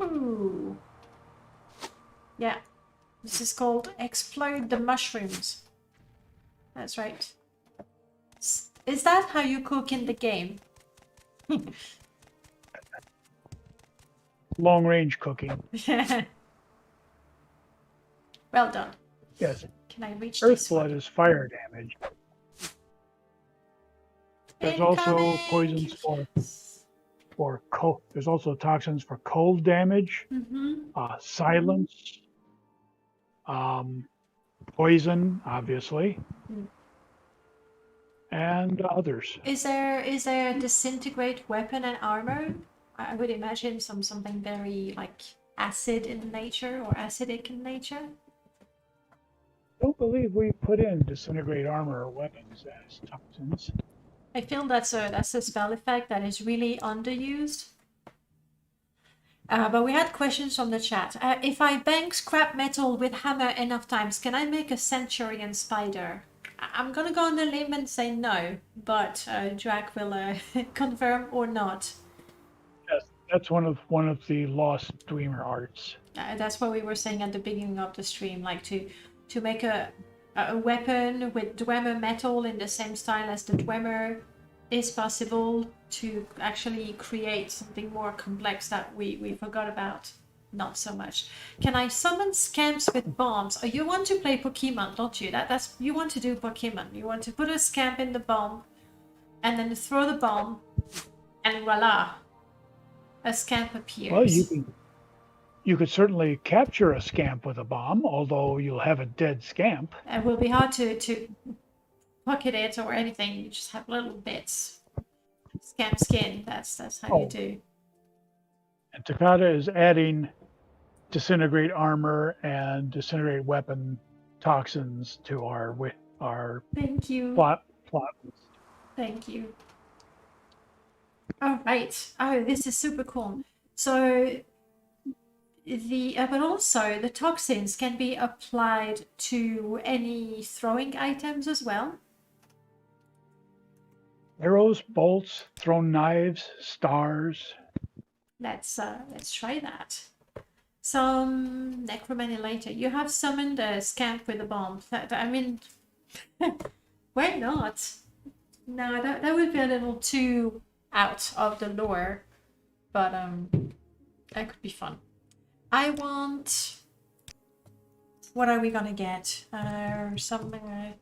Ooh. Yeah, this is called Explode the Mushrooms. That's right. Is that how you cook in the game? Long range cooking. Yeah. Well done. Yes. Can I reach this Earthblood one? is fire damage. There's also poisons for cold. There's also toxins for cold damage, silence, poison, obviously, and others. Is there disintegrate weapon and armor? I would imagine something very like acid in nature or acidic in nature. I don't believe we put in disintegrate armor or weapons as toxins. I feel that's a spell effect that is really underused. But we had questions from the chat. If I bang scrap metal with hammer enough times, can I make a centurion spider? I'm gonna go on the limb and say no, but Drac will confirm or not. Yes, that's one of the lost Dreamer arts. That's what we were saying at the beginning of the stream, like to make a weapon with Dwemer metal in the same style as the Dwemer is possible to actually create something more complex that we forgot about. Not so much. Can I summon scamps with bombs? Oh, you want to play Pokemon, don't you? That's you want to do Pokemon. You want to put a scamp in the bomb and then throw the bomb and voila. A scamp appears. Well, You could certainly capture a scamp with a bomb, although you'll have a dead scamp. It will be hard to pocket it or anything. You just have little bits. Scamp skin. That's how you do. And Takata is adding disintegrate armor and disintegrate weapon toxins to our Thank you. plot. Thank you. Oh right. Oh, this is super cool. So but also the toxins can be applied to any throwing items as well. Arrows, bolts, thrown knives, stars. Let's try that. Some necromancy later. You have summoned a scamp with a bomb. I mean, why not? No, that would be a little too out of the lore, but that could be fun. I want. What are we gonna get? Something.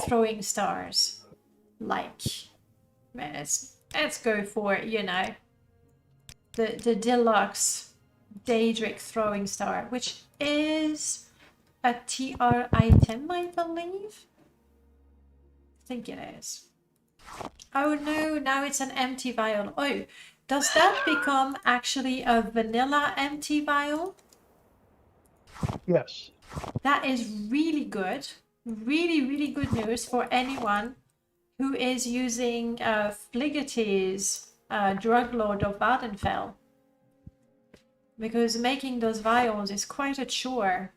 Throwing stars. Like, let's go for, you know, the deluxe Daedric throwing star, which is a TR item, I believe. I think it is. Oh no, now it's an empty vial. Oh, does that become actually a vanilla empty vial? Yes. That is really good. Really, really good news for anyone who is using Fligety's Drug Lord of Vardenfell. Because making those vials is quite a chore.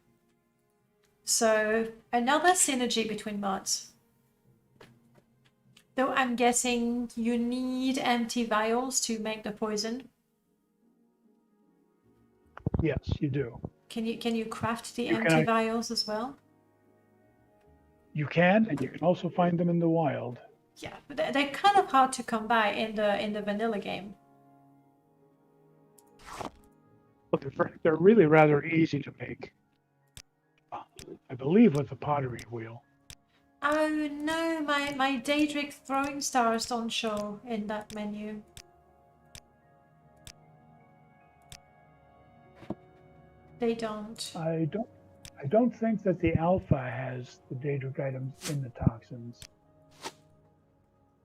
So, another synergy between mods. Though I'm guessing you need empty vials to make the poison. Yes, you do. Can you craft the You empty can. vials as well? You can, and you can also find them in the wild. Yeah, but they're kind of hard to come by in the vanilla game. But they're really rather easy to make. I believe with the pottery wheel. Oh no, my Daedric throwing stars don't show in that menu. They don't. I don't think that the alpha has the Daedric items in the toxins.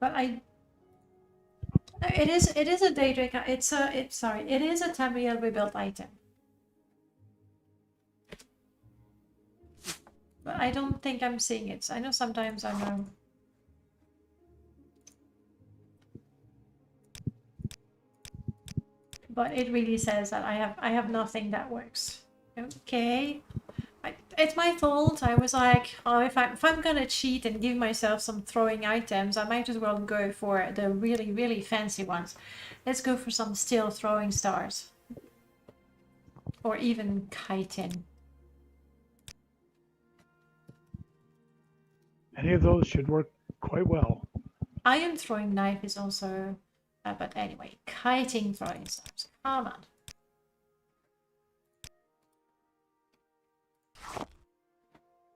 But it is a Daedric. It is a Tamriel rebuilt item. But I don't think I'm seeing it. I know sometimes I know. But it really says that I have nothing that works. Okay. It's my fault. I was like, oh, if I'm gonna cheat and give myself some throwing items, I might as well go for the really, really fancy ones. Let's go for some steel throwing stars. Or even chitin. Any of those should work quite well. Iron throwing knife is also... but anyway, kiting throwing stars. Come on.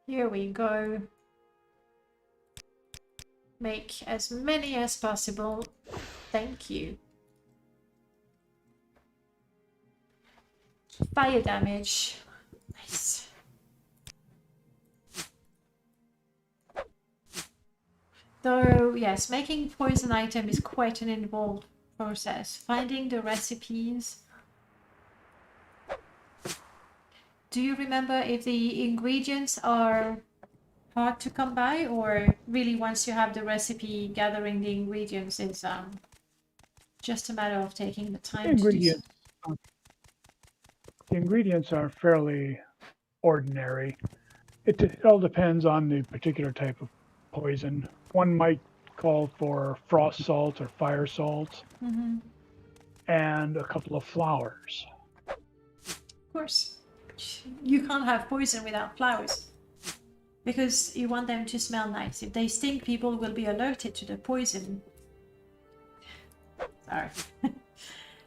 Here we go. Make as many as possible. Thank you. Fire damage. Nice. Though, yes, making poison item is quite an involved process. Finding the recipes. Do you remember if the ingredients are hard to come by, or really once you have the recipe, gathering the ingredients is just a matter of taking the time to do so? The ingredients are fairly ordinary. It all depends on the particular type of poison. One might call for frost salt or fire salt, and a couple of flowers. Of course. You can't have poison without flowers. Because you want them to smell nice. If they stink, people will be alerted to the poison. Sorry.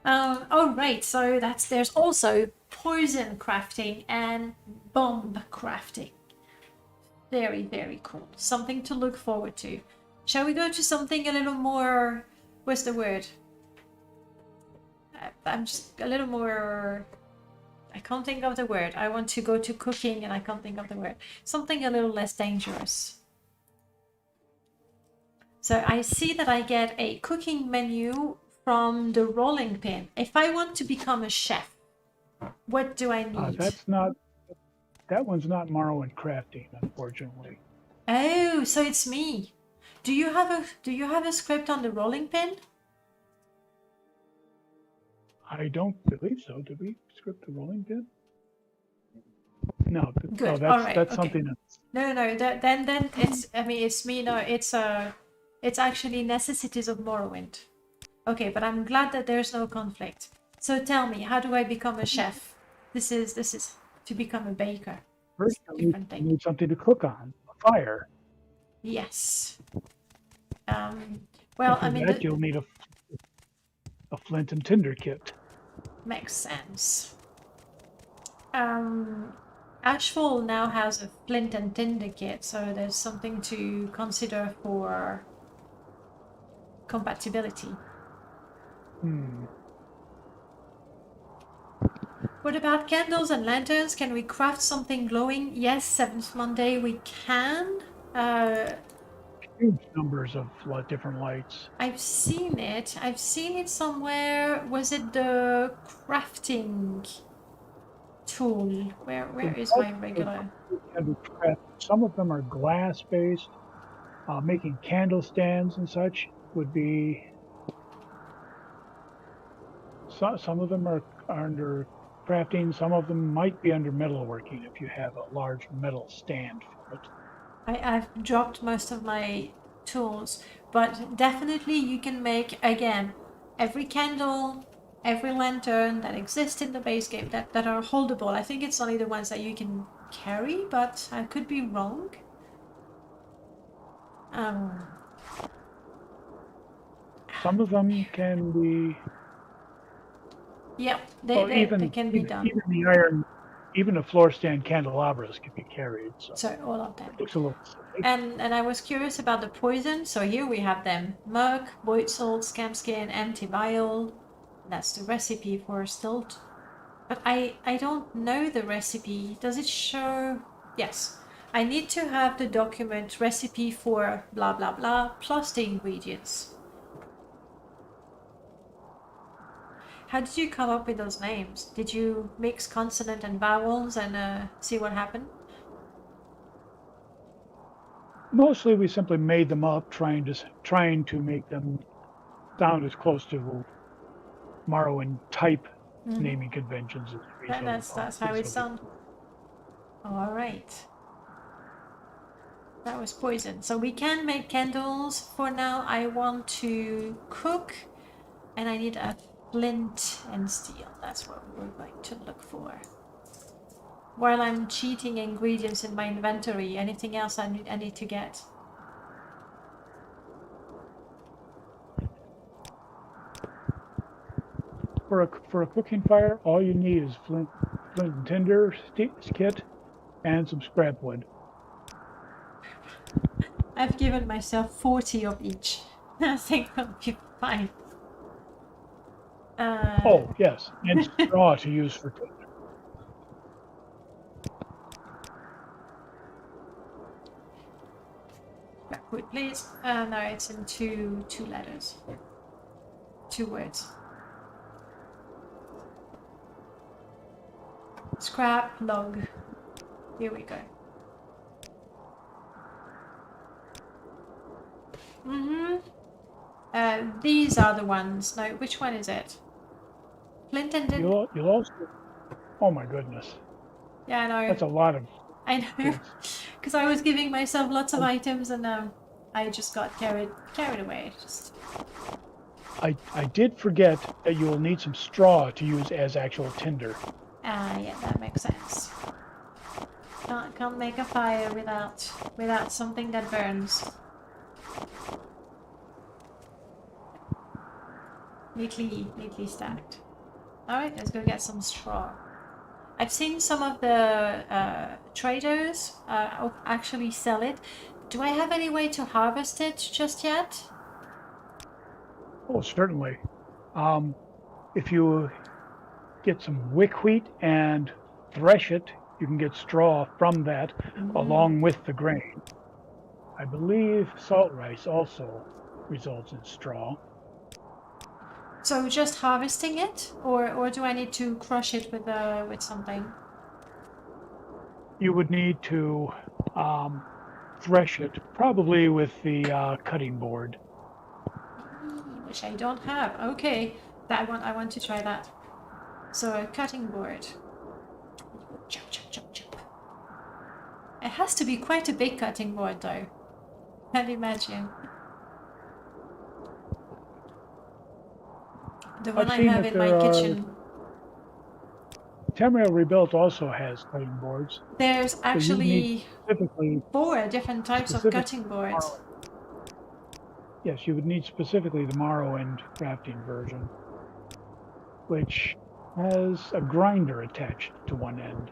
Oh, right. So there's also poison crafting and bomb crafting. Very, very cool. Something to look forward to. Shall we go to something a little more... What's the word? I'm just a little more I can't think of the word. I want to go to cooking and I can't think of the word. Something a little less dangerous. So I see that I get a cooking menu from the rolling pin. If I want to become a chef, what do I need? That one's not Morrowind Crafting, unfortunately. Oh, so it's me. Do you have a script on the rolling pin? I don't believe so. Did we script the rolling pin? No, Good. no, All right. that's Okay. something else. No. Then it's. I mean, it's me. No, it's actually necessities of Morrowind. Okay, but I'm glad that there's no conflict. So tell me, how do I become a chef? This is to become a baker. First, you Different thing. need something to cook on, a fire. Yes. Well, And for I mean, that, you'll need a flint and tinder kit. makes sense. Ashfall now has a flint and tinder kit, so there's something to consider for compatibility. What about candles and lanterns? Can we craft something glowing? Yes, Seventh Monday we can. Huge numbers of different lights. I've seen it. I've seen it somewhere. Was it the crafting tool? Where is my regular? Some of them are glass based. Making candle stands and such would be. Some of them are under crafting. Some of them might be under metalworking if you have a large metal stand for it. I've dropped most of my tools, but definitely you can make, again, every candle, every lantern that exists in the base game that are holdable. I think it's only the ones that you can carry, but I could be wrong. Some of them can be. Yeah, they can be done. Even the iron, even the floor stand candelabras can be carried. So all of them. it looks a little silly. And I was curious about the poison. So here we have them: murk, void salt, scamskin, empty vial. That's the recipe for stilt. But I don't know the recipe. Does it show? Yes. I need to have the document recipe for blah blah blah plus the ingredients. How did you come up with those names? Did you mix consonant and vowels and see what happened? Mostly, we simply made them up, trying to make them sound as close to Morrowind type naming conventions as reasonable. That's how it sounds. All right. That was poison. So we can make candles. For now, I want to cook, and I need a flint and steel. That's what we're going to look for. While I'm cheating ingredients in my inventory, anything else I need to get? For a cooking fire, all you need is flint and tinder kit and some scrap wood. I've given myself 40 of each. I think I'll be fine. Oh, yes, and straw to use for cooking. Wood, please. No, it's in two letters. 2 words. Scrap log. Here we go. These are the ones. No, which one is it? Flint and You'll also. Oh my goodness. Yeah, I know. That's a lot of. I know, because I was giving myself lots of items and I just got carried away. I did forget that you will need some straw to use as actual tinder. Yeah, that makes sense. Can't make a fire without something that burns. Neatly stacked. All right, let's go get some straw. I've seen some of the traders actually sell it. Do I have any way to harvest it just yet? Oh, certainly. If you get some wick wheat and thresh it. You can get straw from that along with the grain. I believe salt rice also results in straw. So just harvesting it, or do I need to crush it with something? You would need to thresh it, probably with the cutting board. Which I don't have. Okay, that one I want to try that. So a cutting board. Chop, chop, chop, chop. It has to be quite a big cutting board, though. Can't imagine. The one I seen have that in my there are- kitchen. Tamriel Rebuilt also has cutting boards. There's So you actually need specifically, 4 different types of specific cutting boards. yes, you would need specifically the Morrowind Crafting version, which has a grinder attached to one end.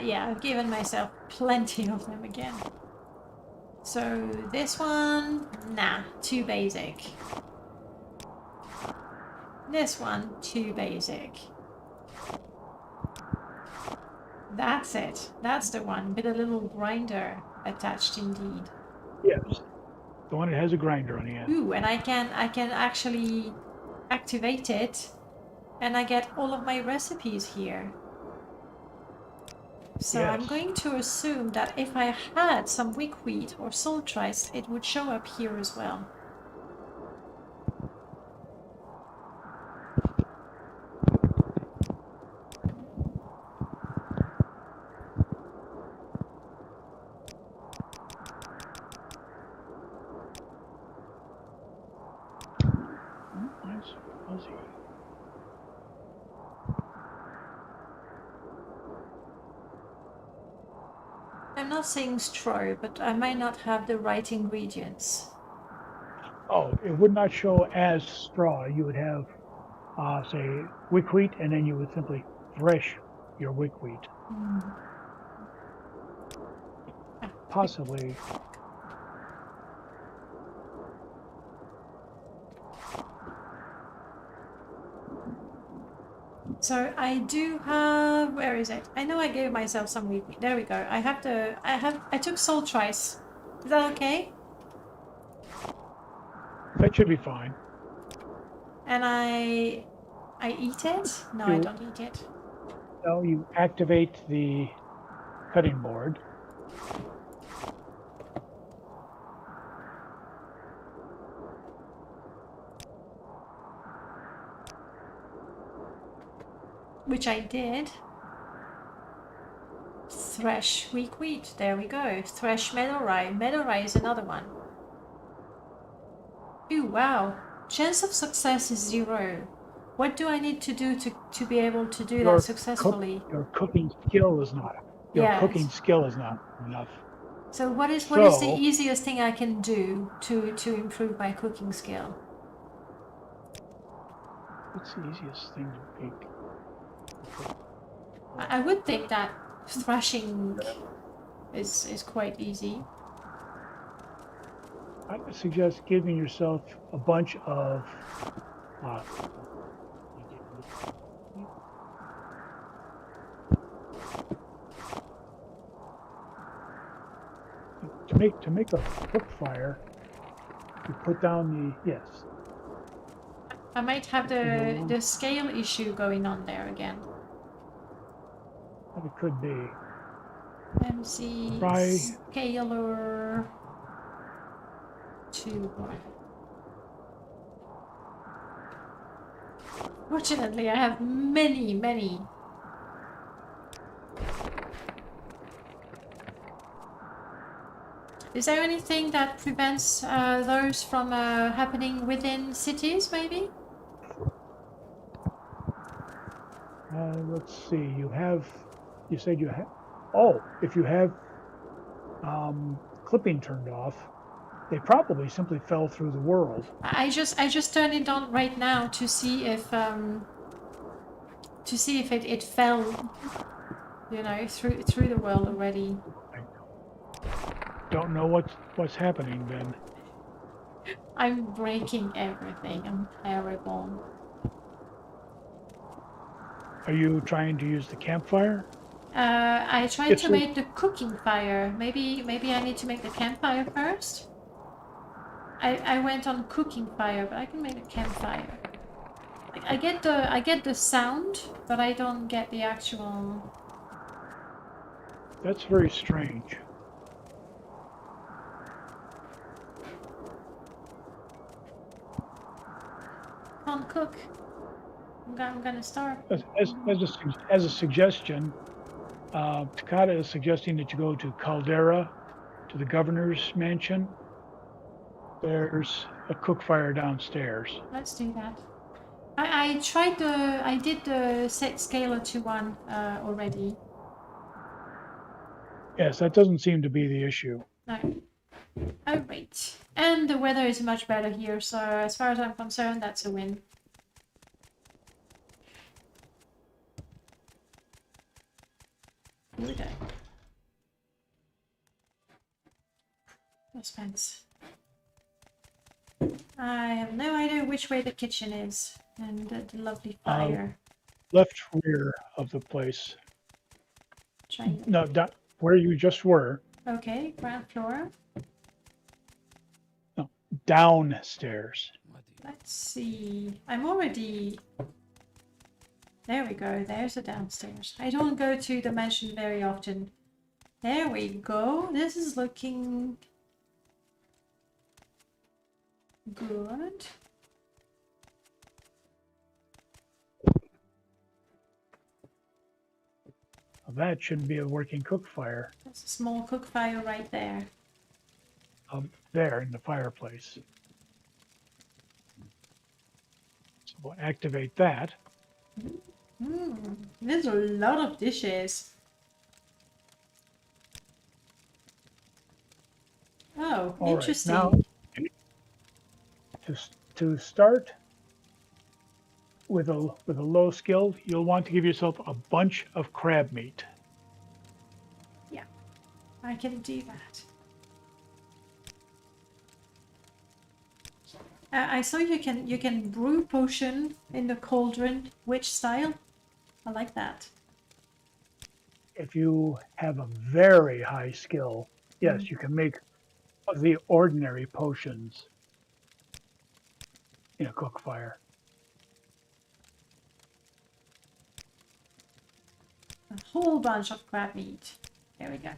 Yeah, I've given myself plenty of them again. So this one, nah, too basic. This one, too basic. That's it. That's the one with a little grinder attached indeed. Yes, the one that has a grinder on the end. Ooh, and I can actually activate it, and I get all of my recipes here. So I'm Yes. going to assume that if I had some wick wheat or salt rice, it would show up here as well. Oh, nice fuzzy. I'm not saying straw, but I might not have the right ingredients. Oh, it would not show as straw. You would have, say, wick wheat, and then you would simply thresh your wick wheat. Possibly. So I do have, where is it? I know I gave myself some wheat. There we go. I took salt rice. Is that okay? That should be fine. And I eat it? No, I don't eat it. So you activate the cutting board. Which I did. Thresh weak wheat. There we go. Thresh meadow rye. Meadow rye is another one. Ooh, wow. Chance of success is 0. What do I need to do to be able to do that successfully? Your cooking skill is not. Your Yes. cooking skill is not enough. So what is the So- easiest thing I can do to improve my cooking skill? What's the easiest thing to make? I would think that thrashing is quite easy. I would suggest giving yourself a bunch of to make a cook fire. You put down the yes. I might have the scale issue going on there again. It could be. MC Try- scalar 2. Fortunately, I have many. Is there anything that prevents those from happening within cities, maybe? Let's see. You said you have. Oh, if you have clipping turned off, they probably simply fell through the world. I just turned it on right now to see if it fell, through the world already. I don't know what's happening then. I'm breaking everything. I'm terrible. Are you trying to use the campfire? I tried It's to make the cooking fire. Maybe I need to make the campfire first. I went on cooking fire, but I can make a campfire. Like, I get the sound, but I don't get the actual. That's very strange. Can't cook. I'm gonna starve. As a suggestion, Takata is suggesting that you go to Caldera, to the governor's mansion. There's a cook fire downstairs. Let's do that. I did the set scaler to 1 already. Yes, that doesn't seem to be the issue. No. Oh, great. And the weather is much better here, so as far as I'm concerned, that's a win. Good. Suspense. I have no idea which way the kitchen is, and the lovely fire. Left rear of the place. Trying. No, where you just were. Okay, ground floor. No, downstairs. Let's see. I'm already. There we go. There's a downstairs. I don't go to the mansion very often. There we go. This is looking good. Well, that should be a working cook fire. There's a small cook fire right there. There in the fireplace. So we'll activate that. There's a lot of dishes. Oh, All interesting. right, now, to start with a low skill, you'll want to give yourself a bunch of crab meat. Yeah, I can do that. I saw you can brew potion in the cauldron. Which style? I like that. If you have a very high skill, yes, you can make the ordinary potions in a cook fire. A whole bunch of crab meat. There we go.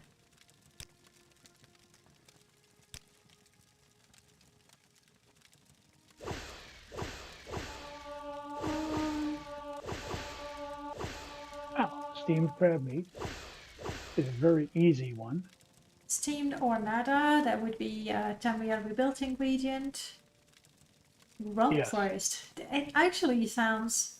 Steamed crab meat is a very easy one. Steamed or nada, that would be Tamriel rebuilt ingredient. Rump Yes. roast. It actually sounds.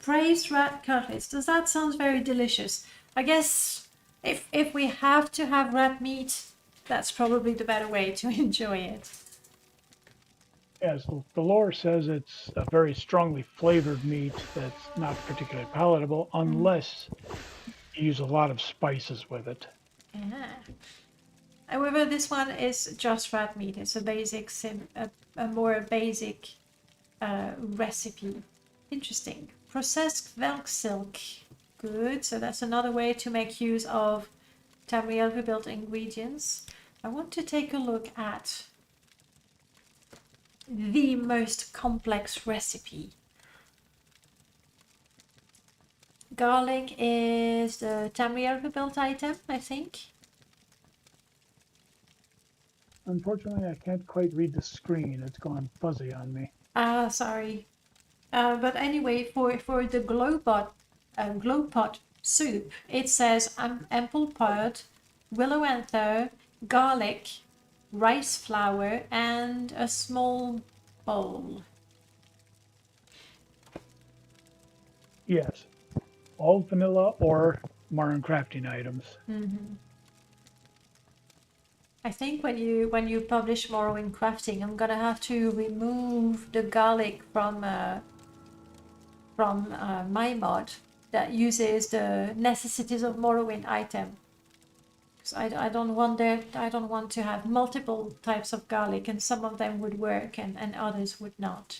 Braised rat cutlets. Does that sound very delicious? I guess if we have to have rat meat, that's probably the better way to enjoy it. Yes, the lore says it's a very strongly flavored meat that's not particularly palatable unless you use a lot of spices with it. Yeah. However, this one is just rat meat. It's a basic, a more basic recipe. Interesting. Processed velk silk. Good. So that's another way to make use of Tamriel rebuilt ingredients. I want to take a look at the most complex recipe. Garlic is the Tamriel rebuilt item, I think. Unfortunately, I can't quite read the screen. It's gone fuzzy on me. Ah, sorry. But anyway, for the glowpot soup, it says ample pod, willow anther, garlic, rice flour, and a small bowl. Yes, all vanilla or Morrowind Crafting items. I think when you publish Morrowind Crafting, I'm gonna have to remove the garlic from my mod that uses the necessities of Morrowind item. 'Cause I don't want there. I don't want to have multiple types of garlic, and some of them would work and others would not.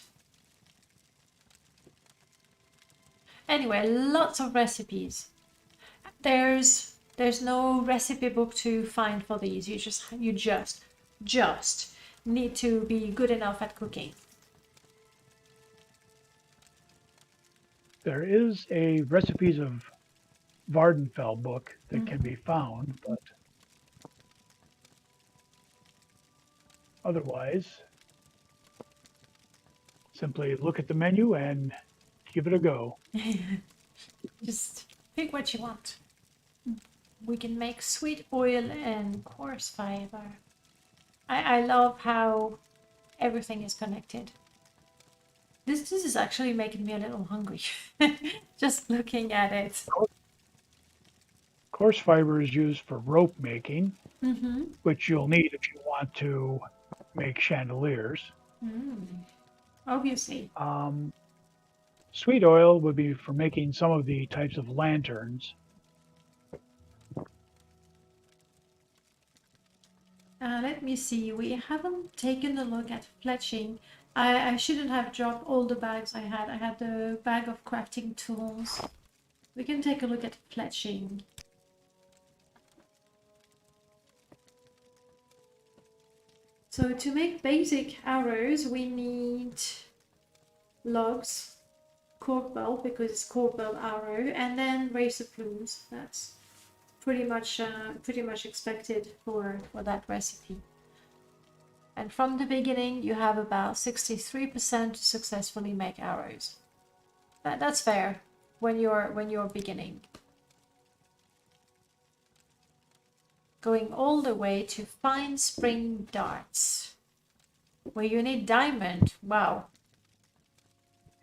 Anyway, lots of recipes. There's no recipe book to find for these. You just need to be good enough at cooking. There is a recipes of Vardenfell book that can be found, but otherwise, simply look at the menu and give it a go. Just pick what you want. We can make sweet oil and coarse fiber. I love how everything is connected. This is actually making me a little hungry. Just looking at it. Coarse fiber is used for rope making, Mm-hmm. which you'll need if you want to make chandeliers. Obviously. Sweet oil would be for making some of the types of lanterns. Let me see. We haven't taken a look at fletching. I shouldn't have dropped all the bags I had. I had the bag of crafting tools. We can take a look at fletching. So to make basic arrows, we need logs, cork bulb because it's cork bulb arrow, and then razor plumes. That's pretty much expected for that recipe. And from the beginning, you have about 63% to successfully make arrows. That's fair when you're beginning. Going all the way to fine spring darts, where you need diamond. Wow.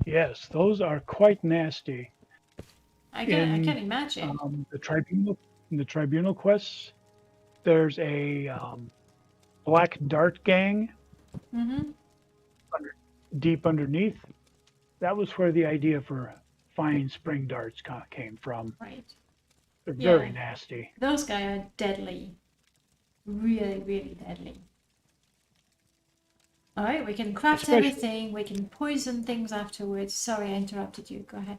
Yes, those are quite nasty. I can imagine. In the tribunal quests, there's a black dart gang Mm-hmm. deep underneath. That was where the idea for fine spring darts came from. Right. They're Yeah. very nasty. Those guys are deadly. Really, really deadly. Alright, we can craft Especially- everything. We can poison things afterwards. Sorry, I interrupted you. Go ahead.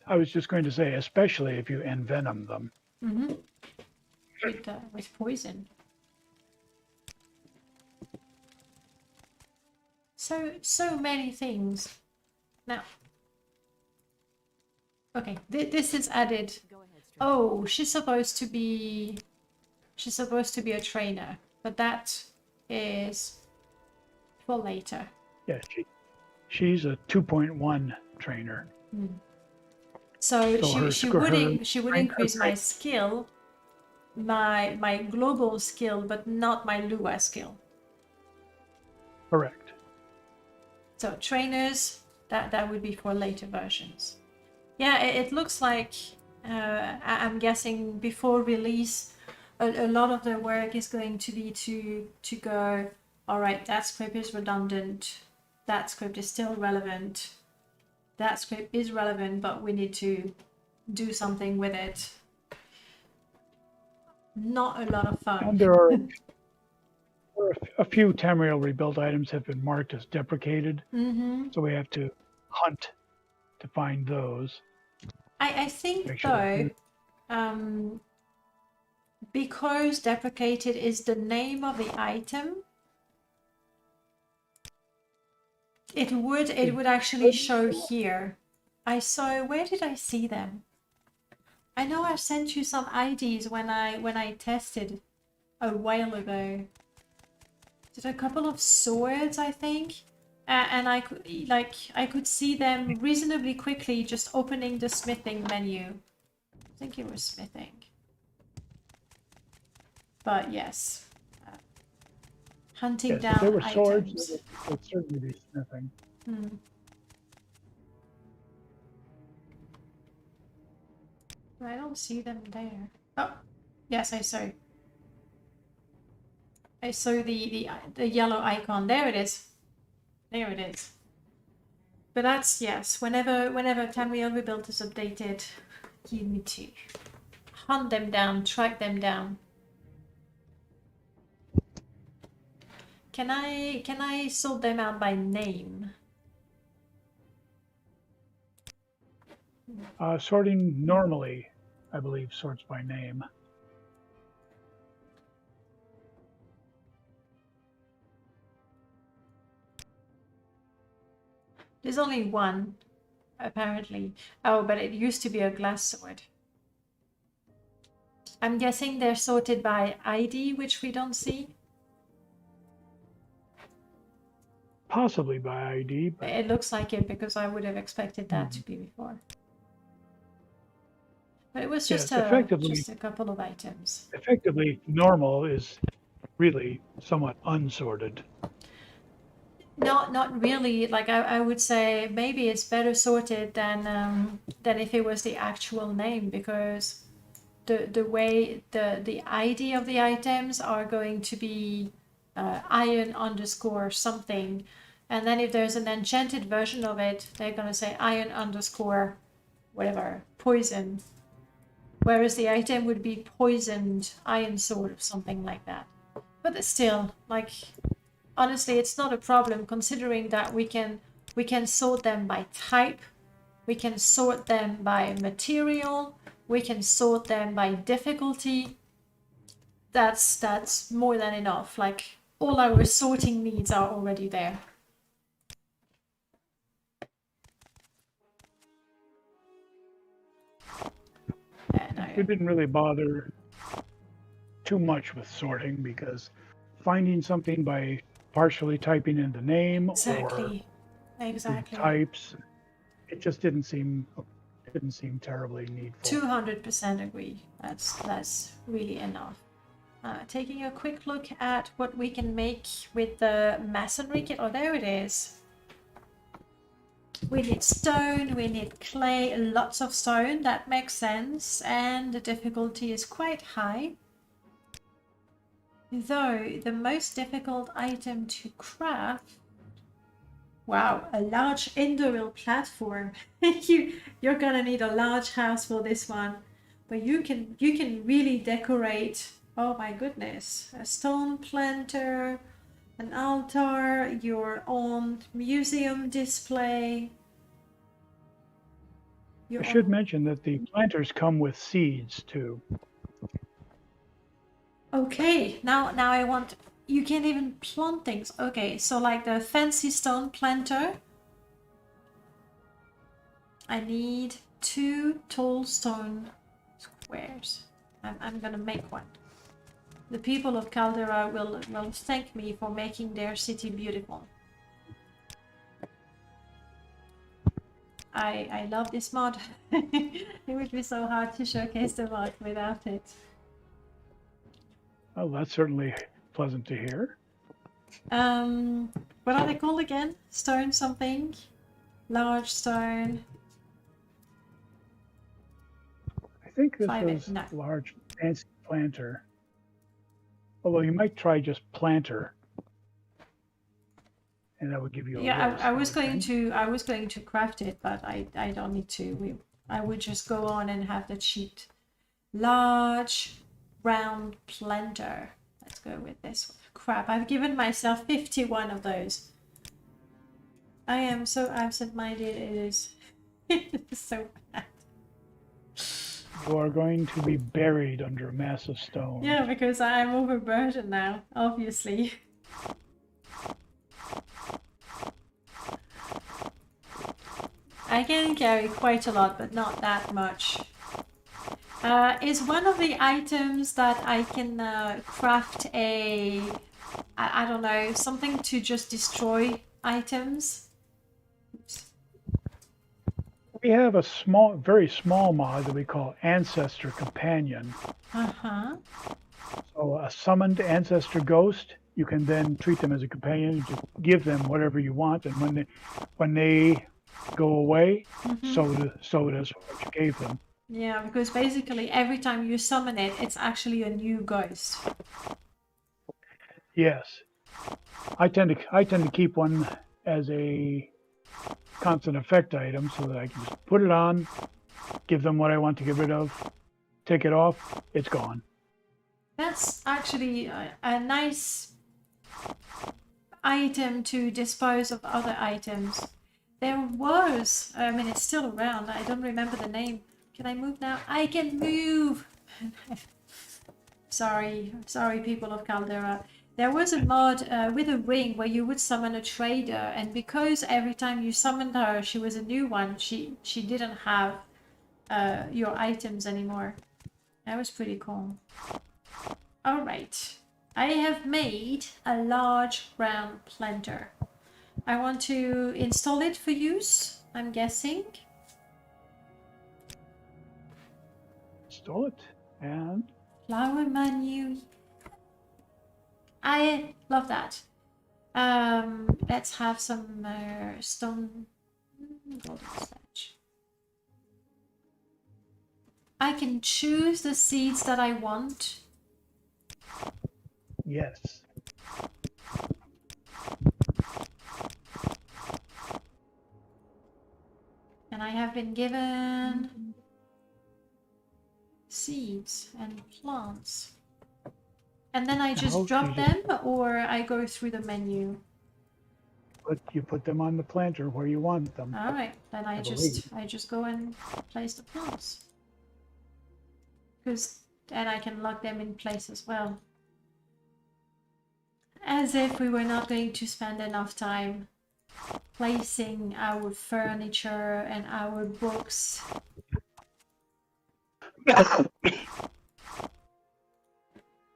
I was just going to say, especially if you envenom them. Mm-hmm. With poison. So many things. Now. Okay, this is added. Oh, she's supposed to be a trainer, but that is for later. Yeah, she's a 2.1 trainer. So So she her would strength- increase my skill, my global skill, but not my Lua skill. Correct. So trainers, that would be for later versions. Yeah, it looks like I'm guessing before release, a lot of the work is going to be to go. All right, that script is redundant. That script is still relevant. That script is relevant, but we need to do something with it. Not a lot of fun. And there are a few Tamriel rebuilt items have been marked as deprecated, Mm-hmm. so we have to hunt to find those. I think Make sure though, that because deprecated is the name of the item, it would actually show here. Where did I see them? I know I sent you some IDs when I tested a while ago. Did a couple of swords, I think, and I could see them reasonably quickly just opening the smithing menu. I think it was smithing. But yes, hunting Yes, down if they were swords, items. it would certainly be smithing. I don't see them there. Oh, yes, I saw. I saw the yellow icon. There it is. There it is. But that's, yes, whenever Tamriel Rebuilt is updated, you need to hunt them down, track them down. Can I sort them out by name? Sorting normally, I believe, sorts by name. There's only one, apparently. Oh, but it used to be a glass sword. I'm guessing they're sorted by ID, which we don't see. Possibly by ID, but It looks like it because I would have expected that to be before. But it was just, Yes, effectively- just a couple of items. effectively normal is really somewhat unsorted. Not really. Like I would say maybe it's better sorted than if it was the actual name, because the way the ID of the items are going to be iron underscore something, and then if there's an enchanted version of it, they're gonna say iron underscore whatever poison, whereas the item would be poisoned iron sword or something like that. But it's still, like, honestly, it's not a problem, considering that we can sort them by type, we can sort them by material, we can sort them by difficulty. That's more than enough. Like, all our sorting needs are already there. We didn't really bother too much with sorting, because finding something by partially typing in the name or Exactly. types, it just didn't seem terribly needful. 200% agree. That's really enough. Taking a quick look at what we can make with the masonry kit. Oh, there it is. We need stone, we need clay, lots of stone. That makes sense. And the difficulty is quite high. Though the most difficult item to craft, wow, a large indoor platform. You're gonna need a large house for this one, but you can really decorate. Oh my goodness, a stone planter, an altar, your own museum display. I should mention that the planters come with seeds too. Okay, now I want, you can even plant things. Okay, so like the fancy stone planter, I need 2 tall stone squares. I'm gonna make one. The people of Caldera will thank me for making their city beautiful. I love this mod. It would be so hard to showcase the mod without it. Oh, that's certainly pleasant to hear. What are they called again? Stone something? Large stone. I think this 5 is no. large fancy planter. Although you might try just planter, and that would give you a Yeah, list, I was would going think. to craft it, but I don't need to. I would just go on and have the cheat. Large round planter. Let's go with this one. Crap, I've given myself 51 of those. I am so absent-minded, it is so bad. You are going to be buried under a mass of stone. Yeah, because I'm overburdened now, obviously. I can carry quite a lot, but not that much. Is one of the items that I can craft I don't know, something to just destroy items? Oops. We have a very small mod that we call Ancestor Companion. Uh-huh. So a summoned ancestor ghost, you can then treat them as a companion, just give them whatever you want, and when they go away, so it is what you gave them. Yeah, because basically every time you summon it, it's actually a new ghost. Yes, I tend to keep one as a constant effect item so that I can just put it on, give them what I want to get rid of, take it off, it's gone. That's actually a nice item to dispose of other items. There was, I mean, it's still around. I don't remember the name. Can I move now? I can move! Sorry, people of Caldera. There was a mod with a ring where you would summon a trader, and because every time you summoned her, she was a new one, she didn't have your items anymore. That was pretty cool. Alright, I have made a large round planter. I want to install it for use, I'm guessing. Install it, and Flower menu. I love that. Let's have some stone golden sledge. I can choose the seeds that I want. yes. And I have been given seeds and plants. And then I just drop them, or I go through the menu. But you put them on the planter where you want them. All right, then I just go and place the plants. And I can lock them in place as well. As if we were not going to spend enough time placing our furniture and our books.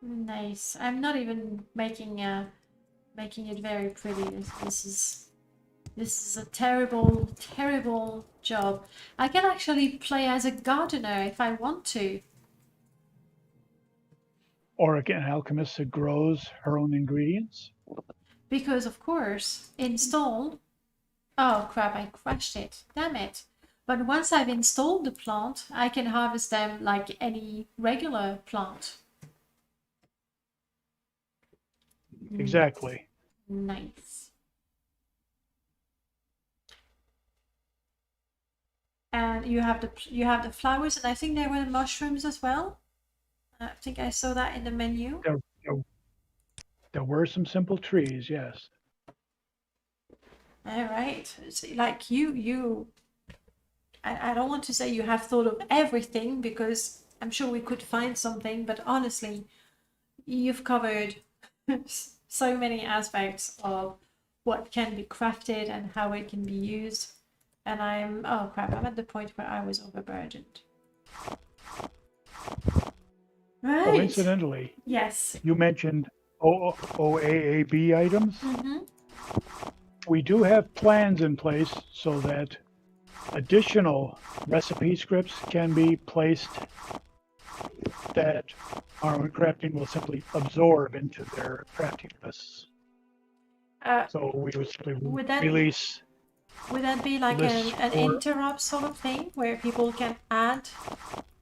Nice. I'm not even making it very pretty. This is a terrible, terrible job. I can actually play as a gardener if I want to. Or an alchemist that grows her own ingredients. Because of course, install. Oh crap, I crashed it. Damn it. But once I've installed the plant, I can harvest them like any regular plant. Exactly. Nice. And you have the flowers, and I think there were mushrooms as well. I think I saw that in the menu. There were some simple trees, yes. All right. It's like I don't want to say you have thought of everything, because I'm sure we could find something, but honestly, you've covered so many aspects of what can be crafted and how it can be used. And oh crap, I'm at the point where I was overburdened. Right. Oh, incidentally, Yes. you mentioned OAAB items. Mm-hmm. We do have plans in place so that additional recipe scripts can be placed that Morrowind Crafting will simply absorb into their crafting lists. So we would simply release. Would that be like an interrupt sort of thing where people can add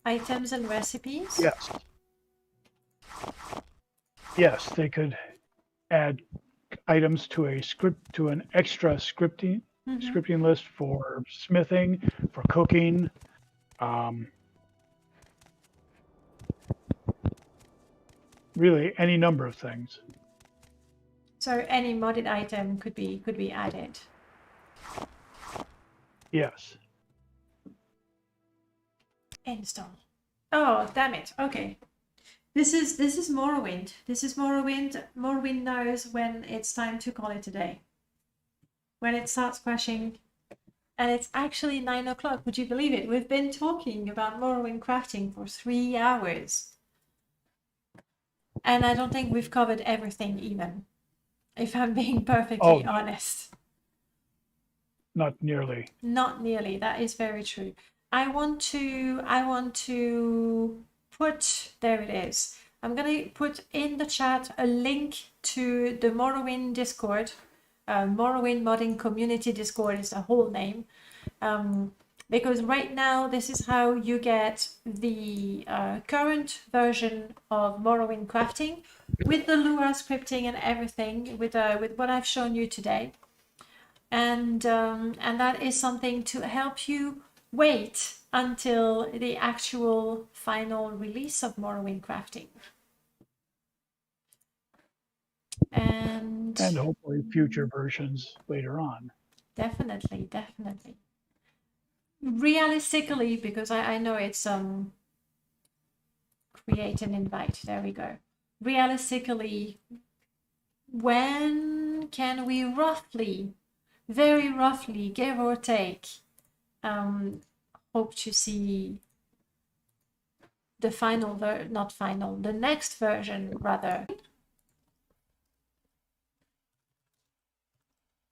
items and recipes? Yes. Yes, they could add items to an extra scripting list for smithing, for cooking, really any number of things. So any modded item could be added. Yes. Install. Oh, damn it. Okay. This is Morrowind. This is Morrowind. Morrowind knows when it's time to call it a day. When it starts crashing. And it's actually 9 o'clock. Would you believe it? We've been talking about Morrowind Crafting for 3 hours. And I don't think we've covered everything even. If I'm being perfectly honest. Not nearly. Not nearly. That is very true. I want to put, there it is. I'm going to put in the chat a link to the Morrowind Discord. Morrowind Modding Community Discord is the whole name. Because right now, this is how you get the current version of Morrowind Crafting with the Lua scripting and everything, with what I've shown you today. And that is something to help you wait until the actual final release of Morrowind Crafting. And hopefully future versions later on. definitely. Realistically, because I know it's create an invite. There we go. Realistically, when can we roughly, very roughly, give or take, hope to see the final the next version rather?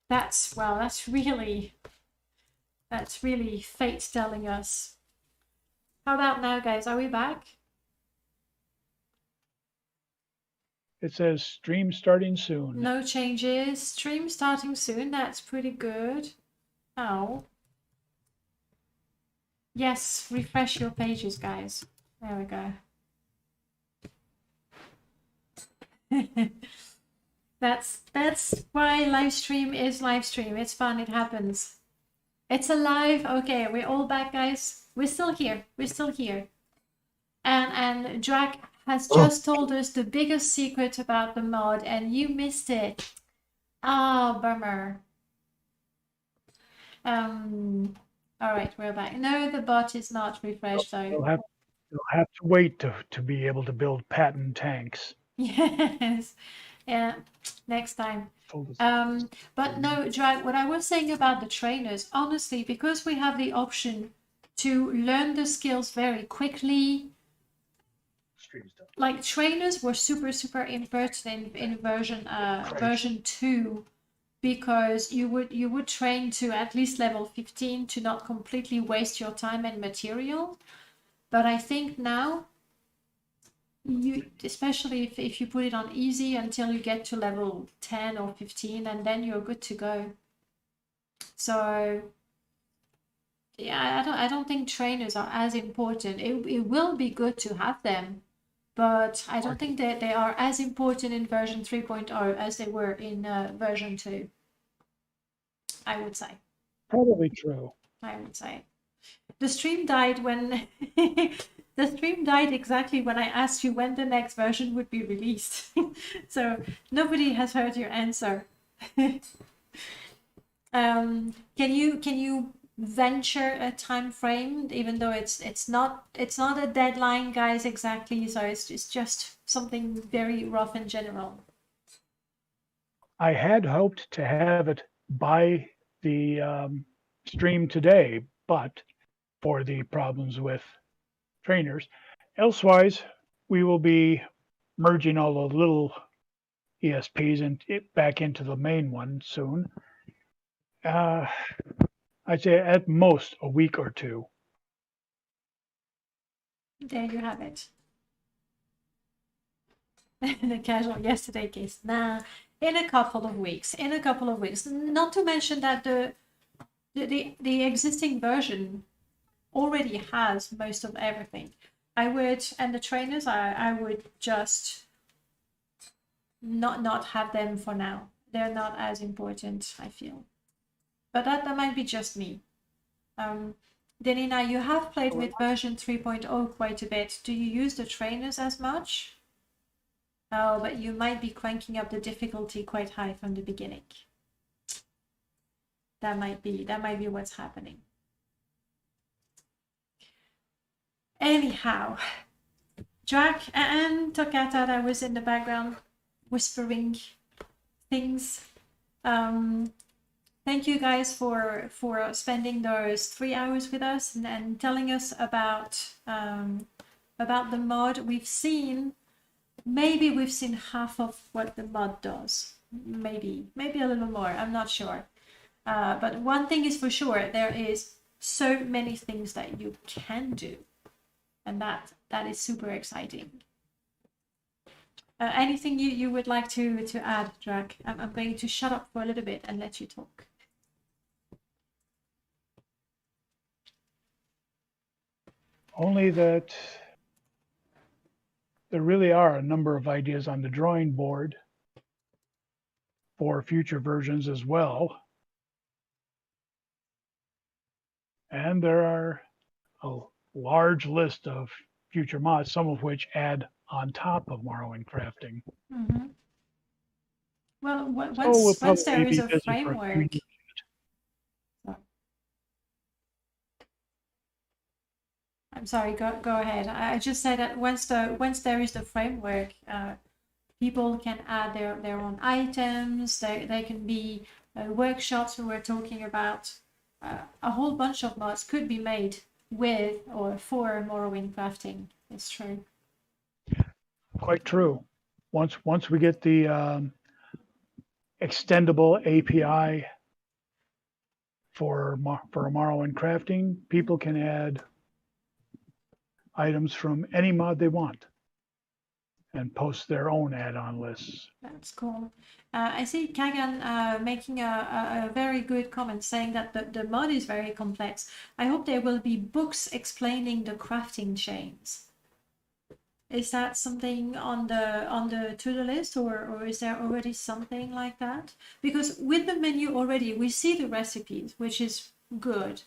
That's really fate telling us. How about now, guys? Are we back? It says stream starting soon. No changes. Stream starting soon. That's pretty good. Oh. Yes, refresh your pages, guys. There we go. That's why live stream is live stream. It's fun. It happens. It's alive. Okay, we're all back, guys. We're still here. And Drac has just told us the biggest secret about the mod, and you missed it. Ah, bummer. All right, we're back. No, the bot is not refreshed though. You'll have to wait to be able to build patent tanks. Yes. Yeah, next time. But no, Drac, what I was saying about the trainers, honestly, because we have the option to learn the skills very quickly, like trainers were super important in version 2, because you would train to at least level 15 to not completely waste your time and material. But I think now, especially if you put it on easy until you get to level 10 or 15, and then you're good to go. So yeah, I don't think trainers are as important. It will be good to have them, but I don't think that they are as important in version 3.0 as they were in version 2. I would say. Probably true. I would say. The stream died when the stream died exactly when I asked you when the next version would be released. So nobody has heard your answer. Can you venture a time frame, even though it's not a deadline, guys, exactly, so it's just something very rough in general? I had hoped to have it by the stream today, but for the problems with trainers. Elsewise, we will be merging all the little ESPs and back into the main one soon. I'd say at most a week or two. There you have it. The casual yesterday case. Nah, in a couple of weeks. Not to mention that the existing version already has most of everything. And the trainers, I would just not have them for now. They're not as important, I feel. But that might be just me. Denina, you have played with version 3.0 quite a bit. Do you use the trainers as much? Oh, but you might be cranking up the difficulty quite high from the beginning. That might be what's happening. Anyhow, Drac and Tokata that was in the background whispering things. Thank you guys for spending those 3 hours with us and telling us about the mod. Maybe we've seen half of what the mod does. Maybe a little more. I'm not sure. But one thing is for sure, there is so many things that you can do, and that is super exciting. Anything you would like to add, Drac? I'm going to shut up for a little bit and let you talk. Only that there really are a number of ideas on the drawing board for future versions as well. And there are a large list of future mods, some of which add on top of Morrowind Crafting. Mm-hmm. Well, So we'll once there probably is be a busy for a few framework, years. I'm sorry, go ahead. I just said that once there is the framework, people can add their own items. They can be workshops we were talking about. A whole bunch of mods could be made with or for Morrowind Crafting. It's true. Quite true. Once we get the extendable API for Morrowind Crafting, people can add items from any mod they want and post their own add-on lists. That's cool. I see Kagan making a very good comment saying that the mod is very complex. I hope there will be books explaining the crafting chains. Is that something on the to-do list, or is there already something like that? Because with the menu already, we see the recipes, which is good.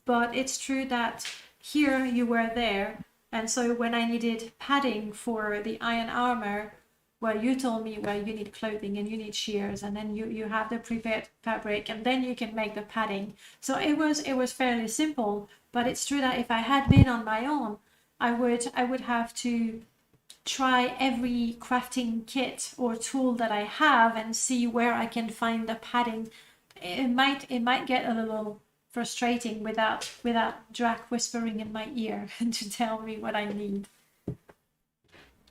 But it's true that here you were there, and so when I needed padding for the iron armor, well, you told me, well, you need clothing and you need shears, and then you have the prepared fabric, and then you can make the padding. So it was fairly simple. But it's true that if I had been on my own, I would have to try every crafting kit or tool that I have and see where I can find the padding. It might get a little frustrating without Drac whispering in my ear to tell me what I need.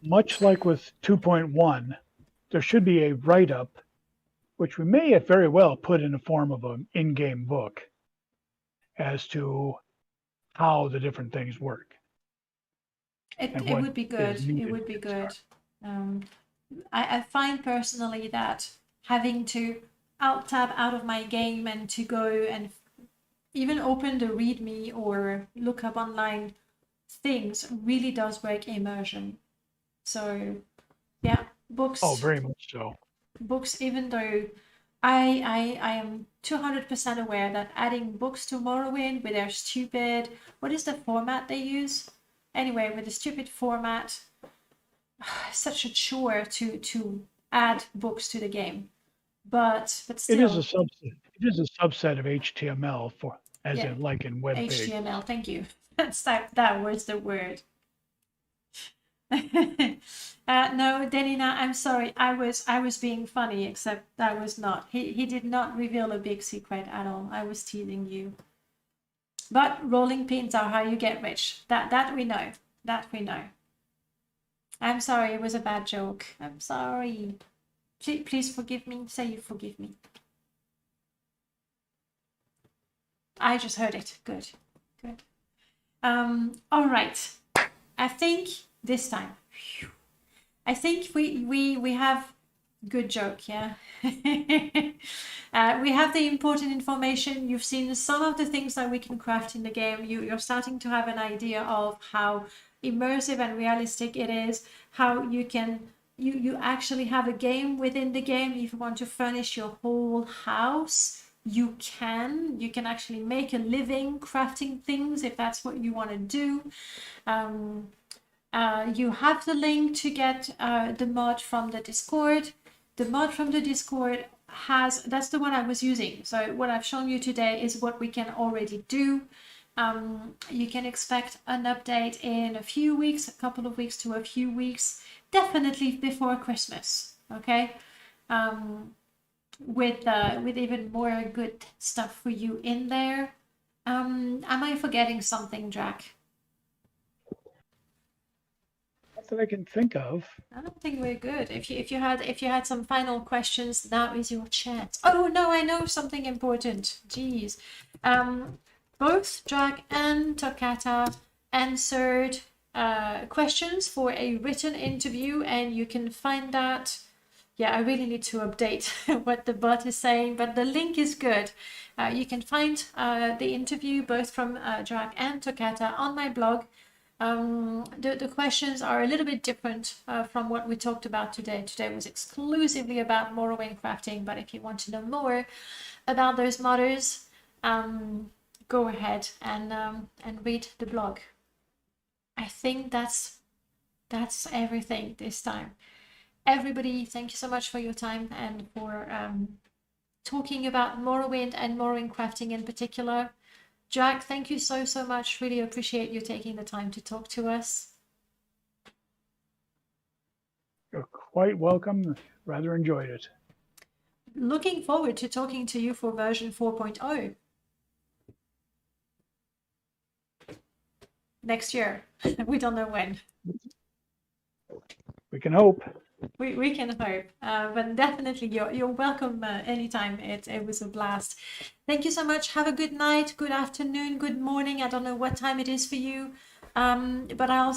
Much like with 2.1, there should be a write-up, which we may very well put in the form of an in-game book as to how the different things work. It would be good. It would be good. I find personally that having to alt-tab out of my game and to go and even open the README or look up online things really does break immersion. So, yeah, books. Oh, very much so. Books, even though I am 200% aware that adding books to Morrowind with their stupid, what is the format they use? Anyway, with the stupid format, such a chore to add books to the game. But still, it is a subset. It is a subset of HTML in like in web page. HTML. Thank you. That was the word. No, Denina, I'm sorry. I was being funny, except that was not. He did not reveal a big secret at all. I was teasing you. But rolling pins are how you get rich. That we know. That we know. I'm sorry, it was a bad joke. I'm sorry. Please forgive me. Say you forgive me. I just heard it. Good. Good. All right. I think this time. I think we have good joke, yeah. We have the important information. You've seen some of the things that we can craft in the game. You're starting to have an idea of how immersive and realistic it is, how you can you actually have a game within the game. If you want to furnish your whole house, you can actually make a living crafting things if that's what you want to do. You have the link to get the mod from the Discord. The mod from the Discord that's the one I was using. So what I've shown you today is what we can already do. You can expect an update in a few weeks, a couple of weeks to a few weeks, definitely before Christmas, okay? With even more good stuff for you in there. Am I forgetting something, Drac? That I can think of. I don't think we're good. If you had some final questions, now is your chance. Oh no, I know something important. Jeez. Both Drac and Toccata answered questions for a written interview, and you can find that. Yeah, I really need to update what the bot is saying, but the link is good. You can find the interview both from Drac and Toccata on my blog. The questions are a little bit different from what we talked about today. Today was exclusively about Morrowind crafting, but if you want to know more about those modders, go ahead and read the blog. I think that's everything this time. Everybody, thank you so much for your time and for talking about Morrowind and Morrowind Crafting in particular. Drac, thank you so much. Really appreciate you taking the time to talk to us. You're quite welcome. Rather enjoyed it. Looking forward to talking to you for version 4.0 next year. We don't know when. We can hope. We can hope, but definitely you're welcome anytime. It was a blast. Thank you so much. Have a good night, good afternoon, good morning. I don't know what time it is for you, but I will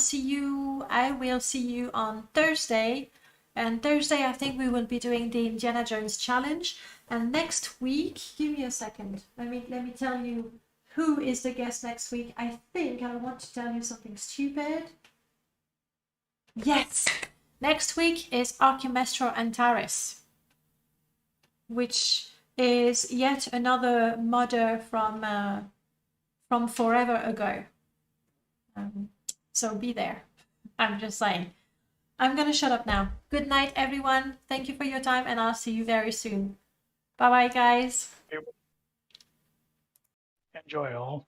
see you on Thursday. And Thursday, I think we will be doing the Indiana Jones challenge. And next week, give me a second. Let me tell you who is the guest next week. I think I want to tell you something stupid. Yes. Next week is Archimestro Antares, which is yet another modder from forever ago. So be there. I'm just saying. I'm going to shut up now. Good night, everyone. Thank you for your time, and I'll see you very soon. Bye-bye, guys. Enjoy all.